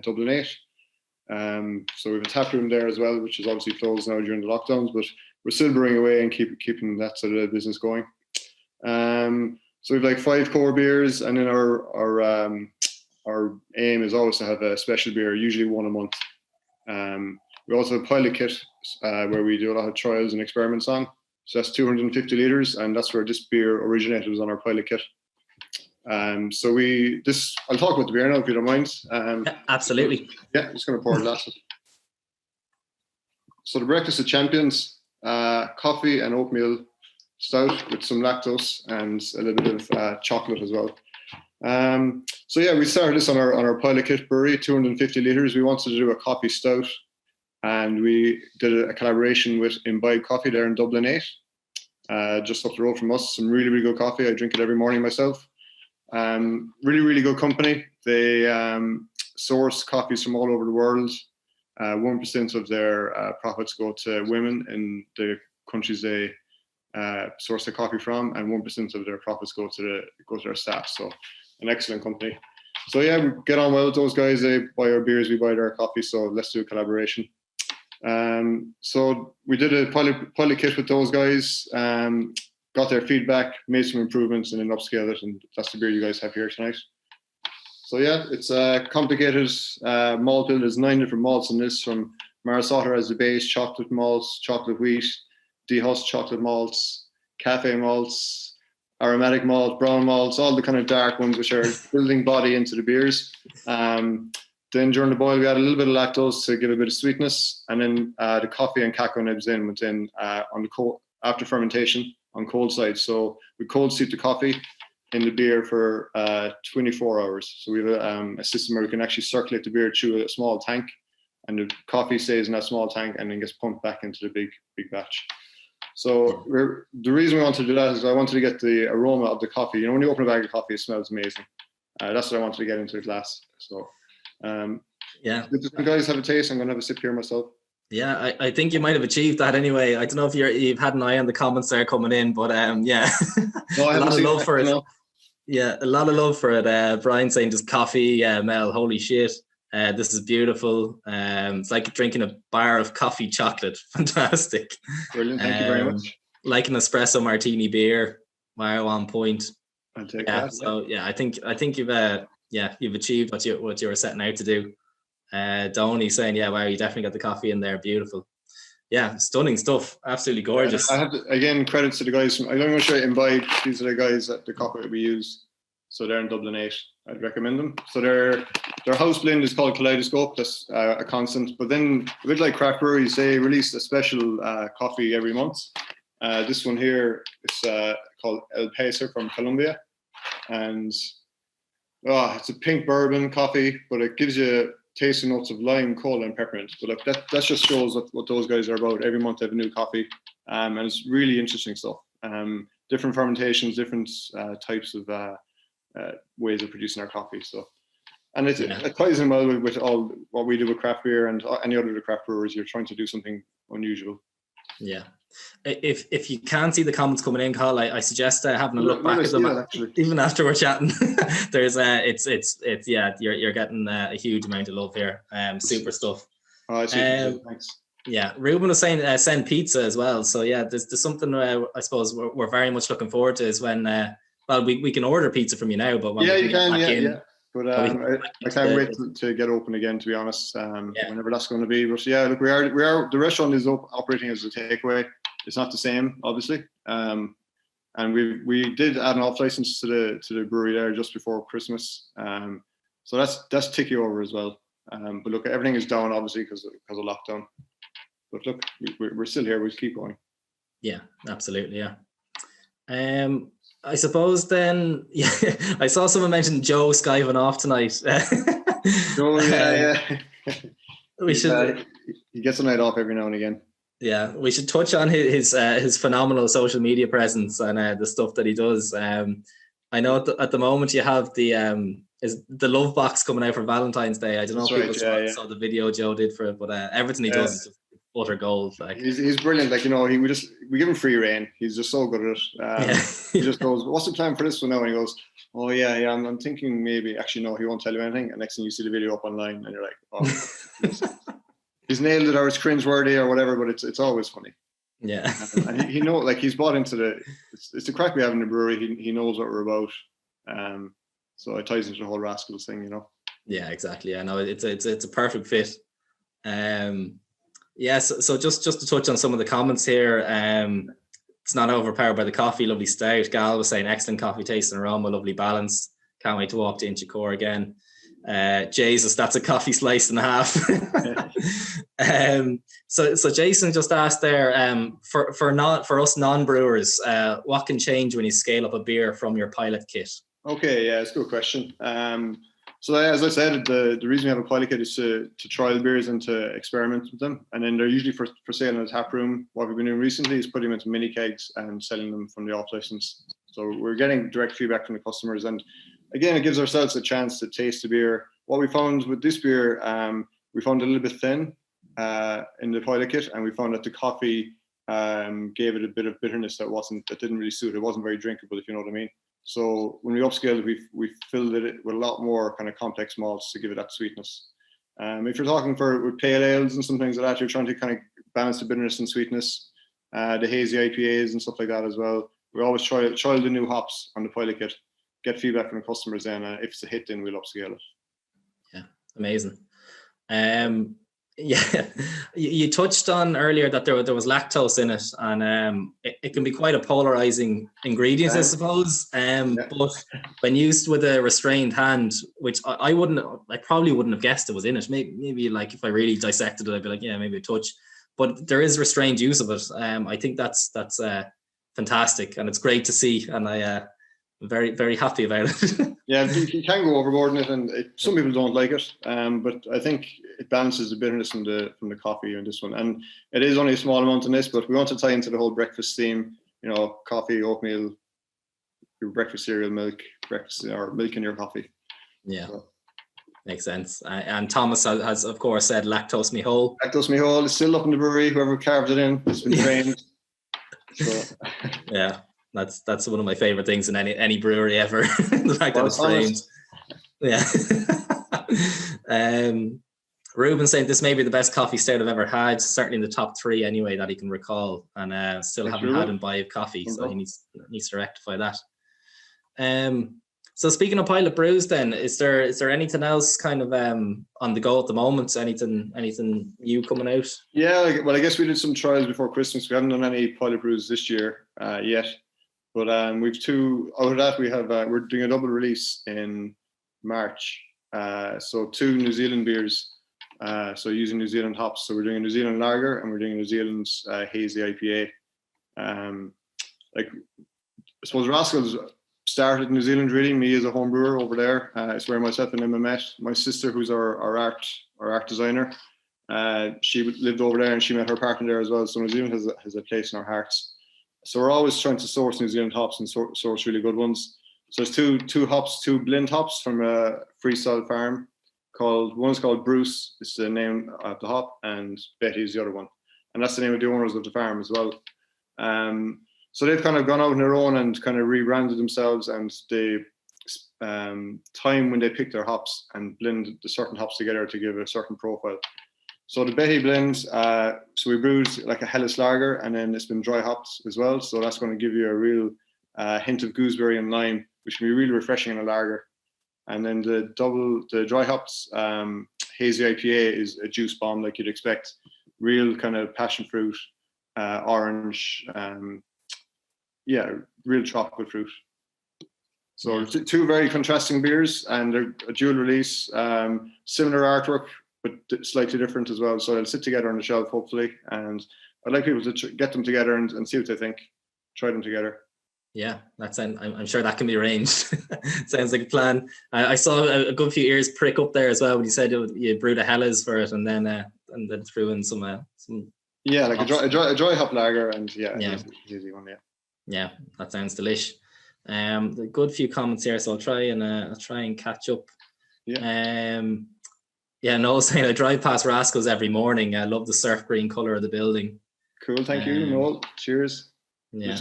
Dublin 8. So we have a tap room there as well, which is obviously closed now during the lockdowns, but we're still brewing away and keeping that sort of business going. So we've like 5 core beers, and then our aim is always to have a special beer, usually one a month. We also have a pilot kit where we do a lot of trials and experiments on. So that's 250 litres, and that's where this beer originated, was on our pilot kit. So I'll talk about the beer now if you don't mind. Absolutely. Yeah, just going to pour a glass. So the Breakfast of Champions, coffee and oatmeal stout with some lactose and a little bit of chocolate as well. So yeah, we started this on our pilot kit brewery, 250 litres. We wanted to do a coffee stout, and we did a collaboration with Imbibe Coffee there in Dublin 8, just up the road from us. Some really, really good coffee. I drink it every morning myself. Really, really good company. They source coffees from all over the world. 1% of their profits go to women in the countries they source their coffee from, and 1% of their profits go to their staff. So an excellent company. So yeah, we get on well with those guys. They buy our beers, we buy their coffee. So let's do a collaboration. So we did a pilot kit with those guys. Got their feedback, made some improvements, and then upscaled it, and that's the beer you guys have here tonight. So yeah, it's a complicated malt bill. There's 9 different malts in this, from Maris Otter as the base, chocolate malts, chocolate wheat, dehusked chocolate malts, cafe malts, aromatic malt, brown malts, all the kind of dark ones which are building body into the beers. Then during the boil, we add a little bit of lactose to give a bit of sweetness, and then the coffee and cacao nibs within on the cold, after fermentation on cold side. So we cold steep the coffee in the beer for 24 hours. So we have a system where we can actually circulate the beer through a small tank, and the coffee stays in that small tank and then gets pumped back into the big batch. So the reason we wanted to do that is I wanted to get the aroma of the coffee. You know, when you open a bag of coffee, it smells amazing. That's what I wanted to get into the glass. So yeah, if the guys have a taste, I'm going to have a sip here myself. Yeah, I think you might have achieved that anyway. I don't know if you've had an eye on the comments there coming in, but yeah, no, a lot of love for it. No. Yeah, a lot of love for it. Brian saying just coffee, Mel, holy shit. This is beautiful. It's like drinking a bar of coffee chocolate. Fantastic. Brilliant. Thank you very much. Like an espresso martini beer. Mario on point. I'll take that. So yeah, I think you've achieved what you were setting out to do. Donny saying, yeah, wow, you definitely got the coffee in there. Beautiful. Yeah, stunning stuff. Absolutely gorgeous. I have to, again, credits to the guys from, I'm going to show you Imbibe. These are the guys that the coffee that we use. So they're in Dublin 8. I'd recommend them. So their house blend is called Kaleidoscope. That's a constant. But then a bit like craft breweries, they release a special coffee every month. This one here is called El Pacer from Colombia. And it's a pink bourbon coffee, but it gives you tasting notes of lime, cola, and peppermint. But like that just shows what those guys are about. Every month they have a new coffee, and it's really interesting stuff. Different fermentations, different types of ways of producing our coffee. So, and it ties in well with all what we do with craft beer and any other craft brewers. You're trying to do something unusual. Yeah. If you can't see the comments coming in, Carl, I suggest having a look back at them even after we're chatting. There's you're getting a huge amount of love here. Super stuff. Oh, thanks. Yeah, Ruben was saying send pizza as well. So yeah, there's something I suppose we're very much looking forward to is when we can order pizza from you now, but when you can, yeah. But I can't wait to get open again, to be honest. Whenever that's going to be. But yeah, look, we are the restaurant is operating as a takeaway. It's not the same, obviously. And we did add an off license to the brewery there just before Christmas. So that's ticking over as well. But look, everything is down obviously because of lockdown. But look, we're still here. We'll keep going. Yeah, absolutely. Yeah. I suppose then, yeah, I saw someone mention Joe skiving off tonight. Oh, yeah. We should. He gets a night off every now and again. Yeah, we should touch on his phenomenal social media presence and the stuff that he does. I know at the moment you have the love box coming out for Valentine's Day. I don't know if people saw the video Joe did for it, but everything he does is just utter gold. Like he's brilliant. Like, you know, we give him free reign. He's just so good at it. He just goes, "What's the plan for this one now?" And he goes, "Oh yeah. I'm thinking maybe." Actually, no, he won't tell you anything. And next thing you see the video up online, and you're like, "Oh." He's nailed it, or it's cringeworthy, or whatever, but it's always funny. Yeah, and he know, like, he's bought into it's the crack we have in the brewery. He knows what we're about, so it ties into the whole Rascals thing, you know. Yeah, exactly. I know it's a perfect fit. So just to touch on some of the comments here, It's not overpowered by the coffee. Lovely stout. Gal was saying excellent coffee taste and aroma, lovely balance. Can't wait to walk to Inchicore again. Jesus, that's a coffee slice and a half. So Jason just asked there, for us non-brewers, what can change when you scale up a beer from your pilot kit? Okay, yeah, it's a good question. So as I said, the reason we have a pilot kit is to trial beers and to experiment with them. And then they're usually for sale in a tap room. What we've been doing recently is putting them into mini kegs and selling them from the off license. So we're getting direct feedback from the customers. And again, it gives ourselves a chance to taste the beer. What we found with this beer, we found it a little bit thin in the pilot kit, and we found that the coffee gave it a bit of bitterness that didn't really suit. It wasn't very drinkable, if you know what I mean. So when we upscaled, we filled it with a lot more kind of complex malts to give it that sweetness. If you're talking with pale ales and some things like that, you're trying to kind of balance the bitterness and sweetness, the hazy IPAs and stuff like that as well. We always try the new hops on the pilot kit, get feedback from the customers, then if it's a hit, then we'll upscale it. Yeah, amazing. Yeah, you touched on earlier that there was lactose in it, and it can be quite a polarizing ingredient, I suppose. But when used with a restrained hand, which I probably wouldn't have guessed it was in it. Maybe like if I really dissected it, I'd be like, yeah, maybe a touch. But there is restrained use of it. I think that's fantastic, and it's great to see, and I'm very, very happy about it. Yeah, you can go overboard in it, and some people don't like it, but I think it balances the bitterness from the coffee in this one. And it is only a small amount in this, but we want to tie into the whole breakfast theme. You know, coffee, oatmeal, your breakfast cereal, milk, or milk in your coffee. Yeah, so. Makes sense. And Thomas has of course said lactose me whole. Lactose me whole is still up in the brewery. Whoever carved it in, it's been trained. So. Yeah. That's one of my favorite things in any brewery ever. The fact that it's framed. Yeah. Ruben saying this may be the best coffee stout I've ever had, certainly in the top 3 anyway that he can recall, and still haven't had him buy a coffee, so he needs to rectify that. So speaking of pilot brews, then is there anything else kind of on the go at the moment? Anything new coming out? Yeah, well, I guess we did some trials before Christmas. We haven't done any pilot brews this year yet. But we've 2 out of that. We have we're doing a double release in March. So 2 New Zealand beers. So using New Zealand hops. So we're doing a New Zealand lager and we're doing a New Zealand hazy IPA. I suppose Rascals started in New Zealand really. Me as a home brewer over there. It's where myself and Emma met. My sister, who's our art designer, she lived over there and she met her partner there as well. So New Zealand has a place in our hearts. So we're always trying to source New Zealand hops and source really good ones. So there's two blend hops from a freestyle farm one's called Bruce, it's the name of the hop, and Betty is the other one. And that's the name of the owners of the farm as well. So they've kind of gone out on their own and kind of rebranded themselves, and they time when they pick their hops and blend the certain hops together to give a certain profile. So the Betty blend, so we brewed like a Hellas lager, and then it's been dry hopped as well. So that's going to give you a real hint of gooseberry and lime, which can be really refreshing in a lager. And then the dry hops hazy IPA is a juice bomb like you'd expect. Real kind of passion fruit, orange, real tropical fruit. So 2 very contrasting beers, and they're a dual release, similar artwork, but slightly different as well. So they'll sit together on the shelf, hopefully. And I'd like people to get them together and see what they think. Try them together. Yeah, I'm sure that can be arranged. Sounds like a plan. I saw a good few ears prick up there as well when you said you brewed a Hellas for it, and then threw in some. Yeah, like a dry hop lager, and easy one. Yeah, that sounds delish. A good few comments here, so I'll try and catch up. Yeah, Noel saying I drive past Rascals every morning. I love the surf green colour of the building. Cool, thank you, Noel. Cheers. Yeah.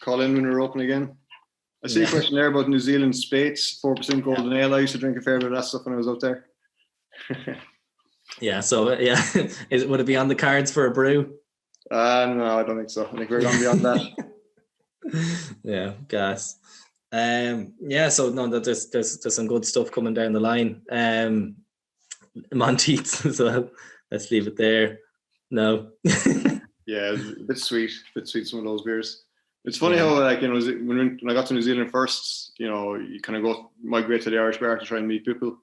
Call in when we're open again. I see a question there about New Zealand Spates, 4% golden ale. I used to drink a fair bit of that stuff when I was out there. Yeah, so would it be on the cards for a brew? No, I don't think so. I think we're going beyond that. Yeah, gas. So no, there's some good stuff coming down the line. Monteith's as well. Let's leave it there. No. Yeah, a bit sweet some of those beers. It's funny how, like, you know, when I got to New Zealand first, you know, you kind of migrate to the Irish bar to try and meet people,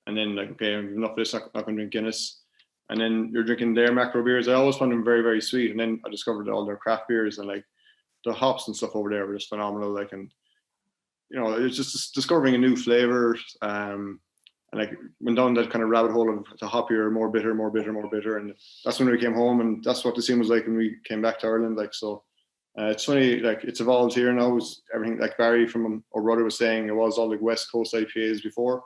and then like, okay, enough of this, not going to drink Guinness, and then you're drinking their macro beers. I always found them very, very sweet, and then I discovered all their craft beers, and like the hops and stuff over there were just phenomenal. Like, and you know, it's just discovering a new flavor, and like went down that kind of rabbit hole of the hoppier, more bitter, and that's when we came home, and that's what the scene was like when we came back to Ireland. Like, so. It's funny, like it's evolved here now. It's everything like Barry from or Rudder was saying, it was all like West Coast IPAs before,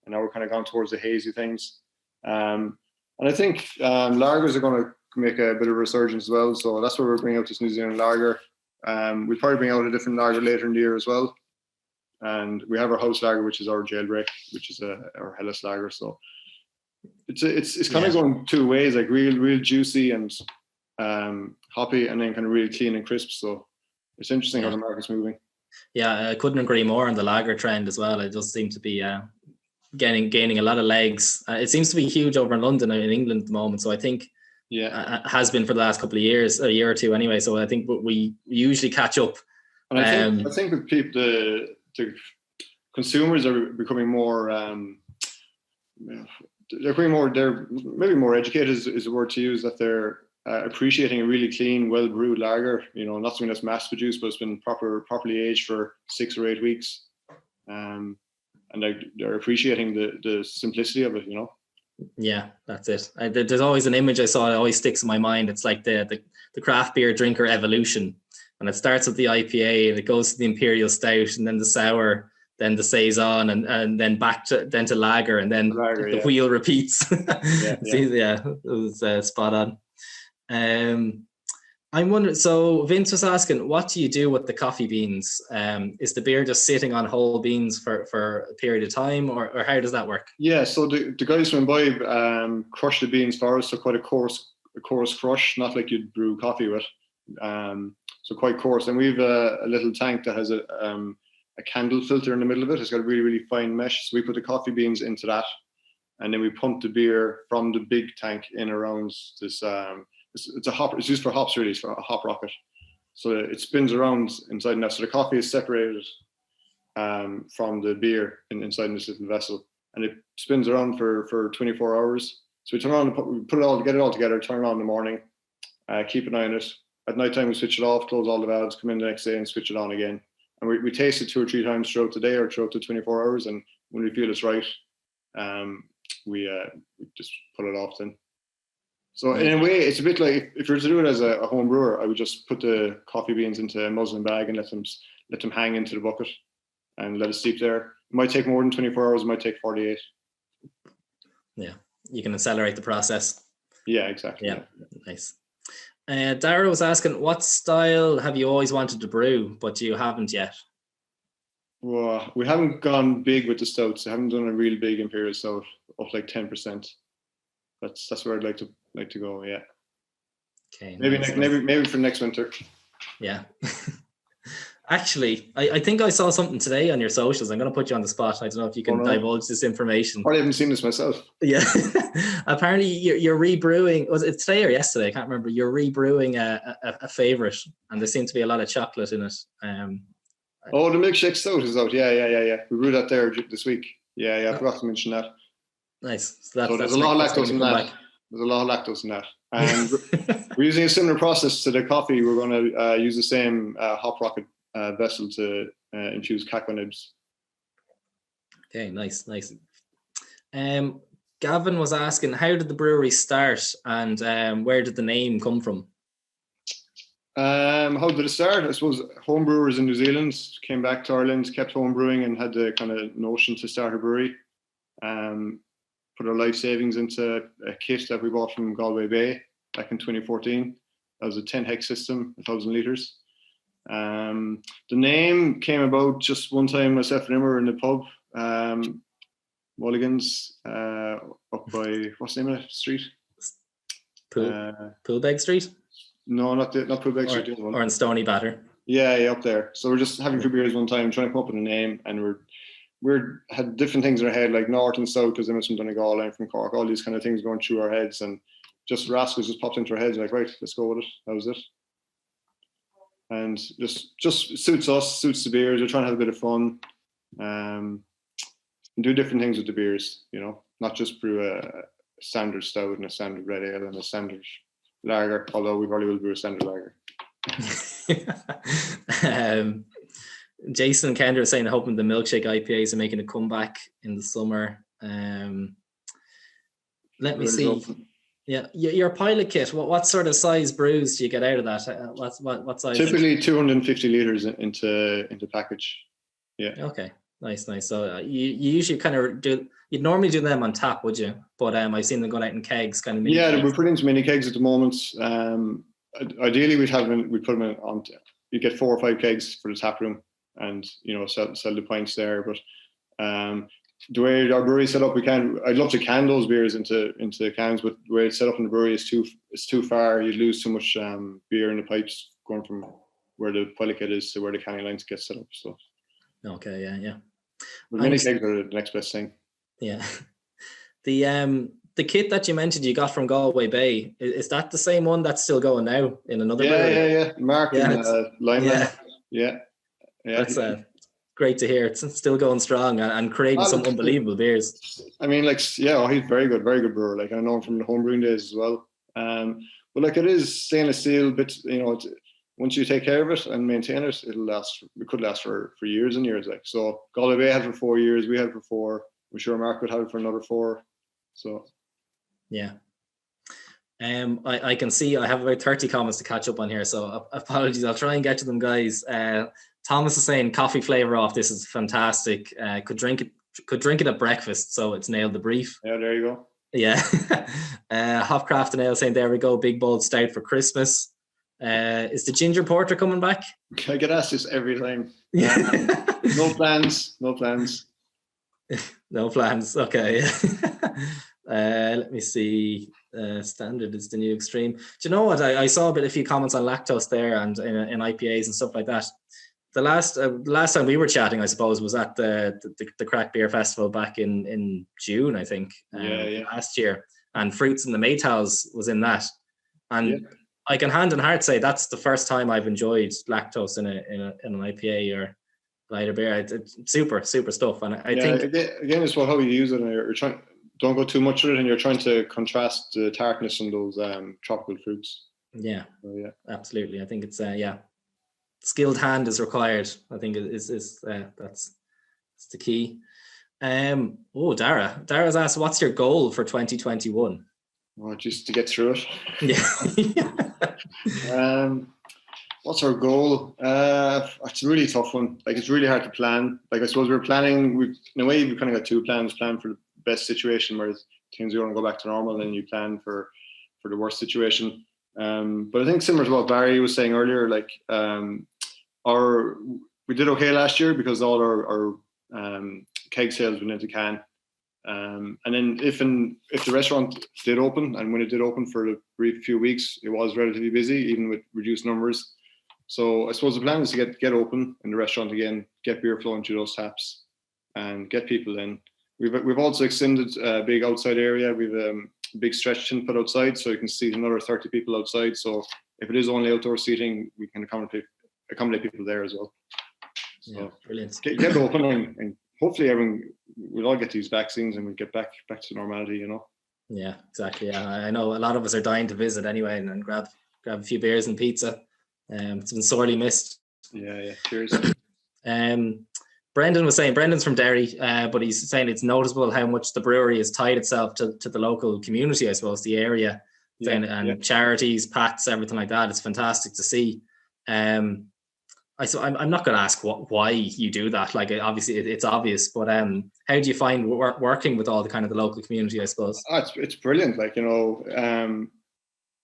and now we're kind of gone towards the hazy things. And I think lagers are going to make a bit of a resurgence as well. So that's where we're bringing out this New Zealand lager. We'll probably bring out a different lager later in the year as well. And we have our house lager, which is our jailbreak, which is our Hellas lager. So it's kind of going two ways, like real juicy and hoppy, and then kind of really clean and crisp. So it's interesting how the market's moving. Yeah, I couldn't agree more on the lager trend as well. It does seem to be gaining a lot of legs. It seems to be huge over in London and in England at the moment. So I think has been for the last couple of years, a year or two anyway. So I think we usually catch up. And I think with people, the consumers are becoming more. They're maybe more educated is the word to use, that they're appreciating a really clean, well brewed lager. You know, not something that's mass produced, but it's been properly aged for 6 or 8 weeks, and they're appreciating the simplicity of it. You know. Yeah, that's it. There's always an image I saw that always sticks in my mind. It's like the craft beer drinker evolution, and it starts with the IPA and it goes to the Imperial Stout and then the sour, then the Saison, and then back to lager, and then the wheel repeats. It was spot on. I'm wondering, so Vince was asking, what do you do with the coffee beans? Is the beer just sitting on whole beans for a period of time, or how does that work? Yeah, so the guys from Imbibe crush the beans for us, so quite a coarse crush, not like you'd brew coffee with. So quite coarse, and we've a little tank that has a candle filter in the middle of it. It's got a really, really fine mesh. So we put the coffee beans into that, and then we pump the beer from the big tank in around this. It's a hop. It's used for hops, really. It's for a hop rocket. So it spins around inside that. So the coffee is separated from the beer inside this little vessel, and it spins around for 24 hours. So we turn on, get it all together, turn it on in the morning, keep an eye on it. At night time, we switch it off, close all the valves, come in the next day and switch it on again. And we taste it 2 or 3 times throughout the day or throughout the 24 hours. And when we feel it's right, we just put it off then. So in a way, it's a bit like if you were to do it as a home brewer, I would just put the coffee beans into a muslin bag and let them hang into the bucket and let it steep there. It might take more than 24 hours. It might take 48. Yeah, you can accelerate the process. Yeah, exactly. Yeah. Nice. Dara was asking, what style have you always wanted to brew, but you haven't yet? Well, we haven't gone big with the stouts. I haven't done a real big imperial stout up like 10%. That's where I'd like to go. Yeah. Okay. Maybe for next winter. Yeah. Actually, I think I saw something today on your socials. I'm going to put you on the spot. I don't know if you can divulge this information. I haven't seen this myself. Yeah. Apparently, you're rebrewing. Was it today or yesterday? I can't remember. You're rebrewing a favorite, and there seems to be a lot of chocolate in it. The milkshake stout is out. Yeah. We brewed that there this week. Yeah. I forgot to mention that. Nice. So there's a lot of lactose in that. There's a lot of lactose in that. And we're using a similar process to the coffee. We're going to use the same hop rocket vessel to infuse cacao nibs. Okay, nice. Gavin was asking, how did the brewery start, and where did the name come from? How did it start? I suppose home brewers in New Zealand came back to Ireland, kept home brewing, and had the kind of notion to start a brewery. Put our life savings into a kit that we bought from Galway Bay back in 2014. That was a 10 hex system, 1,000 litres. The name came about just one time. Myself and Emma were in the pub, Mulligan's, up by, what's the name of the street? Poolbeg Street? No, not Poolbeg Street. Or in Stony Batter. Yeah, up there. So we're just having 2 beers one time, trying to come up with a name, and we had different things in our head, like North and South, because I'm from Donegal, I'm from Cork, all these kind of things going through our heads, and just Rascals just popped into our heads, like, right, let's go with it. That was it. and just suits us, suits the beers. We're trying to have a bit of fun, and do different things with the beers. Not just brew a standard stout and a standard red ale and a standard lager. Although we probably will brew a standard lager. Jason Kendra is saying hoping the milkshake IPAs are making a comeback in the summer. Let me see. Yeah, your pilot kit. What sort of size brews do you get out of that? What size? Typically 250 liters into package. Yeah. Okay. Nice. So you usually kind of do. You'd normally do them on tap, would you? But I've seen them going out in kegs, kind of. Yeah, we're putting into mini kegs at the moment. Ideally, we'd put them on. You get 4 or 5 kegs for the tap room, and sell the pints there. But the way our brewery is set up, I'd love to can those beers into cans, but the way it's set up in the brewery is too far. You'd lose too much beer in the pipes going from where the pilot kit is to where the canning lines get set up. So. Okay. Yeah. But mini kegs are the next best thing. Yeah. The kit that you mentioned you got from Galway Bay, is that the same one that's still going now in another brewery? Yeah. Mark and Lime. Yeah. That's great to hear. It's still going strong and creating some unbelievable beers. I mean, he's very good brewer. Like, I know him from the homebrewing days as well. But it is stainless steel, but once you take care of it and maintain it, it'll last. It could last for years and years. So Galway Bay had it for 4 years. We had it for 4. I'm sure Mark would have it for another 4. So. Yeah. I can see I have about 30 comments to catch up on here, so apologies. I'll try and get to them, guys. Thomas is saying coffee flavor off this is fantastic. Could drink it at breakfast, so it's nailed the brief. Yeah, there you go. Yeah. Hopcraft and Ale saying there we go, big bold stout for Christmas. Is the ginger porter coming back? I get asked this every time. No plans. No plans. Okay. Let me see. Standard is the new extreme. Do you know what? I saw a few comments on lactose there and in IPAs and stuff like that. The last time we were chatting, I suppose, was at the Craic Beer Festival back in June, I think. Last year, and Fruits in the Maytals was in that, and I can hand on heart say that's the first time I've enjoyed lactose in an IPA or lighter beer. It's super stuff, and I think again it's how you use it. And you're trying. Don't go too much with it, and you're trying to contrast the tartness in those tropical fruits. Yeah, absolutely. I think it's skilled hand is required. I think that's the key. Dara's asked, what's your goal for 2021? Oh, just to get through it. Yeah. What's our goal? It's a really tough one. It's really hard to plan. I suppose we're planning. In a way, we've kind of got 2 plans. Plan for the best situation where things are going to go back to normal, and then you plan for the worst situation. But I think similar to what Barry was saying earlier, we did okay last year because all our keg sales went into can. And then if the restaurant did open, and when it did open for a brief few weeks, it was relatively busy, even with reduced numbers. So I suppose the plan is to get open in the restaurant again, get beer flowing through those taps, and get people in. We've also extended a big outside area. We've a big stretch tin put outside, so you can see another 30 people outside. So if it is only outdoor seating, we can accommodate people there as well. So brilliant. Get open, and hopefully we'll all get these vaccines and we'll get back to normality. Yeah, exactly. Yeah, I know a lot of us are dying to visit anyway, and grab a few beers and pizza. It's been sorely missed. Yeah. Cheers. Brendan's from Derry, but he's saying it's noticeable how much the brewery has tied itself to the local community, I suppose, the area, charities, PATs, everything like that. It's fantastic to see. I'm not going to ask why you do that. Obviously it's obvious, but how do you find working with all the kind of the local community, I suppose? It's brilliant.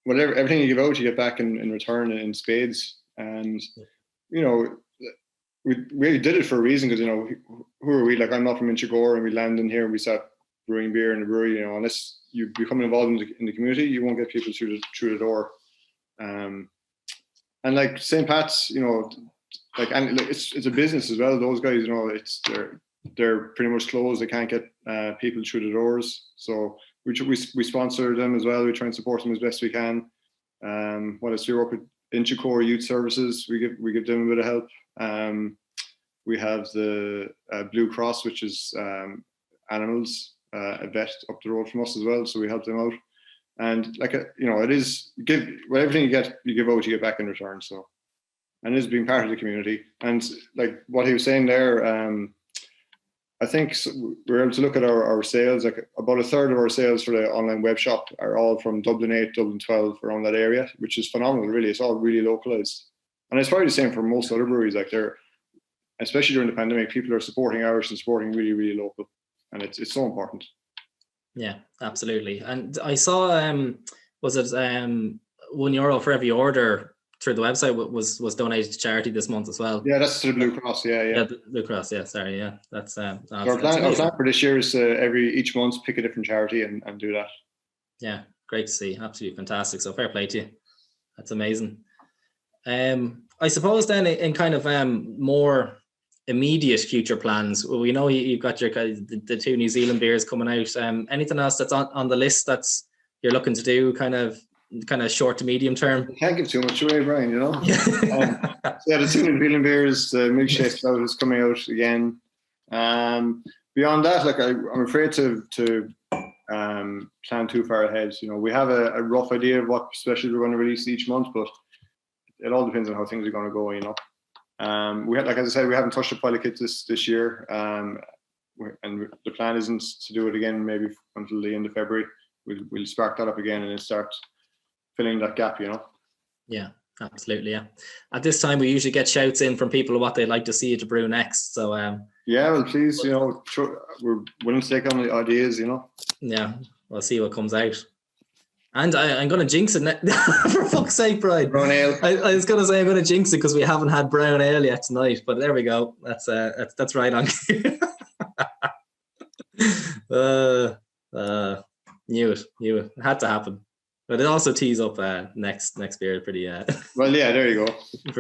Whatever, everything you give out, you get back in return in spades. And, we did it for a reason, because, who are we? I'm not from Inchicore, and we land in here and we start brewing beer in the brewery. Unless you become involved in the community, you won't get people through the door. And St. Pat's, it's a business as well. Those guys, they're pretty much closed. They can't get people through the doors. So we sponsor them as well. We try and support them as best we can. What else? We work with Inchicore Youth Services. We give them a bit of help. We have the Blue Cross, which is animals, a vet up the road from us as well. So we help them out. And like, it is everything you get, you give out, you get back in return. So, and it is being part of the community. And like what he was saying there, I think we're able to look at our sales. Like about a third of our sales for the online web shop are all from Dublin 8, Dublin 12, around that area, which is phenomenal. Really, it's all really localized, and it's probably the same for most other breweries. Like especially during the pandemic, people are supporting ours and supporting really, really local, and it's so important. Yeah, absolutely. And I saw, was it €1 for every order through the website was donated to charity this month as well? Yeah, that's to the Blue Cross. Yeah, the Blue Cross. Yeah, sorry. Yeah, that's so our plan for this year is each month pick a different charity and do that. Yeah, great to see. Absolutely fantastic. So fair play to you. That's amazing. I suppose then in kind of more immediate future plans, we know you've got the 2 New Zealand beers coming out. Anything else that's on the list that's you're looking to do kind of short to medium term? You can't give too much away, Brian, the 2 New Zealand beers, the milkshake stout is coming out again. Beyond that, like I'm afraid to plan too far ahead. We have a rough idea of what specials we're going to release each month, but it all depends on how things are going to go. We had, like as I said, we haven't touched the pilot kit this year, and the plan isn't to do it again maybe until the end of February. We'll spark that up again and then start filling that gap. Yeah, absolutely. Yeah, at this time we usually get shouts in from people of what they'd like to see you to brew next. So yeah, well, please, we're willing to take on the ideas. Yeah, we'll see what comes out. And I'm going to jinx it for fuck's sake, Brian. Brown ale. I was going to say I'm going to jinx it because we haven't had brown ale yet tonight. But there we go. That's right on. Knew it. Had to happen. But it also tees up next beer pretty. Well, yeah, there you go.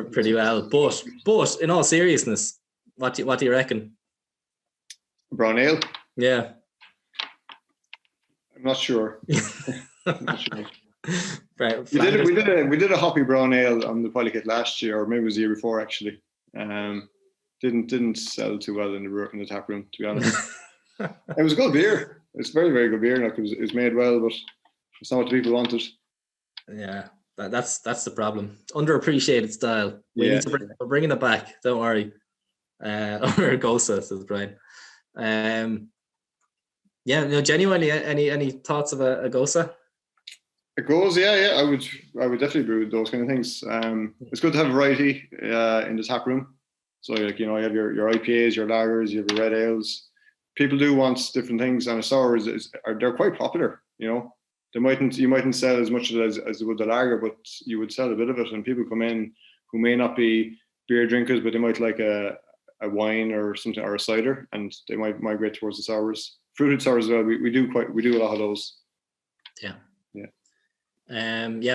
Pretty well. But in all seriousness, what do you reckon? Brown ale. Yeah. I'm not sure. Right, we did a hoppy brown ale on the pilot kit last year, or maybe it was the year before actually. Didn't sell too well in the tap room, to be honest. It was a good beer. It's very, very good beer. Like it was made well, but it's not what the people wanted. Yeah, that's the problem. Underappreciated style. We're bringing it back. Don't worry. Or Gosa, says Brian. Genuinely, any thoughts of a Gosa? A Gosa, yeah. I would definitely brew those kind of things. It's good to have variety in the tap room. So you have your IPAs, your lagers, you have your red ales. People do want different things, and a sour they're quite popular. You mightn't sell as much of it as would the lager, but you would sell a bit of it, and people come in who may not be beer drinkers, but they might like a wine or something, or a cider, and they might migrate towards the sours. Fruited sours as well. We do a lot of those. Yeah.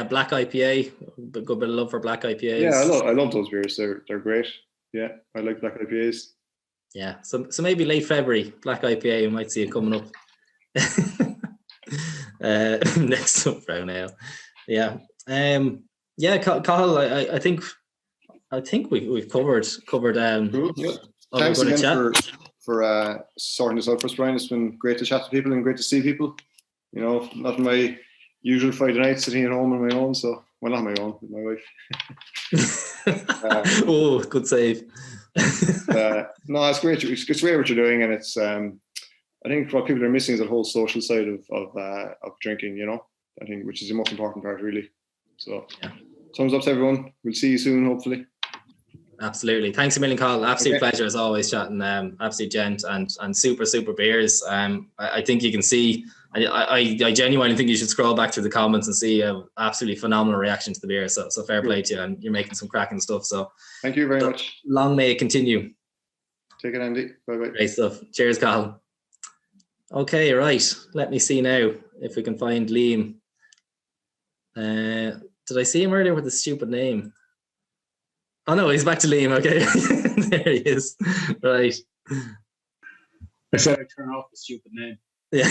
Black IPA. Good bit of love for black IPAs. Yeah, I love those beers. They're great. Yeah, I like black IPAs. Yeah, so maybe late February, black IPA, you might see it coming up. Next up, brown ale. Yeah. Cathal, I think we've covered. Cool. Yeah. Thanks again for sorting this out for us, Brian. It's been great to chat to people and great to see people. Not my usual Friday night sitting at home on my own. So, well, not my own, with my wife. Oh, good save. No, it's great. It's great what you're doing, and it's. I think what people are missing is that whole social side of drinking. I think, which is the most important part, really. So, thumbs up to everyone. We'll see you soon, hopefully. Absolutely. Thanks a million, Carl. Absolute pleasure as always chatting. Absolute gent and super beers. I think you can see. I genuinely think you should scroll back through the comments and see an absolutely phenomenal reaction to the beer. So fair play to you, and you're making some cracking stuff. So thank you very much. Long may it continue. Take it, Andy. Bye. Great stuff. Cheers, Carl. Okay, right. Let me see now if we can find Liam. Did I see him earlier with a stupid name? Oh no, he's back to Liam. Okay, there he is. Right. I said I'd turn off the stupid name. Yeah.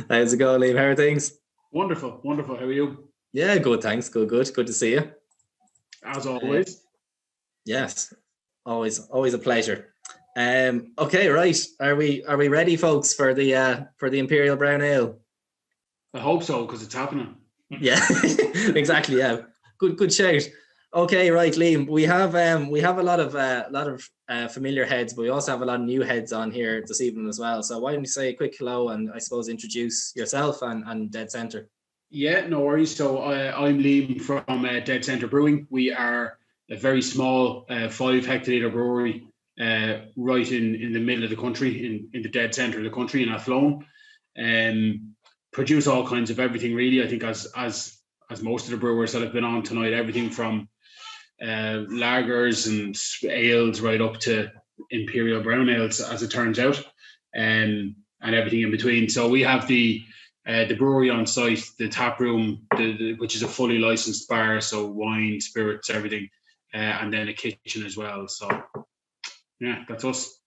How's it going, Liam? How are things? Wonderful. How are you? Yeah, good. Thanks. Good. Good to see you. As always. Yes, always a pleasure. Okay, right. Are we ready, folks, for the Imperial Brown Ale? I hope so, because it's happening. Yeah, exactly. Yeah, good shout. Okay, right, Liam. We have a lot of familiar heads, but we also have a lot of new heads on here this evening as well. So why don't you say a quick hello and I suppose introduce yourself and Dead Centre. Yeah, no worries. So I'm Liam from Dead Centre Brewing. We are a very small 5 hectoliter brewery right in the middle of the country, in the dead centre of the country in Athlone. Produce all kinds of everything, really. I think as most of the brewers that have been on tonight, everything from lagers and ales right up to imperial brown ales, as it turns out, and everything in between. So we have the brewery on site, the tap room, which is a fully licensed bar, so wine, spirits, everything, and then a kitchen as well. So yeah, that's us.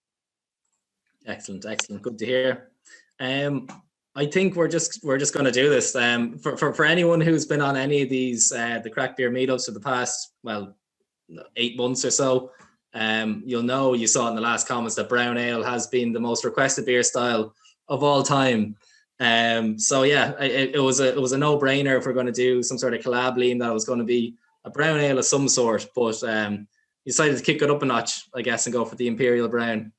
Excellent. Good to hear. I think we're just going to do this. For anyone who's been on any of these the craft beer meetups for the past 8 months or so, you'll know, you saw it in the last comments, that brown ale has been the most requested beer style of all time. So yeah, it was a no-brainer if we're going to do some sort of collab, Liam, that it was going to be a brown ale of some sort. But you decided to kick it up a notch, I guess, and go for the Imperial Brown.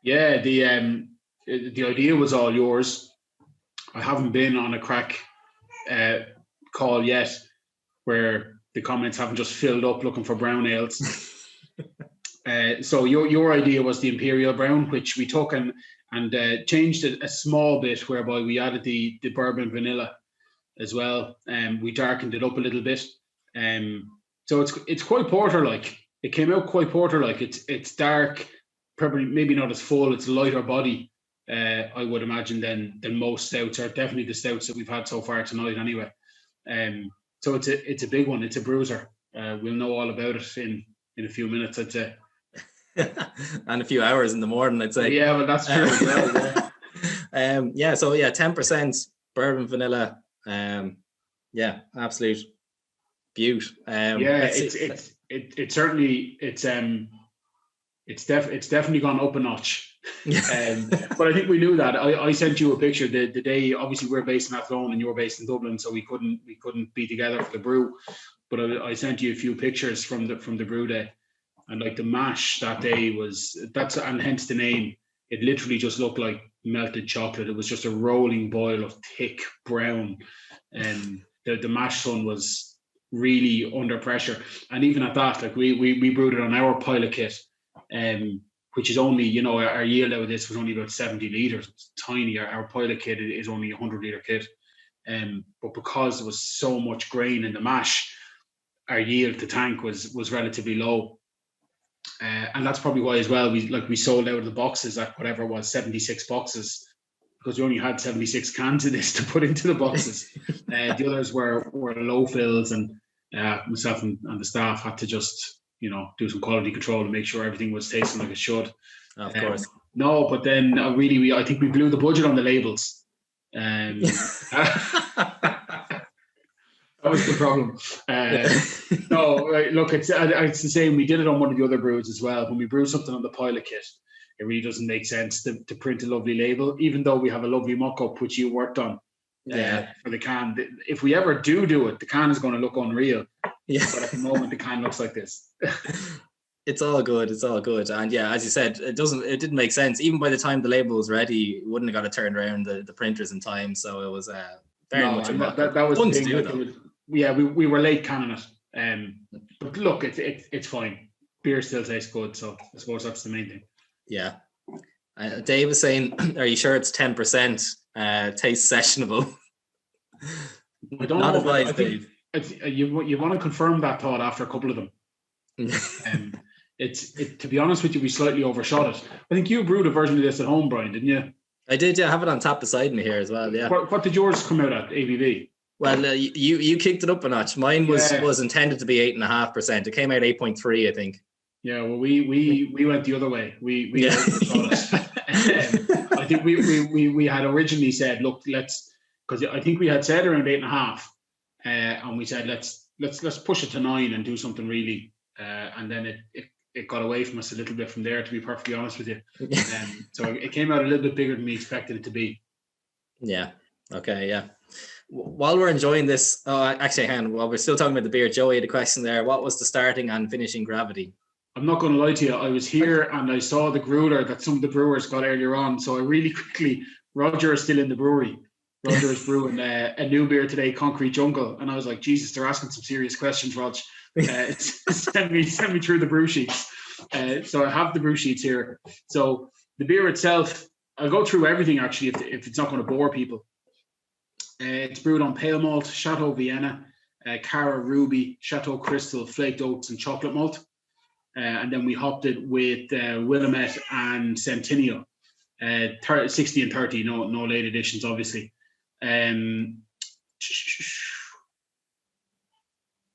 Yeah, the idea was all yours. I haven't been on a crack call yet where the comments haven't just filled up looking for brown ales. So your idea was the Imperial Brown, which we took and changed it a small bit, whereby we added the bourbon vanilla as well. We darkened it up a little bit. So it's quite porter-like. It came out quite porter-like. It's dark, probably maybe not as full. It's a lighter body, I would imagine, than most stouts, or definitely the stouts that we've had so far tonight anyway. So it's a big one. It's a bruiser. We'll know all about it in a few minutes, I'd say. And a few hours in the morning, I'd say. Yeah, well, that's true as well, yeah. So 10% bourbon vanilla. Yeah, absolute beaut. It's definitely gone up a notch. But I think we knew that. I sent you a picture the day. Obviously, we're based in Athlone and you're based in Dublin, so we couldn't be together for the brew. But I sent you a few pictures from the brew day, and like the mash that day and hence the name. It literally just looked like melted chocolate. It was just a rolling boil of thick brown, and the mash sun was really under pressure. And even at that, like we brewed it on our pilot kit, which is only, our yield out of this was only about 70 litres. It's tiny. Our pilot kit is only a 100-litre kit. But because there was so much grain in the mash, our yield to tank was relatively low. And that's probably why as well, we sold out of the boxes at whatever it was, 76 boxes, because we only had 76 cans of this to put into the boxes. The others were low fills, and myself and the staff had to just, do some quality control and make sure everything was tasting like it should. Of course. No, but then I think we blew the budget on the labels. That was the problem. No, look, it's the same. We did it on one of the other brews as well. When we brew something on the pilot kit, it really doesn't make sense to print a lovely label, even though we have a lovely mock-up which you worked on for the can. If we ever do it, the can is going to look unreal. Yeah. But at the moment, the can looks like this. It's all good. And yeah, as you said, it didn't make sense. Even by the time the label was ready, we wouldn't have got it turned around the printers in time. So it was very much a mock-up. That was fun to do. We were late canning it. But look, it's fine. Beer still tastes good, so I suppose that's the main thing. Yeah. Dave was saying, are you sure it's 10%? Tastes sessionable. I don't know. I think you want to confirm that thought after a couple of them. To be honest with you, we slightly overshot it. I think you brewed a version of this at home, Brian, didn't you? I did, yeah. I have it on tap beside me here as well, yeah. What did yours come out at, ABV? Well, you kicked it up a notch. Mine was intended to be 8.5%. It came out 8.3, I think. Yeah, well, we went the other way. We I think we had originally said, look, because I think we had said around 8.5, and we said let's push it to 9 and do something really. And then it got away from us a little bit from there, to be perfectly honest with you. So it came out a little bit bigger than we expected it to be. Yeah. Okay. Yeah. While we're enjoying this, actually, while we're still talking about the beer, Joey had a question there. What was the starting and finishing gravity? I'm not going to lie to you. I was here and I saw the grueler that some of the brewers got earlier on. So I really quickly, Roger is still in the brewery. Roger is brewing a new beer today, Concrete Jungle. And I was like, Jesus, they're asking some serious questions, Rog. Send me through the brew sheets. So I have the brew sheets here. So the beer itself, I'll go through everything actually if it's not going to bore people. It's brewed on pale malt, Chateau Vienna, Cara Ruby, Chateau Crystal, flaked oats, and chocolate malt. And then we hopped it with Willamette and Centennial, 60 and 30, no late editions, obviously. OG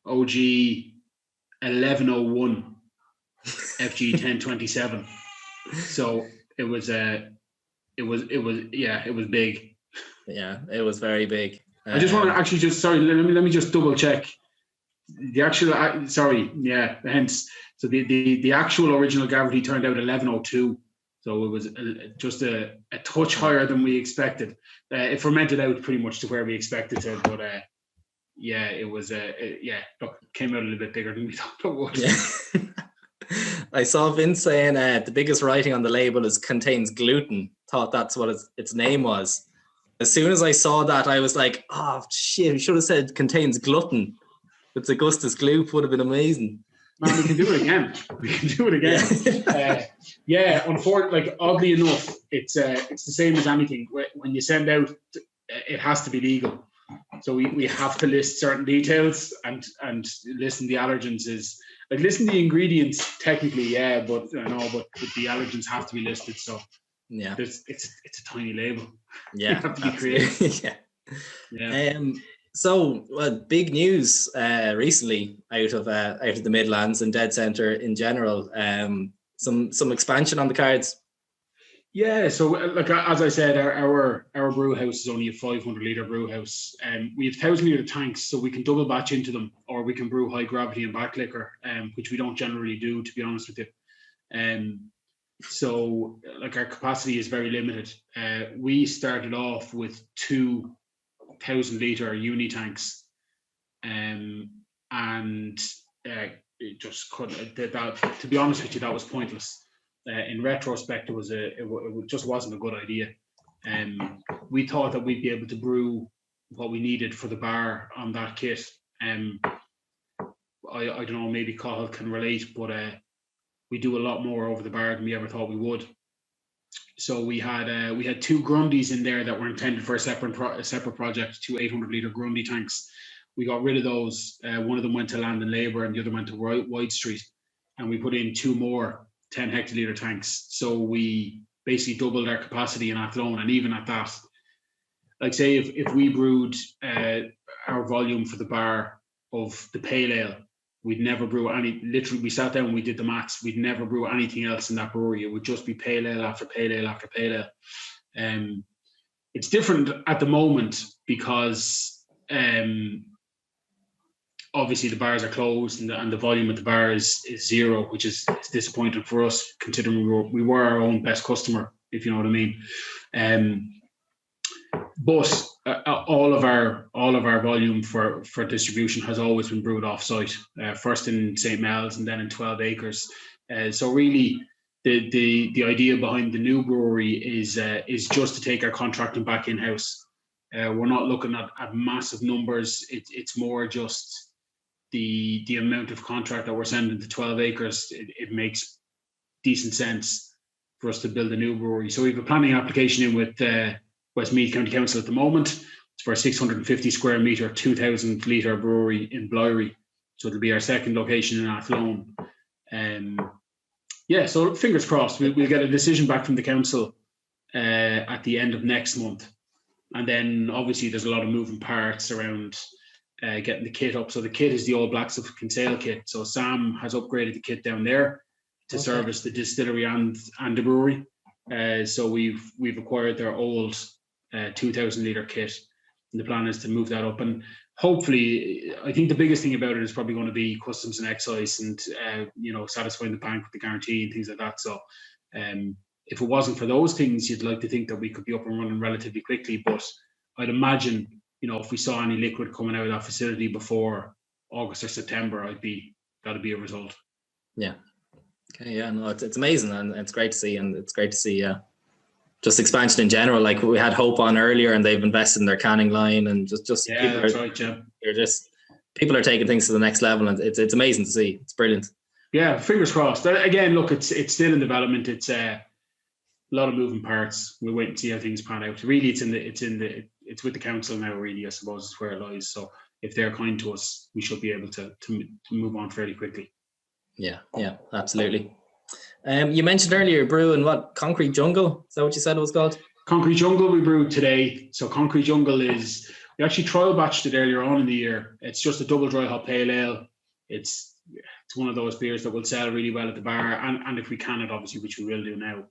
1101, FG 1027. So it was big. Yeah, it was very big. I just want to actually let me just double check the actual. Hence, so the actual original gravity turned out 1102. So it was just a touch higher than we expected. It fermented out pretty much to where we expected to, but it was look, came out a little bit bigger than we thought it would. Yeah. I saw Vince saying the biggest writing on the label is contains gluten. Thought that's what its name was. As soon as I saw that, I was like, oh shit, we should have said contains gluten. It's Augustus Gloop, would have been amazing. Man, we can do it again. Unfortunately, like oddly enough, it's the same as anything. When you send out, it has to be legal. So we have to list certain details, and listing the allergens is like listing the ingredients technically, but the allergens have to be listed. So yeah, it's a tiny label. Yeah, you have to be creative. Yeah. So big news recently out of the Midlands and Dead Centre in general. Some expansion on the cards. Yeah, so like as I said, our brew house is only a 500 litre brew house. We have 1,000 litre tanks, so we can double batch into them, or we can brew high gravity and back liquor, which we don't generally do, to be honest with you. So like our capacity is very limited. We started off with 2,000 litre uni tanks, and it just couldn't. That, to be honest with you, that was pointless. In retrospect, it just wasn't a good idea. We thought that we'd be able to brew what we needed for the bar on that kit. I don't know, maybe Cathal can relate, but we do a lot more over the bar than we ever thought we would. So we had 2 Grundies in there that were intended for a separate project, 2 800 litre Grundy tanks. We got rid of those. One of them went to Land and Labour and the other went to White Street. And we put in 2 more 10 hectolitre tanks. So we basically doubled our capacity in Athlone. And even at that, like say if we brewed our volume for the bar of the pale ale, we'd never brew any, literally we sat down and we did the maths, we'd never brew anything else in that brewery. It would just be pale ale after pale ale after pale ale. It's different at the moment because obviously the bars are closed and the volume at the bar is 0, which is disappointing for us, considering we were our own best customer, if you know what I mean. But all of our volume for distribution has always been brewed off site, first in St. Mel's and then in 12 Acres. So really, the idea behind the new brewery is just to take our contracting back in house. We're not looking at massive numbers. It's more just the amount of contract that we're sending to 12 Acres. It makes decent sense for us to build a new brewery. So we have a planning application in with Westmeath County Council at the moment. It's for a 650 square metre, 2,000 litre brewery in Blyery. So it'll be our second location in Athlone. So fingers crossed. We'll get a decision back from the council at the end of next month. And then obviously there's a lot of moving parts around getting the kit up. So the kit is the All Blacks of Kinsale kit. So Sam has upgraded the kit down there to service the distillery and the brewery. So we've acquired their old 2,000 litre kit, and the plan is to move that up. And hopefully, I think the biggest thing about it is probably going to be customs and excise and, satisfying the bank with the guarantee and things like that. So if it wasn't for those things, you'd like to think that we could be up and running relatively quickly. But I'd imagine, if we saw any liquid coming out of that facility before August or September, that'd be a result. Yeah. Okay. Yeah. No, it's amazing, and it's great to see, and it's great to see. Just expansion in general. Like we had Hope on earlier, and they've invested in their canning line, and just yeah, that's right. Yeah, people are taking things to the next level, and it's amazing to see. It's brilliant. Yeah, fingers crossed. Again, look, it's still in development. It's a lot of moving parts. We'll wait and see how things pan out. Really, it's with the council now. Really, I suppose is where it lies. So if they're kind to us, we should be able to move on fairly quickly. Yeah, absolutely. You mentioned earlier brewing what, Concrete Jungle? Is that what you said it was called? Concrete Jungle we brewed today. So Concrete Jungle is, we actually trial batched it earlier on in the year. It's just a double dry hop pale ale. It's one of those beers that will sell really well at the bar, and if we can it, obviously, which we will do now,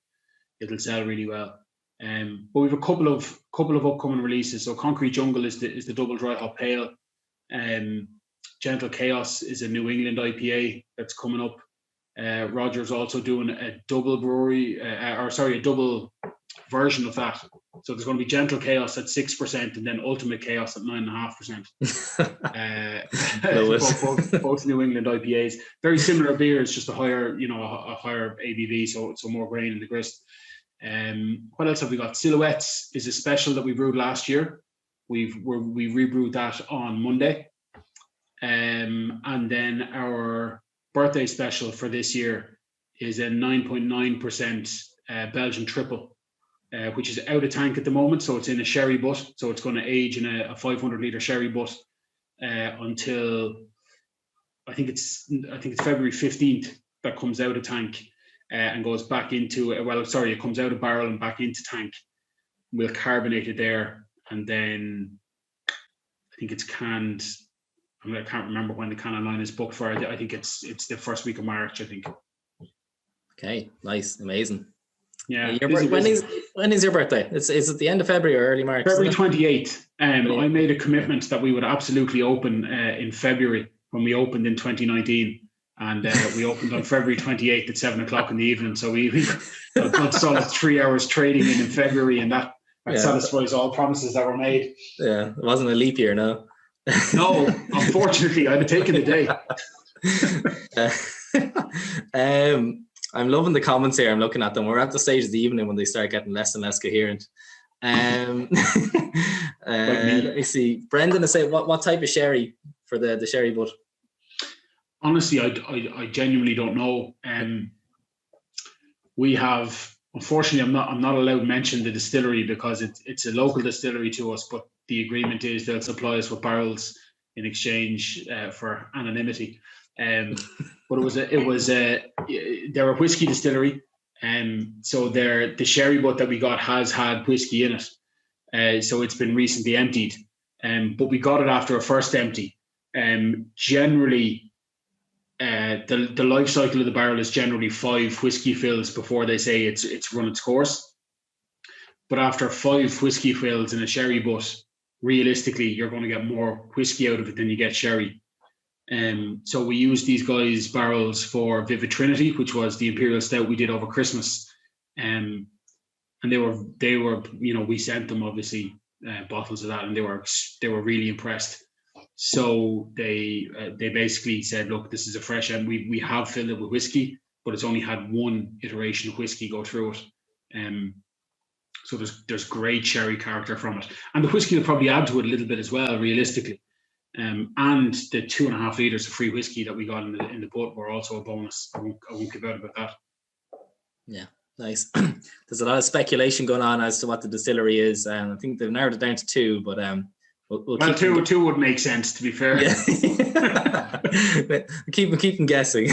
it'll sell really well. But we have a couple of upcoming releases. So Concrete Jungle is the double dry hop pale. Gentle Chaos is a New England IPA that's coming up. Roger's also doing a double brewery, a double version of that. So there's going to be Gentle Chaos at 6% and then Ultimate Chaos at 9.5%. both New England IPAs, very similar beers, just a higher ABV, so more grain in the grist. What else have we got? Silhouettes is a special that we brewed last year. We rebrewed that on Monday, and then our birthday special for this year is a 9.9% Belgian triple, which is out of tank at the moment. So it's in a sherry butt. So it's going to age in a 500 litre sherry butt until I think it's February 15th that comes out of tank and goes back into it comes out of barrel and back into tank. We'll carbonate it there, and then I think it's canned. I can't remember when the cannon line is booked for. I think it's the first week of March, I think. Okay, nice, amazing. Yeah. When is your birthday? Is it the end of February or early March? February 28th. I made a commitment that we would absolutely open in February when we opened in 2019. And we opened on February 28th at 7:00 in the evening. So we got a good solid 3 hours trading in February, and that satisfies all promises that were made. Yeah, it wasn't a leap year, no. No, unfortunately, I'd have taken the day. I'm loving the comments here. I'm looking at them. We're at the stage of the evening when they start getting less and less coherent. Let me see. Brendan is saying, what type of sherry for the sherry butt? Honestly, I genuinely don't know. We have, unfortunately, I'm not allowed to mention the distillery because it's a local distillery to us, but the agreement is they'll supply us with barrels in exchange for anonymity. But they're a whiskey distillery, so the sherry butt that we got has had whiskey in it, so it's been recently emptied. But we got it after a first empty. Generally, the life cycle of the barrel is generally 5 whiskey fills before they say it's run its course. But after 5 whiskey fills in a sherry butt, realistically, you're going to get more whiskey out of it than you get sherry. So we used these guys' barrels for Vivid Trinity, which was the Imperial Stout we did over Christmas. And they were, we sent them obviously bottles of that, and they were really impressed. So they basically said, look, this is a fresh, and we have filled it with whiskey, but it's only had one iteration of whiskey go through it. So there's great sherry character from it, and the whiskey will probably add to it a little bit as well, realistically. And the 2.5 litres of free whiskey that we got in the butt were also a bonus. I won't give out about that. Yeah, nice. There's a lot of speculation going on as to what the distillery is, and I think they've narrowed it down to 2, but we'll keep two would make sense, to be fair. Yeah. keep them guessing.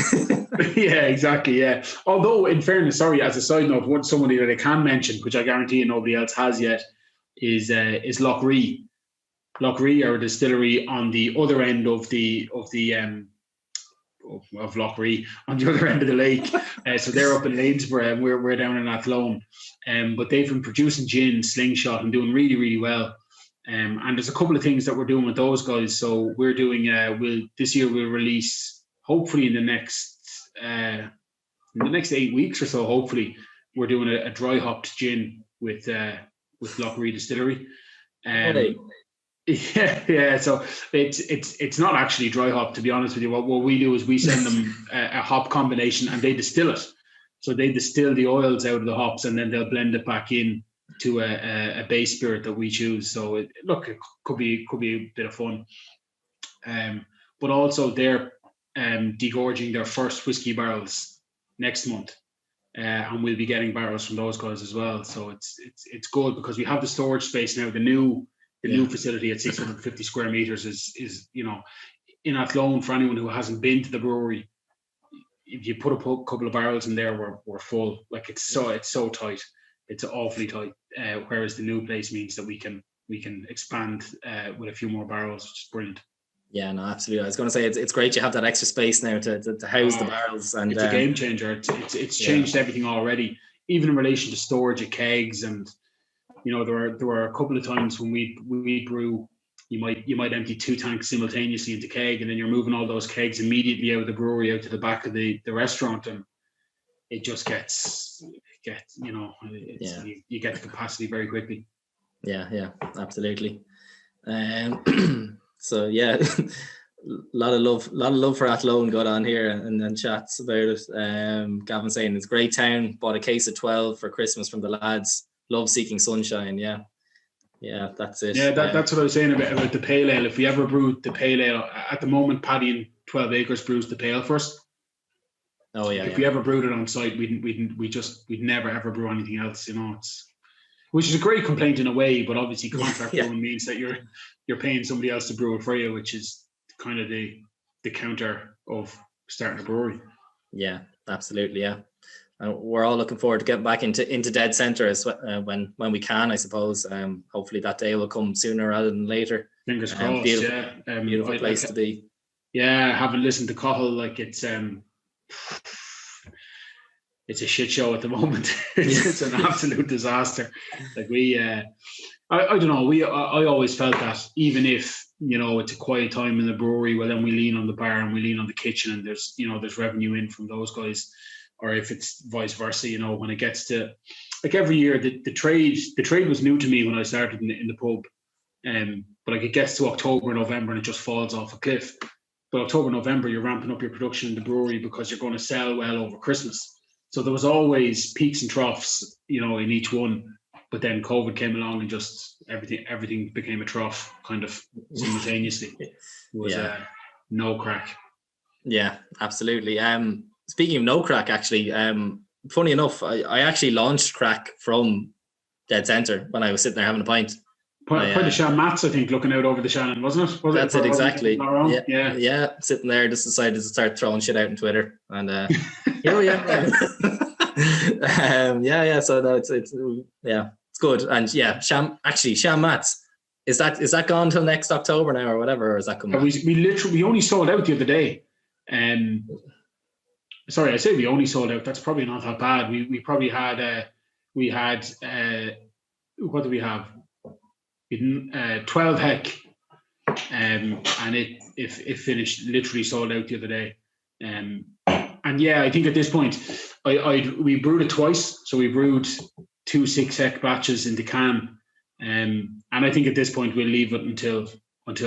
Yeah, exactly. Yeah. Although, in fairness, sorry, as a side note, somebody that I can mention, which I guarantee nobody else has yet, is Lochrie. Lochrie are a distillery on the other end of Lochrie, on the other end of the lake. So they're up in Ladesborough, and we're down in Athlone. But they've been producing gin, Slingshot, and doing really, really well. And there's a couple of things that we're doing with those guys. So we're doing this year we'll release, hopefully in the next 8 weeks or so, hopefully we're doing a dry hopped gin with Lochary Distillery. Yeah. So it's not actually dry hop, to be honest with you. What we do is we send them a hop combination and they distill it. So they distill the oils out of the hops and then they'll blend it back in to a base spirit that we choose. So it could be a bit of fun. But also they're degorging their first whiskey barrels next month. And we'll be getting barrels from those guys as well. So it's good because we have the storage space now. The new facility at 650 square meters is in Athlone. For anyone who hasn't been to the brewery, if you put a couple of barrels in there, we're full. Like it's so tight. It's awfully tight. Whereas the new place means that we can expand with a few more barrels, which is brilliant. Yeah, no, absolutely. I was going to say it's great you have that extra space now to house the barrels, and it's a game changer. It's changed everything already, even in relation to storage of kegs. And there were a couple of times when we brew, you might empty 2 tanks simultaneously into keg, and then you're moving all those kegs immediately out of the brewery out to the back of the restaurant, and it just you get the capacity very quickly. Yeah, absolutely. So yeah, a lot of love for Athlone got on here and then chats about it. Gavin saying it's a great town, bought a case of 12 for Christmas from the lads. Love Seeking Sunshine. Yeah, that's it. Yeah, that's what I was saying about the pale ale. If we ever brewed the pale ale, at the moment Paddy and 12 Acres brews the pale first. Oh yeah. If we ever brewed it on site, we'd never ever brew anything else. Which is a great complaint in a way, but obviously contract brewing means that you're paying somebody else to brew it for you, which is kind of the counter of starting a brewery. Yeah, absolutely. Yeah, and we're all looking forward to getting back into Dead Centre when we can, I suppose. Hopefully that day will come sooner rather than later. Fingers crossed. Beautiful place to be. Yeah, I haven't listened to Cahill. Like it's a shit show at the moment. It's an absolute disaster. Like I don't know. I always felt that even if it's a quiet time in the brewery, well then we lean on the bar and we lean on the kitchen, and there's revenue in from those guys. Or if it's vice versa, when it gets to like every year, the trade was new to me when I started in the pub. But like it gets to October, November, and it just falls off a cliff. But October, November, you're ramping up your production in the brewery because you're going to sell well over Christmas. So there was always peaks and troughs, in each one. But then COVID came along and just everything became a trough kind of simultaneously. It was no crack. Yeah, absolutely. Speaking of no crack, actually, funny enough, I actually launched Craic from Dead Centre when I was sitting there having a pint. Quite the Shan Mats, I think, looking out over the Shannon, wasn't it? That's it, exactly. Yeah, sitting there, just decided to start throwing shit out on Twitter, and here we are. So no, it's good, and Shan Mats, is that gone till next October now or whatever, or is that coming? We only sold out the other day. Sorry, I say we only sold out. That's probably not that bad. We probably had what do we have? 12 hec, and it finished, literally sold out the other day. And yeah, I think at this point, we brewed it twice. So we brewed 2 6 hec batches in the can, and I think at this point we'll leave it until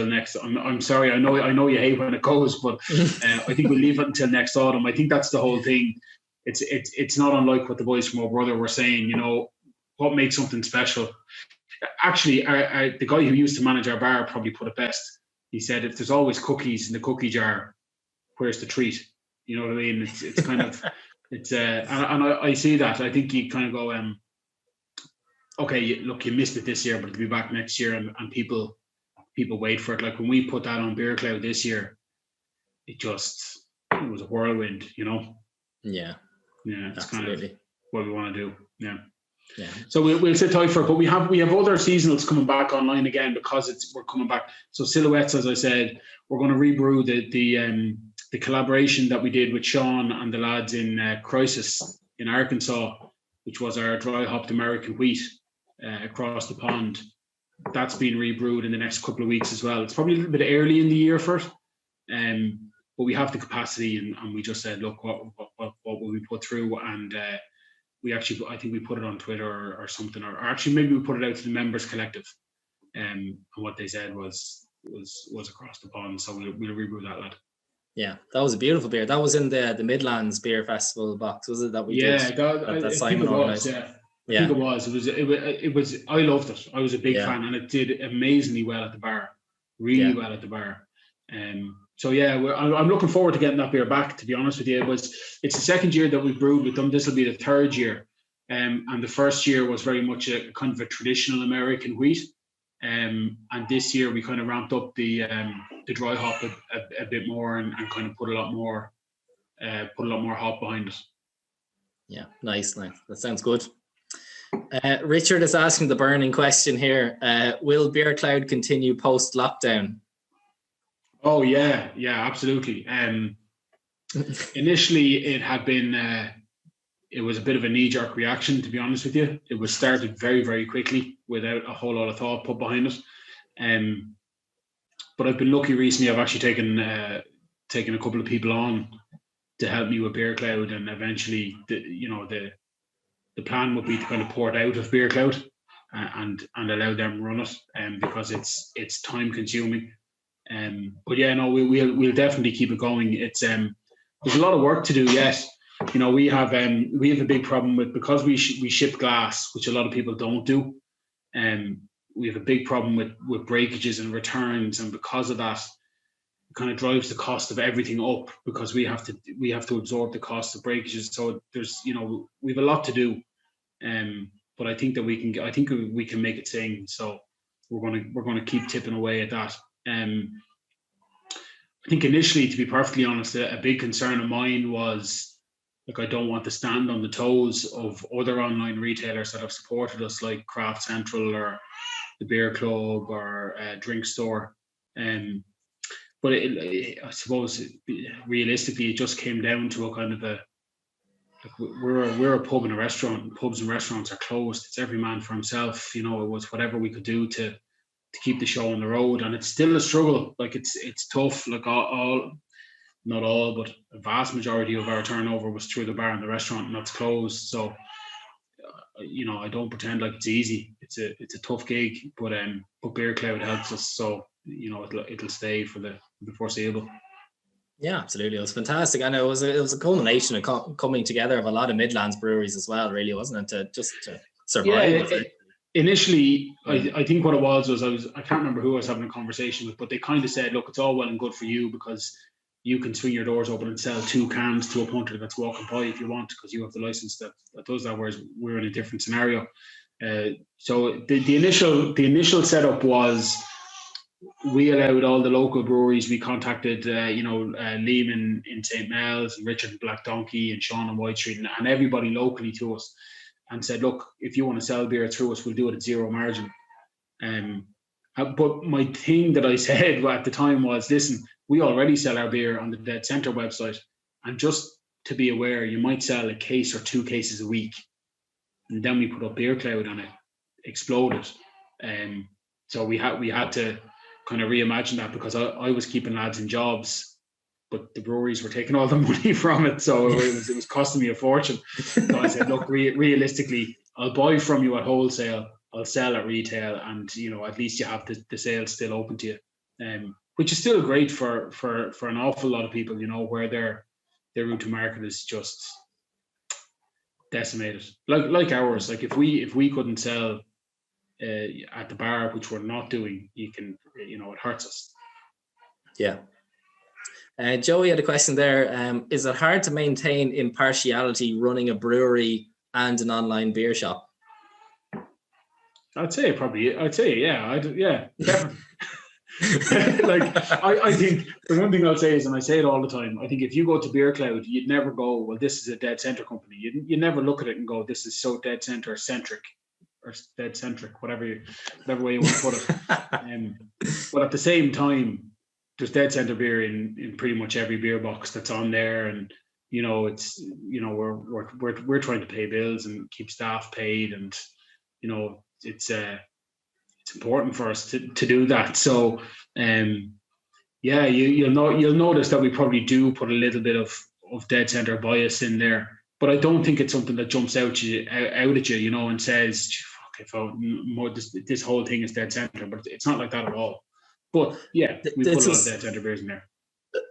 next. I'm sorry, I know you hate when it goes, but I think we'll leave it until next autumn. I think that's the whole thing. It's not unlike what the boys from our brother were saying. What makes something special. Actually, the guy who used to manage our bar probably put it best. He said, if there's always cookies in the cookie jar, where's the treat? You know what I mean? It's kind of, and I see that. I think you kind of go, okay, look, you missed it this year, but it'll be back next year, and people wait for it. Like when we put that on Beer Cloud this year, it was a whirlwind, Yeah, it's absolutely kind of what we want to do. Yeah. So we'll sit tight for it, but we have other seasonals coming back online again because we're coming back. So Silhouettes, as I said, we're going to rebrew the collaboration that we did with Sean and the lads in Crisis in Arkansas, which was our dry hopped American wheat across the pond. that's being rebrewed in the next couple of weeks as well. It's probably a little bit early in the year for it, but we have the capacity, and we just said, look, what will we put through? And we actually, I think we put it on Twitter or something, or actually maybe we put it out to the members collective, and what they said was across the pond. So we'll rebrew that, lad. Yeah, that was a beautiful beer. That was in the Midlands Beer Festival box, was it? That we did. That Simon organized. I think it was. It was. I loved it. I was a big fan, and it did amazingly well at the bar. Really well at the bar. So yeah, I'm looking forward to getting that beer back. To be honest with you, it's the second year that we've brewed with them. This will be the third year, and the first year was very much a kind of a traditional American wheat, and this year we kind of ramped up the dry hop a bit more and kind of put a lot more hop behind it. Yeah, nice. That sounds good. Richard is asking the burning question here: will Beer Cloud continue post lockdown? Oh yeah, absolutely. Initially, it had been it was a bit of a knee-jerk reaction, to be honest with you. It was started very, very quickly without a whole lot of thought put behind it. But I've been lucky recently. I've actually taken a couple of people on to help me with Beer Cloud, and eventually, the plan would be to kind of port out of Beer Cloud and allow them run it, because it's time consuming. But yeah, no, we'll definitely keep it going. It's there's a lot of work to do yet. We have a big problem with, because we ship glass, which a lot of people don't do. We have a big problem with breakages and returns, and because of that, it kind of drives the cost of everything up, because we have to absorb the cost of breakages. So there's we have a lot to do, but I think that we can make it sing. So we're gonna keep tipping away at that. I think initially, to be perfectly honest, a big concern of mine was, I don't want to stand on the toes of other online retailers that have supported us, like Craft Central or the Beer Club or Drink Store. But I suppose realistically, it just came down to a kind of we're a pub and a restaurant, and pubs and restaurants are closed. It's every man for himself. It was whatever we could do to keep the show on the road, and it's still a struggle. It's tough. Not all, but a vast majority of our turnover was through the bar and the restaurant, and that's closed. So I don't pretend like it's easy. It's a tough gig, but Beer Cloud helps us, so it'll stay for the foreseeable. Yeah, absolutely. It was fantastic, and it was a culmination of coming together of a lot of Midlands breweries as well. Really, wasn't it? To survive. Yeah, initially, I think what it was I can't remember who I was having a conversation with, but they kind of said, look, it's all well and good for you because you can swing your doors open and sell 2 cans to a punter that's walking by if you want, because you have the license that does that, whereas we're in a different scenario. So the initial setup was, we allowed all the local breweries. We contacted Lehman in St. Mel's, and Richard and Black Donkey, and Sean on White Street, and everybody locally to us, and said, look, if you want to sell beer through us, we'll do it at zero margin. But my thing that I said at the time was, listen, we already sell our beer on the Dead Centre website, and just to be aware, you might sell a case or 2 cases a week. And then we put up Beer Cloud, and it exploded. So we had to kind of reimagine that, because I was keeping lads in jobs, but the breweries were taking all the money from it, so it was costing me a fortune. So I said, look, realistically, I'll buy from you at wholesale, I'll sell at retail, and at least you have the sales still open to you, which is still great for an awful lot of people, where their route to market is just decimated, like ours. Like if we couldn't sell at the bar, which we're not doing, it hurts us. Yeah. Joey had a question there. Is it hard to maintain impartiality running a brewery and an online beer shop? I'd say yeah, definitely. I think the one thing I'll say is, and I say it all the time, I think if you go to Beer Cloud, you'd never go, well, this is a Dead Centre company. You never look at it and go, this is so Dead Centre centric, or Dead centric, whatever way you want to put it. But at the same time, there's Dead Centre beer in pretty much every beer box that's on there, and it's we're trying to pay bills and keep staff paid, and it's important for us to do that. So yeah, you'll notice that we probably do put a little bit of dead center bias in there, but I don't think it's something that jumps out at you, you know, and says, this whole thing is dead center. But it's not like that at all. But yeah, we put a lot of dead center beers in there.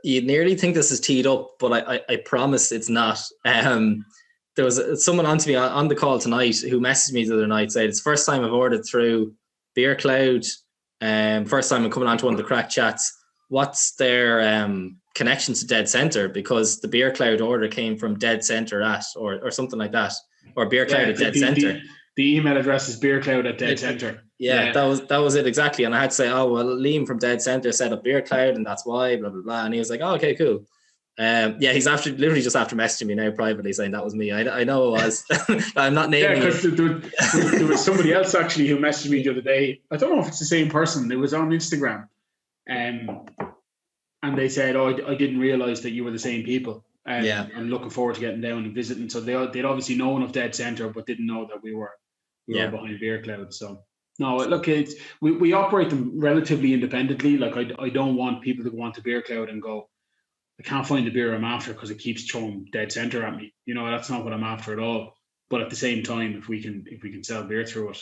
You nearly think this is teed up, but I promise it's not. There was someone on to me on the call tonight who messaged me the other night, said it's the first time I've ordered through Beer Cloud. First time I'm coming on to one of the Craic chats. What's their connection to Dead Center? Because the Beer Cloud order came from Dead Center at or something like that, or Beer Cloud at Dead Center. The email address is beercloud at Dead Center. Yeah, that was it exactly. And I had to say, oh well, Liam from Dead Center set up Beer Cloud, and that's why, blah blah blah. And he was like, oh, okay, cool. Yeah, he's literally just after messaging me now privately saying that was me. I know it was. I'm not naming. Yeah, because there was somebody else actually who messaged me the other day. I don't know if it's the same person. It was on Instagram. And they said, "Oh, I didn't realize that you were the same people." I'm looking forward to getting down and visiting. So they'd obviously known of Dead Center, but didn't know that we were behind Beer Cloud. So no, look, we operate them relatively independently. Like I don't want people to go onto Beer Cloud and go, I can't find the beer I'm after because it keeps throwing Dead Center at me. You know, that's not what I'm after at all. But at the same time, if we can sell beer through it,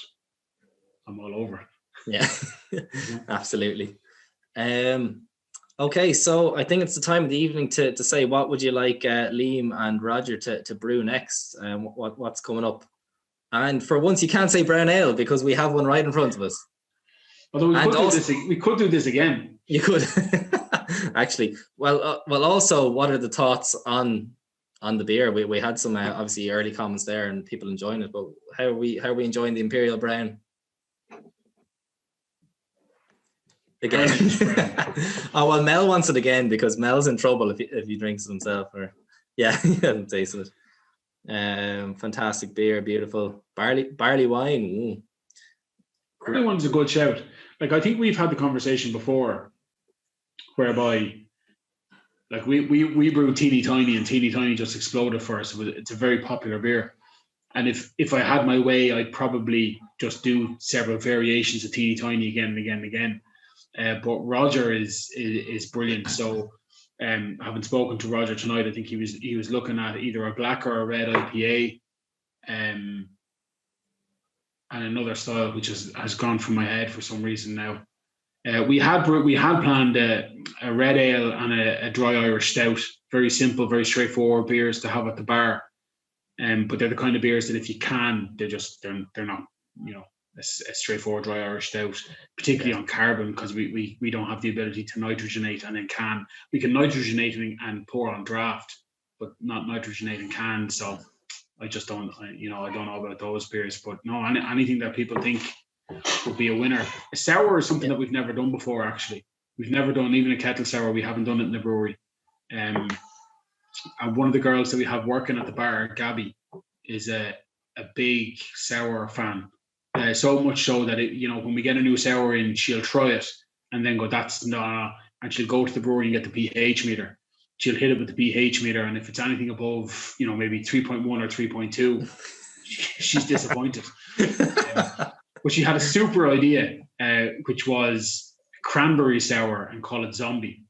I'm all over. Yeah, absolutely. Okay, so I think it's the time of the evening to say what would you like Liam and Roger to brew next, and what's coming up. And for once, you can't say brown ale because we have one right in front of us. Although we could do this again. You could actually. Well, also, what are the thoughts on the beer? We had some obviously early comments there and people enjoying it, but how are we enjoying the Imperial Brown? Again. Oh well, Mel wants it again because Mel's in trouble if he drinks it himself. Or yeah, he hasn't tasted it. Fantastic beer, beautiful barley wine. Ooh. Barley wine's a good shout. Like I think we've had the conversation before, whereby like we brew Teeny Tiny and Teeny Tiny just exploded for us. It's a very popular beer, and if I had my way, I'd probably just do several variations of Teeny Tiny again and again and again. But Roger is brilliant. So having spoken to Roger tonight, I think he was looking at either a black or a red IPA, and another style which has gone from my head for some reason now. We had planned a red ale and a dry Irish stout. Very simple, very straightforward beers to have at the bar. But they're the kind of beers that if you can, they're not, you know, a straightforward dry Irish stout, particularly on carbon, because we don't have the ability to nitrogenate and then can. We can nitrogenate and pour on draft, but not nitrogenate in can. So I just don't, I don't know about those beers. But no, anything that people think would be a winner. A sour is something that we've never done before. Actually, we've never done even a kettle sour. We haven't done it in the brewery. And one of the girls that we have working at the bar, Gabby, is a big sour fan. So much so that when we get a new sour in, she'll try it and then go, "That's no," and she'll go to the brewery and get the pH meter. She'll hit it with the pH meter, and if it's anything above, maybe 3.1 or 3.2, she's disappointed. But she had a super idea, which was cranberry sour and call it Zombie.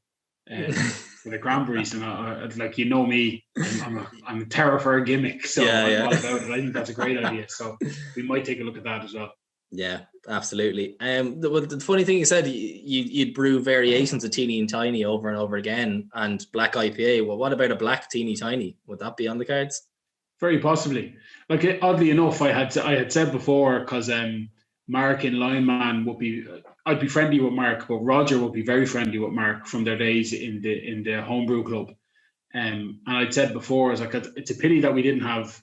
For the cranberries, and like me, I'm a terror for a gimmick, so I'm all about it. I think that's a great idea, so we might take a look at that as well. Yeah, absolutely. The funny thing you said, you'd brew variations of Teeny and Tiny over and over again, and black IPA. Well, what about a black Teeny Tiny? Would that be on the cards? Very possibly. Like oddly enough, I had said before, because Mark in Lineman I'd be friendly with Mark, but Roger would be very friendly with Mark from their days in the homebrew club. And I'd said before, I was like, it's a pity that we didn't have,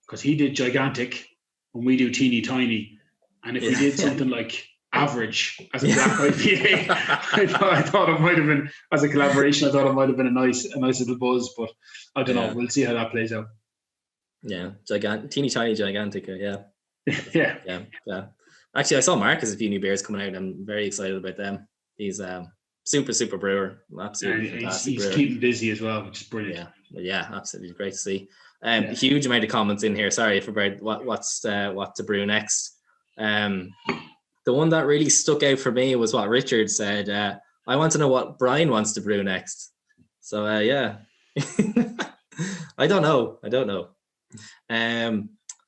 because he did Gigantic and we do Teeny Tiny. And if we did something like Average as a black IPA, I thought it might have been, as a collaboration, I thought it might have been a nice little buzz, but I don't know. We'll see how that plays out. Yeah, Teeny Tiny Gigantic, yeah. Yeah. Actually, I saw Mark has a few new beers coming out. I'm very excited about them. He's super brewer, absolutely fantastic. He's keeping busy as well, which is brilliant. Yeah, absolutely great to see. Huge amount of comments in here. Sorry for what's to brew next. the one that really stuck out for me was what Richard said. I want to know what Brian wants to brew next. So yeah, I don't know.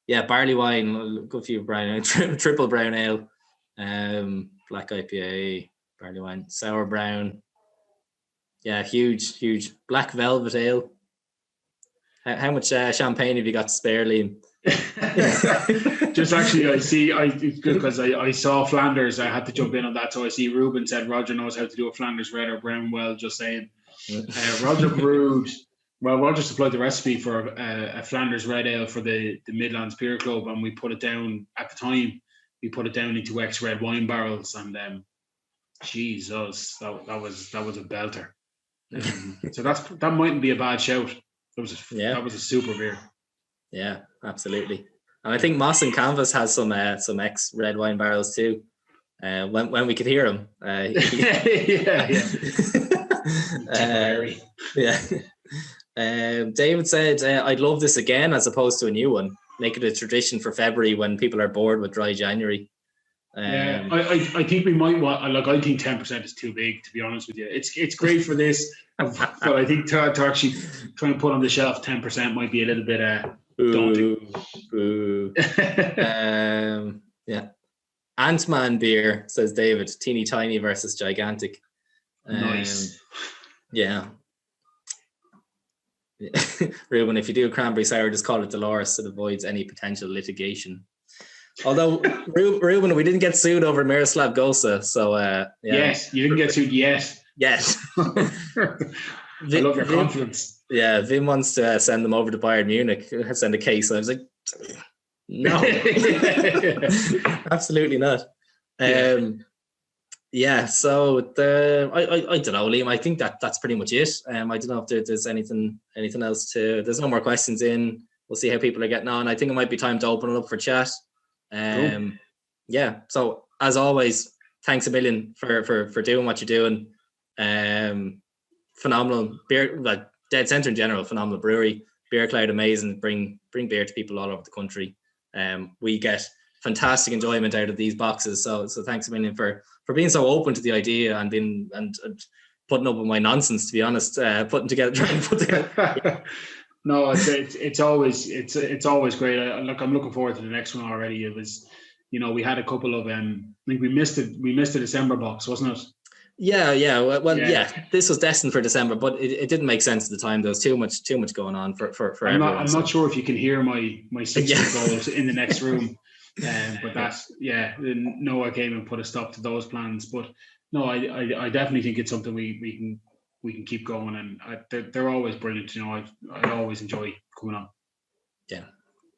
Yeah, barley wine, good for you, Brian. Triple brown ale, black IPA, barley wine, sour brown. Yeah, huge black velvet ale. How much champagne have you got to spare, Liam? Just actually, it's good because I saw Flanders. I had to jump in on that. So I see Ruben said Roger knows how to do a Flanders red or brown well. Just saying. Roger supplied the recipe for a Flanders red ale for the Midlands Beer Club, and we put it down at the time. We put it down into ex-red wine barrels, and Jesus, that was a belter. So that mightn't be a bad shout. That was a super beer. Yeah, absolutely. And I think Moss and Canvas has some ex-red wine barrels too. When we could hear them. Yeah. David said, I'd love this again as opposed to a new one. Make it a tradition for February when people are bored with dry January. I think we might want, I think 10% is too big, to be honest with you. It's great for this, but I think to actually try and put on the shelf 10% might be a little bit daunting. Yeah. Ant-Man beer, says David. Teeny tiny versus gigantic. Nice. Yeah. Ruben, if you do a cranberry sour, just call it Dolores. It avoids any potential litigation. Although, Ruben, we didn't get sued over Miroslav Gosa, so yeah. Yes, you didn't get sued yet. Yes. I love your confidence. Yeah, Vim wants to send them over to Bayern Munich, send a case. I was like, no, absolutely not. Yeah, so I don't know, Liam. I think that's pretty much it. I don't know if there's anything else to. There's no more questions in. We'll see how people are getting on. I think it might be time to open it up for chat. Cool. Yeah. So as always, thanks a million for doing what you're doing. Phenomenal beer, like Dead Centre in general, phenomenal brewery. Beer Cloud, amazing. Bring beer to people all over the country. We get fantastic enjoyment out of these boxes. So thanks a million for being so open to the idea and being and putting up with my nonsense, to be honest. Trying to put together. No, it's always great. I'm looking forward to the next one already. It was, we had a couple of I think we missed the December box, wasn't it? Yeah. Well, this was destined for December, but it didn't make sense at the time. There was too much going on for everyone. I'm not sure if you can hear my 6-year-old in the next room. But that's Noah came and put a stop to those plans. But no, I definitely think it's something we can keep going, and they're always brilliant. I always enjoy coming on. Yeah,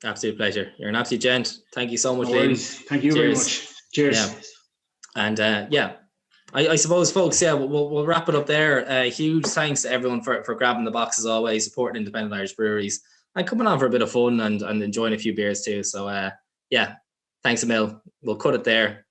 absolute pleasure. You're an absolute gent. Thank you so much, ladies. Thank you very much. Cheers. Yeah. And I suppose, folks, we'll wrap it up there. Huge thanks to everyone for grabbing the box as always, supporting independent Irish breweries, and coming on for a bit of fun and enjoying a few beers too. So thanks a mil. We'll cut it there.